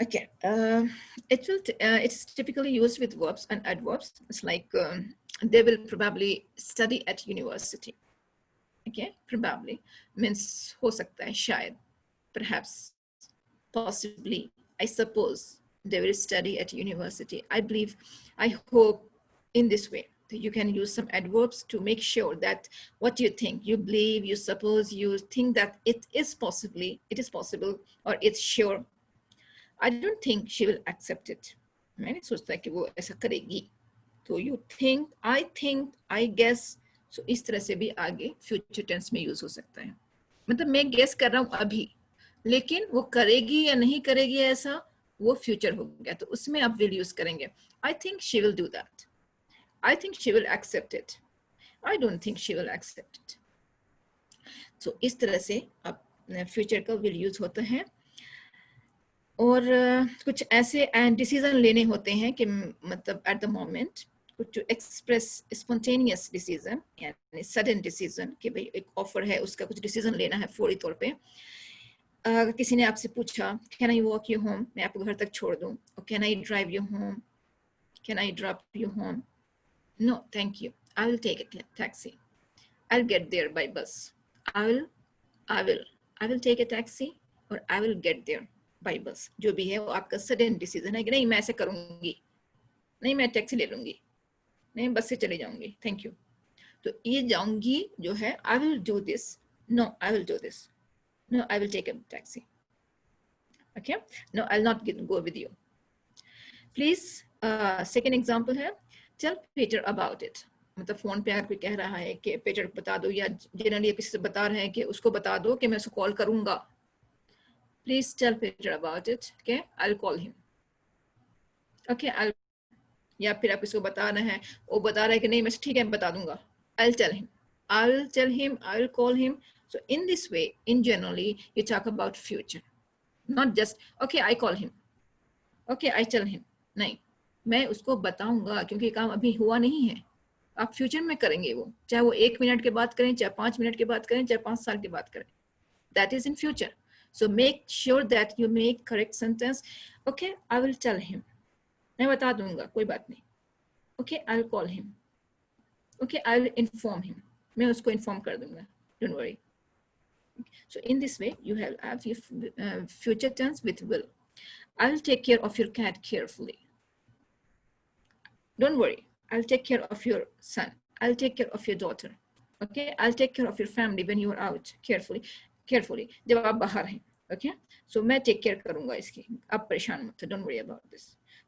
Okay. It's typically used with verbs and adverbs. It's like they will probably study at university. Okay, probably means हो सकता है, शायद, perhaps, possibly, I suppose they will study at university. I believe, I hope, in this way. You can use some adverbs to make sure that what you think, you believe, you suppose, you think that it is possible, or it's sure. I don't think she will accept it. मैंने सोचता है कि वो ऐसा करेगी. तो you think, I guess. So इस तरह से भी आगे future tense में use हो सकता है. मतलब मैं guess कर रहा हूँ अभी, लेकिन वो करेगी या नहीं करेगी ऐसा, वो future हो गया, तो उसमें आप will use करेंगे. I think she will do that. I think she will accept it. I don't think she will accept it. So इस तरह से अब फ्यूचर का will यूज होता है। और कुछ ऐसे डिसीजन लेने होते हैं कि मतलब एट द मोमेंट कुछ एक्सप्रेस स्पॉन्टेनियस डिसीजन यानी सडन डिसीजन कि भाई एक ऑफर है उसका कुछ डिसीजन लेना है फौरी तौर पे। किसी ने आपसे पूछा can I walk you home, मैं आपको घर तक छोड़ दूं, और can I drive you home, can I drop you home, no thank you, I will take a taxi, I will get there by bus, I will take a taxi और I will get there by bus. जो भी है वो आपका सडन डिसीजन है कि नहीं मैं ऐसे करूंगी, नहीं मैं टैक्सी ले लूंगी, नहीं बस से चले जाऊंगी, थैंक यू। तो ये जाऊंगी जो है I will do this, no I will do this, no I will take a taxi, okay, no I will not go with you please. Second example है टेल पीटर अबाउट इट। मतलब फोन पे अगर कोई कह रहा है कि पीटर को बता दो, या जनरली किसी से बता रहे हैं कि उसको बता दो कि मैं उसको कॉल करूंगा, please tell Peter about it, okay, I'll call him, okay, I'll, या फिर आप इसको बता रहे हैं, वो बता रहा है कि नहीं मैं ठीक है बता दूंगा, I'll tell him, I'll call him. So in this way, in generally you talk about future, not just okay I call him, okay I tell him, नहीं मैं उसको बताऊंगा क्योंकि काम अभी हुआ नहीं है, आप फ्यूचर में करेंगे वो, चाहे वो 1 मिनट के बाद करें, चाहे 5 मिनट के बाद करें, चाहे 5 साल के बाद करें, that is in future. So make sure that you make correct sentence. Okay, I will tell him. मैं बता दूंगा, कोई बात नहीं. Okay, I'll call him. Okay, I'll inform him. मैं उसको inform कर दूंगा. Don't worry. So in this way, you have your future tense with will. I'll take care of your cat carefully. Don't worry. I'll take care of your son. I'll take care of your daughter. Okay, I'll take care of your family when you are out carefully. जब आप बाहर हैं, okay, so मैं टेक केयर करूंगा इसकी, आप परेशान मत, don't worry about this.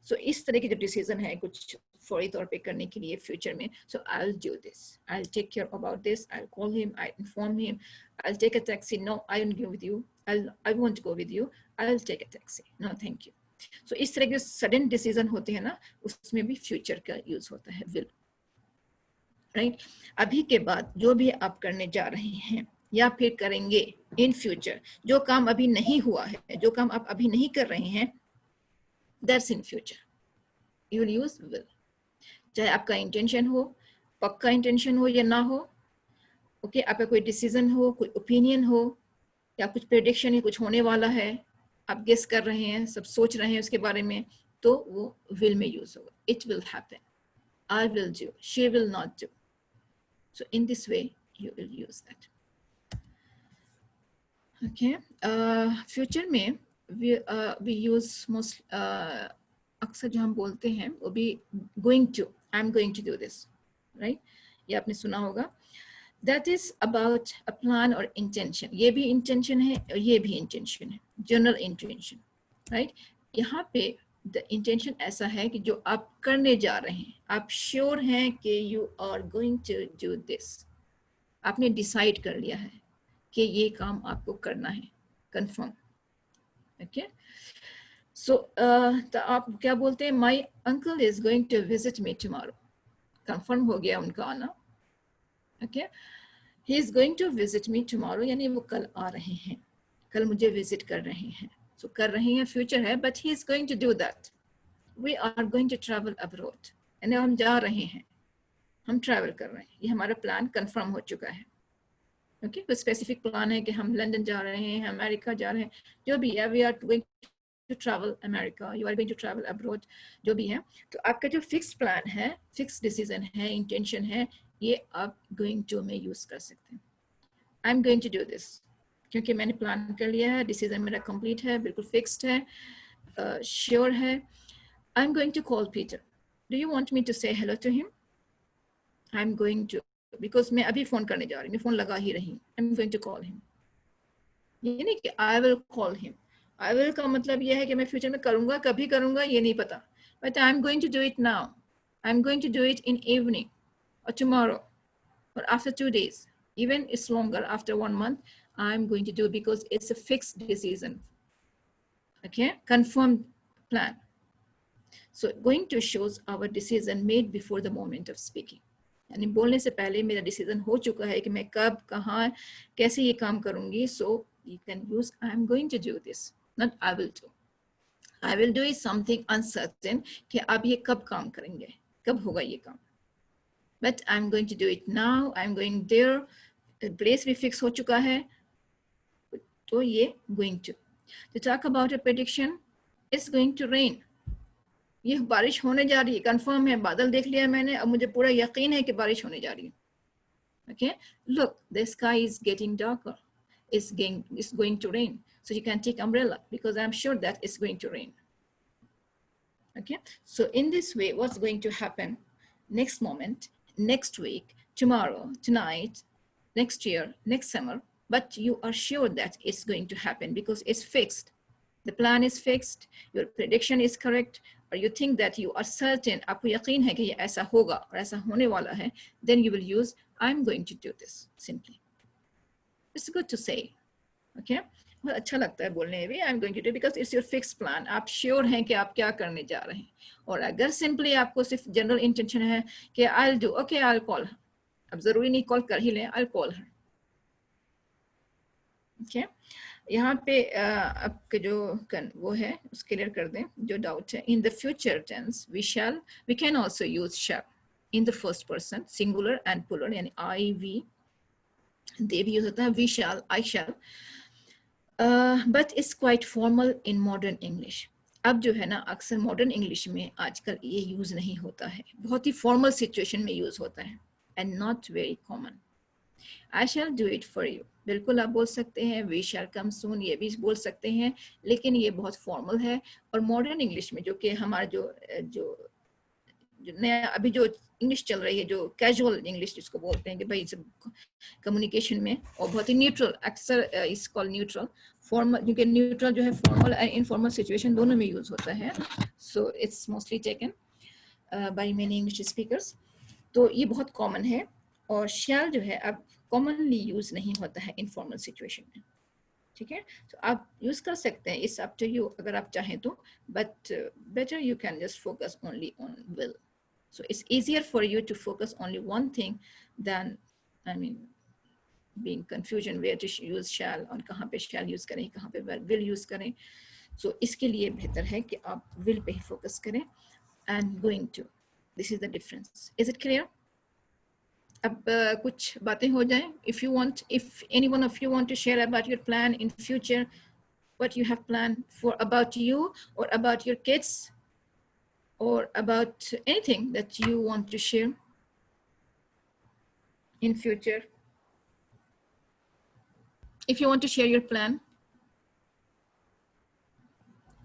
So इस तरह के जो डिसीजन है कुछ फौरी तौर पे करने के लिए फ्यूचर में, so I will do this, I will take care about this, I will call him, I inform him, I will take a taxi, no I will go with you, I won't go with you, I will take a taxi, no thank you. So इस तरह के सडन डिसीजन होते हैं ना, उसमें भी फ्यूचर का यूज होता है विल, राइट। अभी के बाद जो भी आप करने जा रहे हैं या फिर करेंगे इन फ्यूचर, जो काम अभी नहीं हुआ है, जो काम आप अभी नहीं कर रहे हैं, that's in future, you will use will. चाहे आपका इंटेंशन हो, पक्का इंटेंशन हो या ना हो, ओके, आपका कोई डिसीजन हो, कोई ओपिनियन हो, या कुछ प्रेडिक्शन है, कुछ होने वाला है, आप गेस कर रहे हैं, सब सोच रहे हैं उसके बारे में, तो वो विल में यूज होगा। It will happen, I will do, she will not do. So in this way, you will use that. Okay. Future में we use most अक्सर जो हम बोलते हैं वो भी going to, I'm going to do this, right? ये आपने सुना होगा। That is about a plan or intention. ये भी intention है और ये भी intention है, general intention, right? यहाँ पे the intention ऐसा है कि जो आप करने जा रहे हैं, आप श्योर हैं कि you are going to do this. आपने डिसाइड कर लिया है कि ये काम आपको करना है, कंफर्म, ओके। सो आप क्या बोलते हैं, my uncle is going to visit me tomorrow, confirm हो गया उनका आना, okay. He is going to visit me tomorrow, यानी वो कल आ रहे हैं, कल मुझे विजिट कर रहे हैं। सो कर रहे हैं फ्यूचर है, but he is going to do that. We are going to travel abroad, यानी हम जा रहे हैं, हम ट्रैवल कर रहे हैं, ये हमारा प्लान कंफर्म हो चुका है, ओके। कोई स्पेसिफिक प्लान है कि हम लंदन जा रहे हैं, अमेरिका जा रहे हैं, जो भी है, we are going to travel America, you are going to travel abroad, जो भी है। तो आपका जो फिक्स प्लान है, फिक्स डिसीजन है, इंटेंशन है, ये आप गोइंग टू में यूज कर सकते हैं। I am going to do this, क्योंकि मैंने प्लान कर लिया है, डिसीजन मेरा कंप्लीट है, बिल्कुल फिक्स्ड है, श्योर है। I am going to call Peter, do you want me to say hello to him? I am going to, because मैं अभी फोन करने जा रही हूँ, मैं फोन लगा ही रही हूँ, I am going to call him. ये नहीं कि I will call him, I will का मतलब ये है कि मैं फ्यूचर में करूंगा, कभी करूंगा ये नहीं पता, but I am going to do it now, I am going to do it in evening और टुमारो और after 2 days, even it's longer, after 1 month, I'm going to do, because it's a fixed decision, okay, confirmed plan. So going to shows our decision made before the moment of speaking, यानी बोलने से पहले मेरा डिसीजन हो चुका है कि मैं कब, कहाँ, कैसे ये काम करूंगी. सो you can use I'm going to do this, not I will do. I will do is something uncertain कि आप ये कब काम करेंगे, कब होगा ये काम. But I'm going to do it now. I'm going there. Place भी fix हो चुका है. तो ये going to. To talk about a prediction, it's going to rain. ये बारिश होने जा रही है, कंफर्म है, बादल देख लिया मैंने, अब मुझे पूरा यकीन है कि बारिश होने जा रही है. Okay, look, the sky is getting darker. It's going to rain. So you can take umbrella because I'm sure that it's going to rain. Okay, so in this way, what's going to happen next moment, next week, tomorrow, tonight, next year, next summer, but you are sure that it's going to happen because it's fixed. The plan is fixed, your prediction is correct, or you think that you are certain, आपको यकीन है कि ये ऐसा होगा और ऐसा होने वाला है, then you will use I'm going to do this simply. It's good to say, okay? बहुत अच्छा लगता है बोलने में भी I'm going to do because it's your fixed plan. आप sure हैं कि आप क्या करने जा रहे हैं. और अगर simply आपको सिर्फ general intention है कि I'll do, okay, I'll call her. अब जरूरी नहीं call कर ही लें, I'll call her. Okay? यहाँ पे आपके जो वो है उस क्लियर कर दें जो डाउट है. In the future tense we can also use shall in the first person singular and plural यानी I, we, they भी यूज होता है. We shall, I shall. But it's quite formal in modern English. अब जो है ना अक्सर मॉडर्न इंग्लिश में आजकल ये यूज नहीं होता है, बहुत ही फॉर्मल सिचुएशन में यूज होता है. And not very common. I shall do it for you. बिल्कुल आप बोल सकते हैं. We shall come soon ये भी बोल सकते हैं, लेकिन ये बहुत फॉर्मल है. और मॉडर्न इंग्लिश में जो कि हमारा जो नया अभी जो इंग्लिश चल रही है, जो कैजुअल इंग्लिश जिसको बोलते हैं कि भाई सब कम्युनिकेशन में और बहुत ही न्यूट्रल, अक्सर इस कॉल न्यूट्रल फॉर्मल, क्योंकि न्यूट्रल जो है फॉर्मल एंड इनफॉर्मल सिचुएशन दोनों में यूज होता है. So it's mostly taken by many English speakers. तो ये बहुत कॉमन है. और शैल जो है अब कॉमनली यूज नहीं होता है इनफॉर्मल सिचुएशन में. ठीक है, तो आप यूज कर सकते हैं. इट्स अप टू यू अगर आप चाहें तो, but better you can just focus only on will. So it's easier for you to focus only one thing than, I mean, being confusion where to use shall और कहाँ पे shall use करें, कहाँ पे will use करें. So इसके लिए बेहतर है कि आप will पे ही focus करें and going to. This is the difference. Is it clear? अब कुछ बातें हो जाएं. If any one of you want to share about your plan in future, what you have planned for about you or about your kids, or about anything that you want to share in future. If you want to share your plan,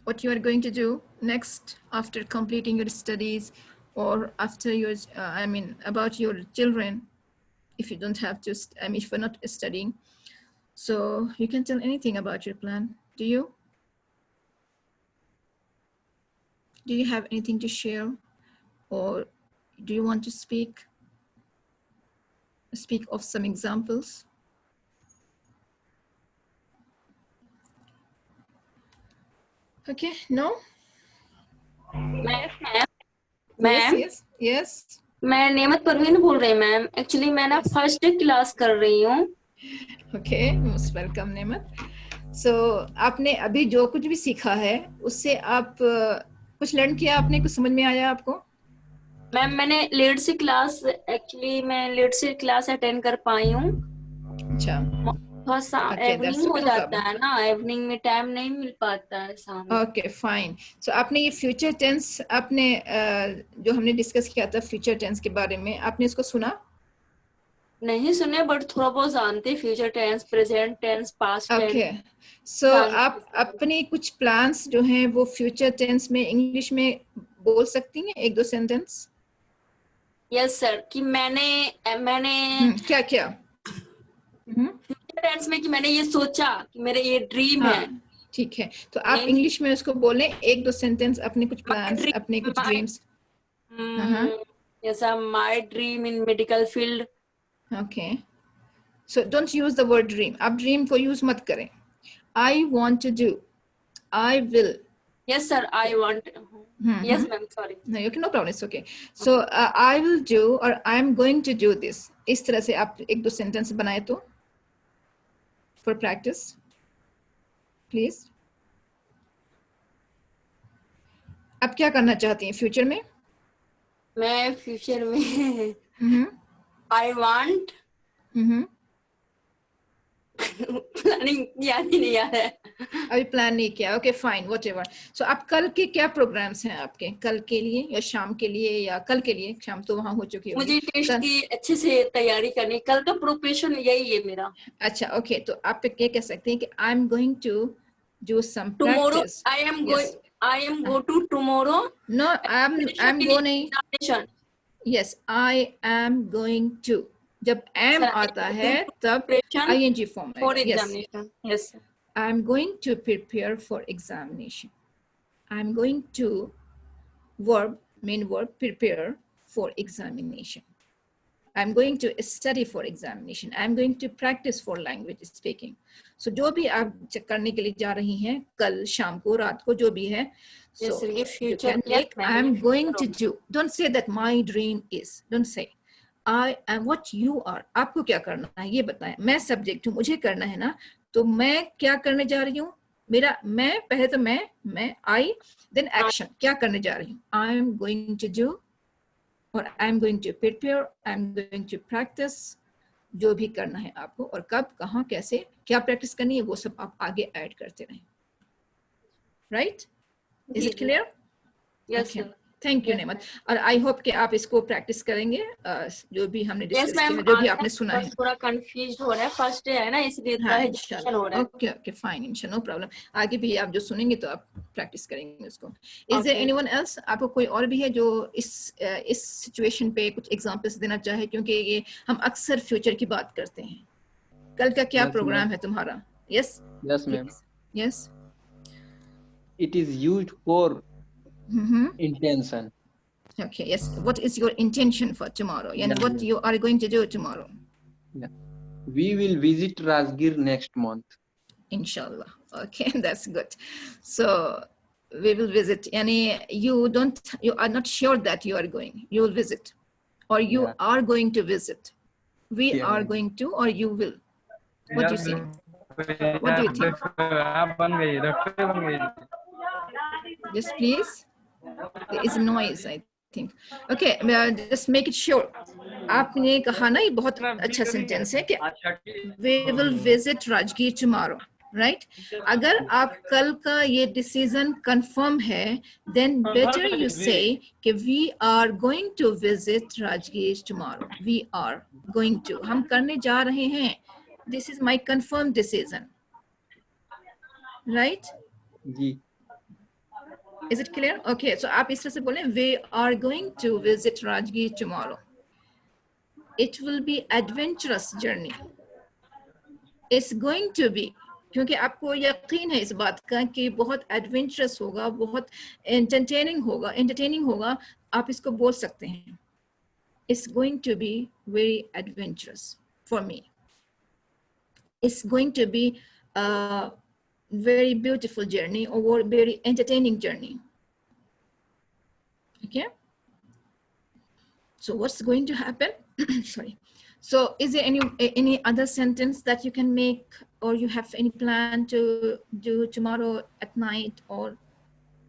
what you are going to do next after completing your studies, or after your, about your children, if you don't have to, if you're not studying. So you can tell anything about your plan. Do you? Do you have anything to share, or do you want to speak of some examples? Okay, no? Yes, ma'am. Yes. मैं नेमत परवीन बोल रही मैम. एक्चुअली मैं ना फर्स्ट क्लास कर रही हूँ. Okay, most welcome नेमत. So आपने अभी जो कुछ भी सीखा है उससे आप कुछ लर्न किया आपने, कुछ समझ में आया आपको? मैम मैंने लेट से क्लास अटेंड कर पाई हूँ. अच्छा, थोड़ा सा इवनिंग हो जाता है ना, इवनिंग में टाइम नहीं मिल पाता है शाम. Okay fine. सो आपने ये फ्यूचर टेंस आपने जो हमने डिस्कस किया था फ्यूचर टेंस के बारे में, आपने इसको सुना? नहीं सुने, बट थोड़ा बहुत जानते. Future tense, present tense, past tense. Okay, so आप अपने कुछ प्लान्स जो हैं वो फ्यूचर टेंस में इंग्लिश में बोल सकती हैं, एक दो सेंटेंस? Yes sir. कि मैंने क्या फ्यूचर टेंस में कि मैंने ये सोचा कि मेरे ये ड्रीम है. ठीक है, तो आप इंग्लिश में उसको बोलें एक दो सेंटेंस, अपने कुछ प्लान्स, अपने कुछ dreams. Yes, my dream in medical field. Okay, so don't use the word dream. आप dream को use मत करें. I want to do, I will, Yes, sir. I want. Yes, ma'am. Sorry. No, you can, no problem. It's okay. So I will do or I'm going to do this. इस तरह से आप एक दो सेंटेंस बनाए तो for practice, please. आप क्या करना चाहती हैं फ्यूचर में? मैं फ्यूचर में I want प्लानिंग याद ही नहीं आ रहा है. अभी प्लान नहीं किया. Okay fine, whatever. सो आप कल के क्या प्रोग्राम्स हैं आपके, कल के लिए या शाम के लिए या कल के लिए? शाम तो वहाँ हो चुकी होगी. मुझे टेस्ट की अच्छे से तैयारी करनी, कल का प्रिपरेशन यही है मेरा. अच्छा ओके, तो आप ये कह सकते हैं कि I am going to do some tomorrow practice. I am go to tomorrow. No I am go नहीं. Examination. Yes I am going to, जब एम Sir, आता है तब Preparation ing फॉर्म for है. यस, examination. Yes. sir. I am going to prepare for examination. I am going to main verb, prepare for examination. I am going to study for examination. I am going to practice for language speaking. So जो भी आप करने के लिए जा रही हैं कल शाम को, रात को, जो भी है, Yes, so sir. ये you future. can Yes, make ma'am. I am ये going future to do. Don't say that my dream is. Don't say. I am what you are. आपको क्या करना है ये बताएं. मैं सब्जेक्ट हूँ, मुझे करना है ना, तो मैं क्या करने जा रही हूँ? मेरा मैं पहले तो मैं I then action. क्या करने जा रही हूँ? I am going to do और I am going to prepare. I am going to practice. जो भी करना है आपको और कब, कहाँ, कैसे, क्या प्रैक्टिस करनी है, वो सब आप आगे ऐड करते रहें. Right? Is जी, it clear? Yes, Okay. sir. Thank you Nemat. और आई होप कि आप इसको प्रैक्टिस करेंगे, जो भी हमने Yes, डिस्कस किया ma'am. है, जो भी आपने सुना है. बस थोड़ा कंफ्यूज हो रहा है, फर्स्ट डे है ना, इसलिए थोड़ा हाँ हेजिटेशन हो रहा है. ओके ओके फाइन, इंशाल्लाह, नो प्रॉब्लम. आगे भी आप जो सुनेंगे तो आप प्रैक्टिस करेंगे उसको. Is there Okay. Anyone else? आपको कोई और भी है जो इस सिचुएशन पे कुछ एग्जांपल्स देना चाहे, क्योंकि ये हम अक्सर फ्यूचर की बात करते हैं. कल का क्या Yes, प्रोग्राम ma'am. है तुम्हारा? Yes Yes, ma'am. Yes. It is used for intention. Okay, yes. What is your intention for tomorrow? And Yeah, what yeah. you are going to do tomorrow? We will visit Rajgir next month. Inshallah. Okay, that's good. So we will visit. Yani you are not sure that you are going. You will visit, or you Yeah. are going to visit. We Yeah, are yeah. going to, or you will. What do you say? What do you think? Yes, please. There is noise, I think. Okay, just make it sure. आपने कहा ना, ये बहुत अच्छा सेंटेंस है कि we will visit Rajgir tomorrow, right? अगर आप कल का ये डिसीजन कंफर्म है, then better you say कि we are going to visit Rajgir tomorrow. We are going to. हम करने जा रहे हैं. This is my confirmed decision, right? Ji. Is it clear? Okay, so आप इस तरह से बोलें, we are going to visit Rajgir tomorrow. It will be adventurous journey. It's going to be, क्योंकि आपको यकीन है इस बात का कि बहुत एडवेंचरस होगा, बहुत entertaining होगा, आप इसको बोल सकते हैं. It's going to be very adventurous for me. It's going to be a very beautiful journey or very entertaining journey. Okay. So what's going to happen? Sorry. So is there any other sentence that you can make, or you have any plan to do tomorrow at night or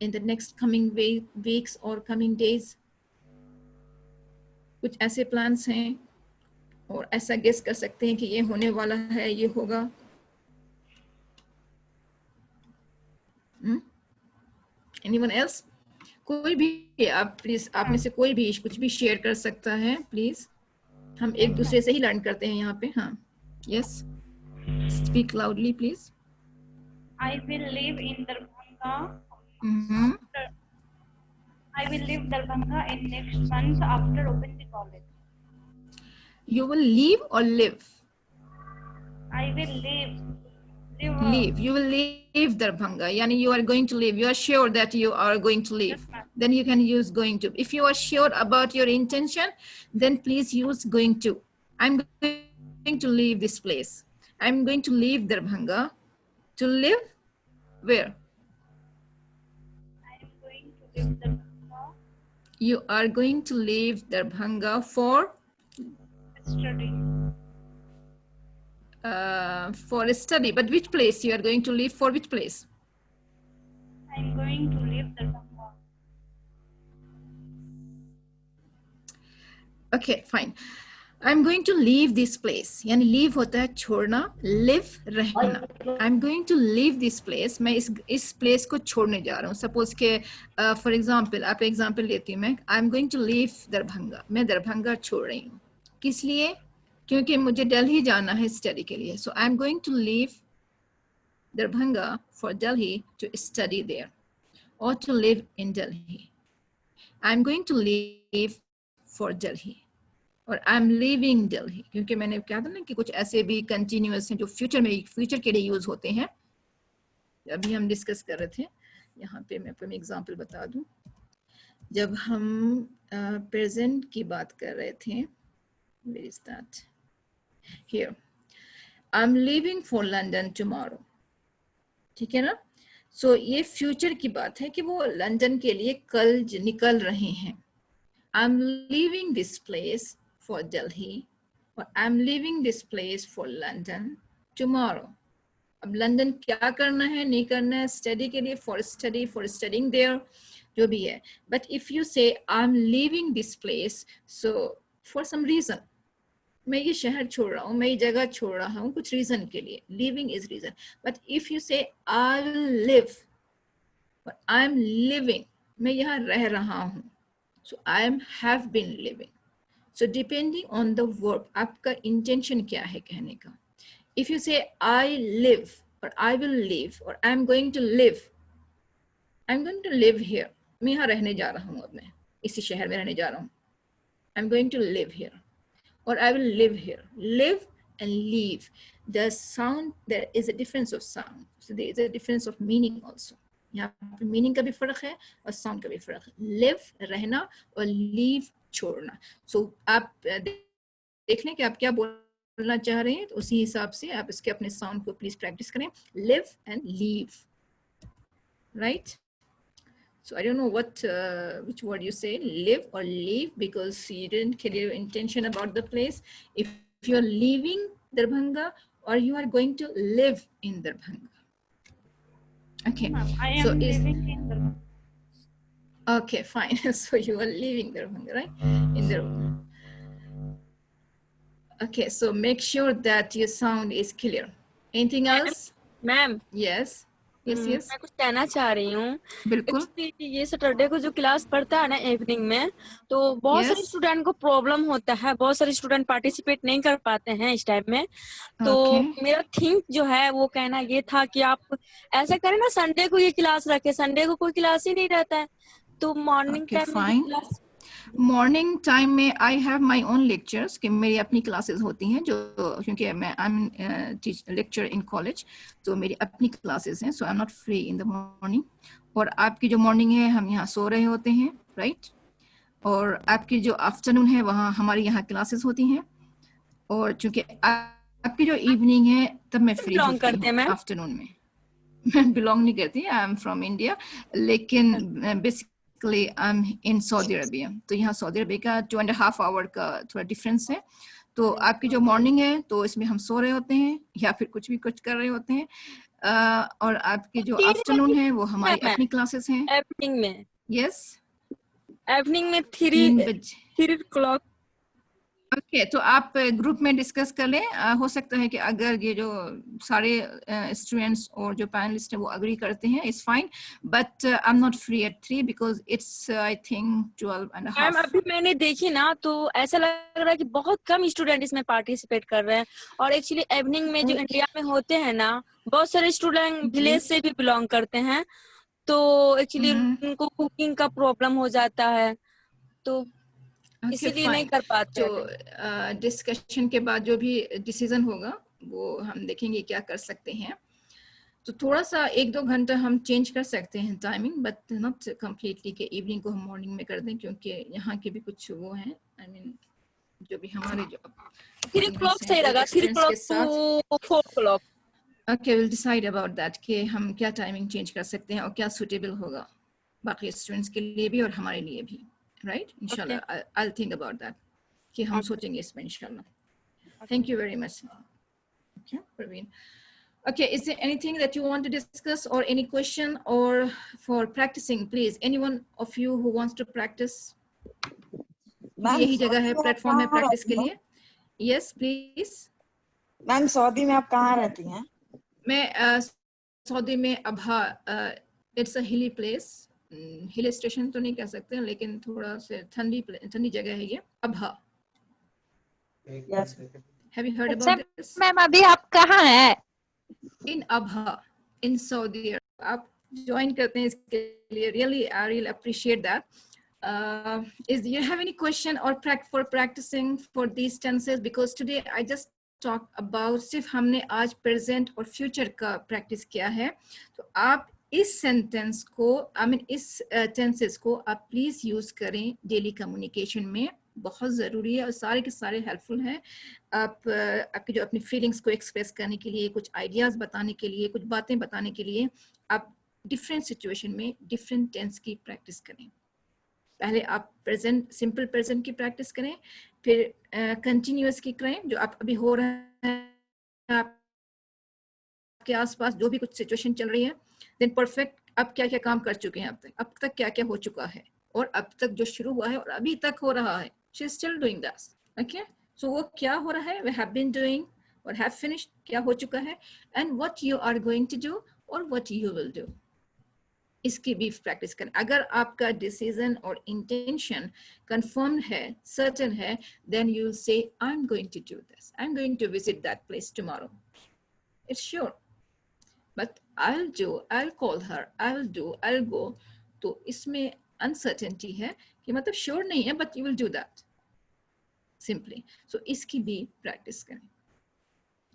in the next coming weeks or coming days? कुछ ऐसे plans हैं और ऐसा guess कर सकते हैं कि ये होने वाला है, ये होगा? Anyone else? कोई भी आप प्लीज, आप में से कोई भी कुछ भी शेयर कर सकता है प्लीज. हम एक दूसरे से ही लर्न करते हैं यहाँ पे. हाँ, yes, speak loudly please. I will live in Darbhanga. I will leave Darbhanga in next month after opening the college. You will leave or live? I will leave. Leave. You will leave Darbhanga. Yani you are going to leave. You are sure that you are going to leave. Yes, ma'am. Then you can use going to. If you are sure about your intention, then please use going to. I'm going to leave this place. I'm going to leave Darbhanga. To live where? leave Darbhanga. You are going to leave Darbhanga for Study. study. But which place you are going to leave for? Which place? I'm going to leave Darbhanga. Okay, fine. I'm going to leave this place. यानी leave होता है छोड़ना, live रहना. I'm going to leave this place. मैं इस place को छोड़ने जा रहा हूँ. Suppose के for example, आप example लेती हूँ मैं. I'm going to leave Darbhanga. मैं दरभंगा छोड़ रही हूँ. किस लिए? क्योंकि मुझे दिल्ली जाना है study के लिए. So I'm going to leave Darbhanga for Delhi to study there or to live in Delhi. I'm going to leave for Delhi. और आई एम लिविंग दिल्ली, क्योंकि मैंने कहा था ना कि कुछ ऐसे भी कंटिन्यूअस हैं जो फ्यूचर के लिए यूज होते हैं. अभी हम डिस्कस कर रहे थे. यहाँ पे मैं आपको एग्जांपल बता दूं. जब हम प्रेजेंट की बात कर रहे थे, where is that, here, I am living for London tomorrow. ठीक है ना. सो ये फ्यूचर की बात है कि वो लंदन के लिए कल निकल रहे हैं. I am living this place for Delhi, or I'm leaving this place for London tomorrow. अब लंदन क्या करना है नहीं करना है स्टडी के लिए, for studying there, जो भी है. But if you say I'm leaving this place, so for some reason, मैं ये शहर छोड़ रहा हूँ, मैं ये जगह छोड़ रहा हूँ कुछ रीजन के लिए. Leaving is reason. But if you say I will live, or I'm living, मैं यहाँ रह रहा हूँ, so I have been living. So depending on the verb, आपका intention क्या है कहने का. If you say I live or I will live or I'm going to live here. मैं यहाँ रहने जा रहा हूँ, अब मैं इसी शहर में रहने जा रहा हूँ. I'm going to live here or I will live here. Live and leave. The sound, there is a difference of sound. So there is a difference of meaning also. यहाँ पे मीनिंग का भी फर्क है और साउंड का भी फर्क है. लिव रहना और लीव छोड़ना. सो आप देख लें कि आप क्या बोलना चाह रहे हैं, तो उसी हिसाब से आप इसके अपने साउंड को प्लीज प्रैक्टिस करें. Live and leave, right. So I don't know what which word you say, live or leave, because you didn't clear your intention about the place. If you are leaving Darbhanga or you are going to live in Darbhanga. Okay, I am so living in Darbhanga. Okay, fine. So you are leaving Darbhanga, right? In Darbhanga. Okay, so make sure that your sound is clear. Anything else? Ma'am Yes. Yes, yes. मैं कुछ कहना चाह रही हूँ. बिल्कुल. एक्चुअली ये सैटरडे को जो क्लास पढ़ता है ना इवनिंग में, तो बहुत सारे स्टूडेंट को प्रॉब्लम होता है. बहुत सारे स्टूडेंट पार्टिसिपेट नहीं कर पाते हैं इस टाइम में. तो मेरा थिंक जो है वो कहना ये था कि आप ऐसा करें ना, संडे को ये क्लास रखें. संडे को कोई क्लास ही नहीं रहता है, तो मॉर्निंग टाइम में क्लास. मॉर्निंग टाइम में I have my own lectures, कि मेरी अपनी क्लासेस होती हैं जो, क्योंकि मैं I am teach lecture in college, तो मेरी अपनी क्लासेस हैं. So I am not free in the morning. और आपकी जो मॉर्निंग है हम यहाँ सो रहे होते हैं, राइट. और आपकी जो आफ्टरनून है वहाँ हमारी यहाँ क्लासेस होती हैं. और चूंकि आपकी जो इवनिंग है तब मैं फ्री होती हूँ आफ्टरनून में. मैं बिलोंग नहीं करती, आई एम फ्रॉम इंडिया, लेकिन I'm in Saudi Arabia. तो यहाँ सऊदी अरबिया का 2.5 आवर का थोड़ा डिफरेंस है. तो आपकी जो मॉर्निंग है तो इसमें हम सो रहे होते हैं या फिर कुछ कर रहे होते हैं. और आपकी जो आफ्टरनून है वो हमारी अपनी क्लासेस हैं. इवनिंग में, यस, इवनिंग में 3 o'clock. ओके, तो आप ग्रुप में डिस्कस कर लें. हो सकता है कि अगर ये जो सारे स्टूडेंट्स और जो पैनलिस्ट हैं वो अग्री करते हैं, it's fine. But I am not free at 3 because it's I think 12.5. Ma'am अभी मैंने देखी ना, तो ऐसा लग रहा है कि बहुत कम स्टूडेंट इसमें पार्टिसिपेट कर रहे हैं. और एक्चुअली इवनिंग में जो इंडिया में होते हैं ना, बहुत सारे स्टूडेंट विलेज से भी बिलोंग करते हैं, तो एक्चुअली उनको कुकिंग का प्रॉब्लम हो जाता है, तो इसीलिए नहीं कर पाते. तो डिस्कशन के बाद जो भी डिसीजन होगा वो हम देखेंगे क्या कर सकते हैं. तो थोड़ा सा 1-2 घंटा हम चेंज कर सकते हैं टाइमिंग, बट नॉट कम्प्लीटली कि इवनिंग को हम मॉर्निंग में कर दें, क्योंकि यहाँ के भी कुछ वो हैं, आई मीन जो भी हमारे जो 3 o'clock सही लगा. 3 o'clock to 4 o'clock. Okay, will decide about that कि हम क्या टाइमिंग चेंज कर सकते हैं और क्या सुटेबल होगा. बाकी स्टूडेंट्स के लिए भी और हमारे लिए भी, राइट? इंशाल्लाह I will think about that कि हम सोचेंगे इसमें इंशाल्लाह। Thank you very much. Okay Praveen, okay, is there anything that you want to discuss or any question or for practicing, please, anyone of you who wants to practice? Ma'am यही जगह है, प्लेटफॉर्म है प्रैक्टिस के लिए। Yes please. मैम सऊदी में आप कहाँ रहती हैं? मैं सऊदी में अबहा, इट्स अ हिली प्लेस, हिल स्टेशन तो नहीं कह सकते लेकिन थोड़ा से ठंडी जगह है ये, Abha. Yes. Have you heard about this? Ma'am अभी आप कहाँ हैं? इन अबहा इन सऊदी अरब। आप ज्वाइन करते हैं इसके लिए, really I really appreciate that. Is do you have any question or for practicing for these tenses? Because today I just talked about सिर्फ हमने आज present और future का practice किया है, तो आप इस sentence को, I mean इस tenses को आप please use करें daily communication में, बहुत ज़रूरी है और सारे के सारे हेल्पफुल हैं। आप आपकी जो अपनी फीलिंग्स को एक्सप्रेस करने के लिए, कुछ आइडियाज़ बताने के लिए, कुछ बातें बताने के लिए आप डिफरेंट सिचुएशन में डिफरेंट टेंस की प्रैक्टिस करें। पहले आप प्रेजेंट, सिंपल प्रेजेंट की प्रैक्टिस करें, फिर कंटिन्यूअस की करें, जो आप अभी हो रहा है आपके आसपास जो भी कुछ सिचुएशन चल रही है, देन परफेक्ट आप क्या क्या काम कर चुके हैं अब तक क्या क्या हो चुका है, और अब तक जो शुरू हुआ है और अभी तक हो रहा है, she is still doing that, okay? So वो क्या हो रहा है, we have been doing or have finished, क्या हो चुका है, and what you are going to do or what you will do, इसकी भी प्रैक्टिस करें। अगर आपका डिसीजन और इंटेंशन कंफर्म है, सर्टेन है, then you will say I'm going to do this, I'm going to visit that place tomorrow, it's sure, but I'll do, I'll call her, I'll do, I'll go, तो इसमें अनसर्टेनिटी है कि मतलब श्योर नहीं है, but you will do that simply. So इसकी भी प्रैक्टिस करें।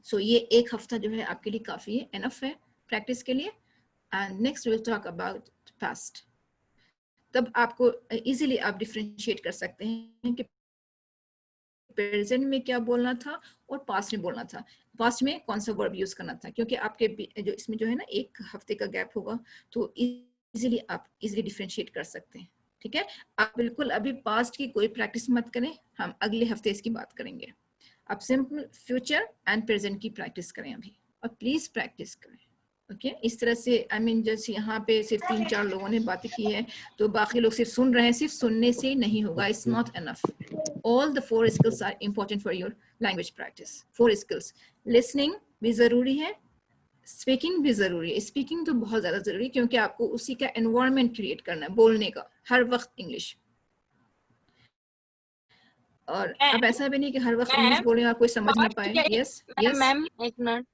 सो ये एक हफ्ता जो है आपके लिए काफी है, एनफ है प्रैक्टिस के लिए। And next will talk about past. तब आपको इजीली आप डिफरेंशिएट कर सकते हैं कि प्रेजेंट में क्या बोलना था और पास्ट में बोलना था, पास्ट में कौन सा वर्ब यूज करना था, क्योंकि आपके जो इसमें जो है ना एक हफ्ते का गैप होगा, तो इजीली आप इजीली डिफरेंशिएट कर सकते हैं। ठीक है, आप बिल्कुल अभी पास्ट की कोई प्रैक्टिस मत करें, हम अगले हफ्ते इसकी बात करेंगे। आप सिंपल फ्यूचर एंड प्रेजेंट की प्रैक्टिस करें अभी, और प्लीज प्रैक्टिस करें। ओके इस तरह से आई मीन जैसे यहाँ पे सिर्फ 3-4 लोगों ने बातें की है, तो बाकी लोग सिर्फ सुन रहे हैं, सिर्फ सुनने से नहीं होगा, it's not enough. All the 4 skills are important for your language practice. 4 skills, listening भी जरूरी है, स्पीकिंग भी जरूरी है। स्पीकिंग तो बहुत ज्यादा जरूरी है, क्योंकि आपको उसी का एनवायरनमेंट क्रिएट करना है बोलने का, हर वक्त इंग्लिश। और अब ऐसा भी नहीं कि हर वक्त इंग्लिश बोले और कोई समझ ना पाए। यस यस मैम एक मिनट,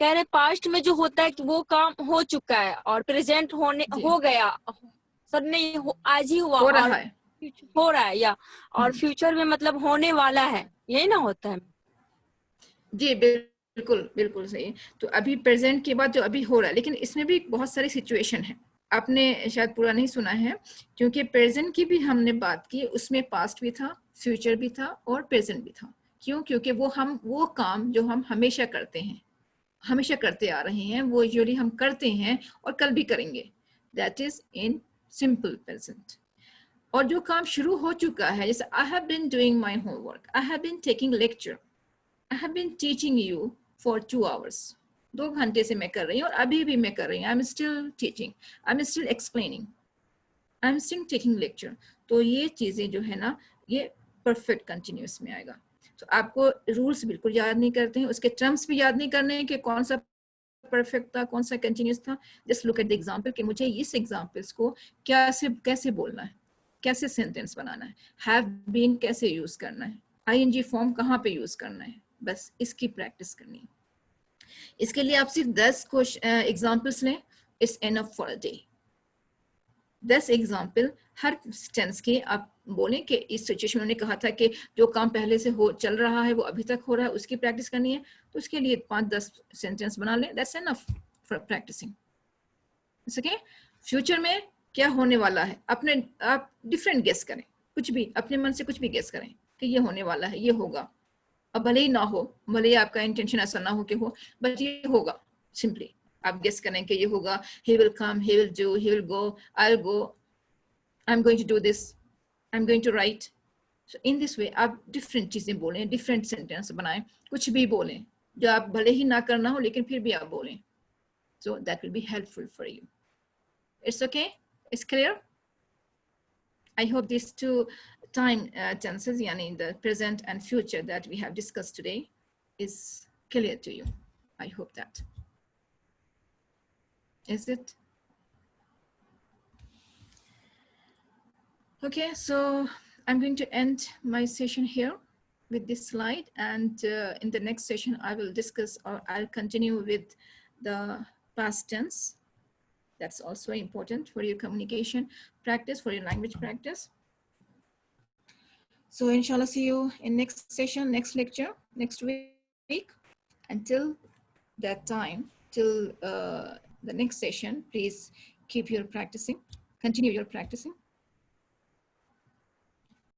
कह रहे पास्ट में जो होता है कि वो काम हो चुका है और प्रेजेंट होने हो गया, सर नहीं आज ही हुआ, हो रहा है, हो रहा है या और फ्यूचर में मतलब होने वाला है, यही ना होता है? जी बिल्कुल बिल्कुल सही। तो अभी प्रेजेंट के बाद जो अभी हो रहा है, लेकिन इसमें भी बहुत सारी सिचुएशन है, आपने शायद पूरा नहीं सुना है, क्योंकि प्रेजेंट की भी हमने बात की, उसमें पास्ट भी था, फ्यूचर भी था और प्रेजेंट भी था। क्यों? क्योंकि वो काम जो हम हमेशा करते हैं, हमेशा करते आ रहे हैं, वो यूजुअली हम करते हैं और कल भी करेंगे, that is in simple present. और जो काम शुरू हो चुका है, जैसे I have been doing my homework, I have been taking lecture, I have been teaching you for 2 hours, 2 घंटे से मैं कर रही हूँ और अभी भी मैं कर रही हूँ, I am still teaching, I am still explaining, I am still taking lecture. तो ये चीजें जो है ना, ये परफेक्ट कंटिन्यूस में आएगा। तो आपको रूल्स बिल्कुल याद नहीं करते हैं, उसके टर्म्स भी याद नहीं करने हैं कि कौन सा परफेक्ट था, कौन सा कंटिन्यूस था। Just look at the example कि मुझे इस एग्जांपल्स को कैसे बोलना है, कैसे सेंटेंस बनाना है, हैव बीन कैसे यूज करना है, आईएनजी फॉर्म कहाँ पे यूज करना है, बस इसकी प्रैक्टिस करनी है। इसके लिए आप सिर्फ 10 एग्जाम्पल्स लें, it's enough for a day. 10 example हर टेंस के आप बोलें कि इस सिचुएशन में उन्होंने कहा था कि जो काम पहले से चल रहा है वो अभी तक हो रहा है, उसकी प्रैक्टिस करनी है, तो उसके लिए 5-10 सेंटेंस बना लें, that's enough for practicing. Okay, future में क्या होने वाला है, आप डिफरेंट गेस करें, कुछ भी अपने मन से कुछ भी गेस करें कि ये होने वाला है, ये होगा, अब भले ही ना हो, भले ही आपका इंटेंशन ऐसा ना हो कि हो, बट ये होगा, सिंपली आप गेस करें कि ये होगा he will come, he will do, he will go, I'll go, I'm going to do this, I'm going to write. So in this way आप different चीजें बोलें, different sentence बनाएं, कुछ भी बोलें जो आप भले ही ना करना हो लेकिन फिर भी आप बोलें. So that will be helpful for you. It's okay? It's clear? I hope these two time tenses, yani the present and future that we have discussed today, is clear to you. I hope that. Is it? Okay, so I'm going to end my session here with this slide, and in the next session I will discuss, or I'll continue with the past tense. That's also important for your communication practice, for your language practice. So inshallah, see you in next session, next lecture, next week. Until that time, till the next session, please keep your practicing, continue your practicing.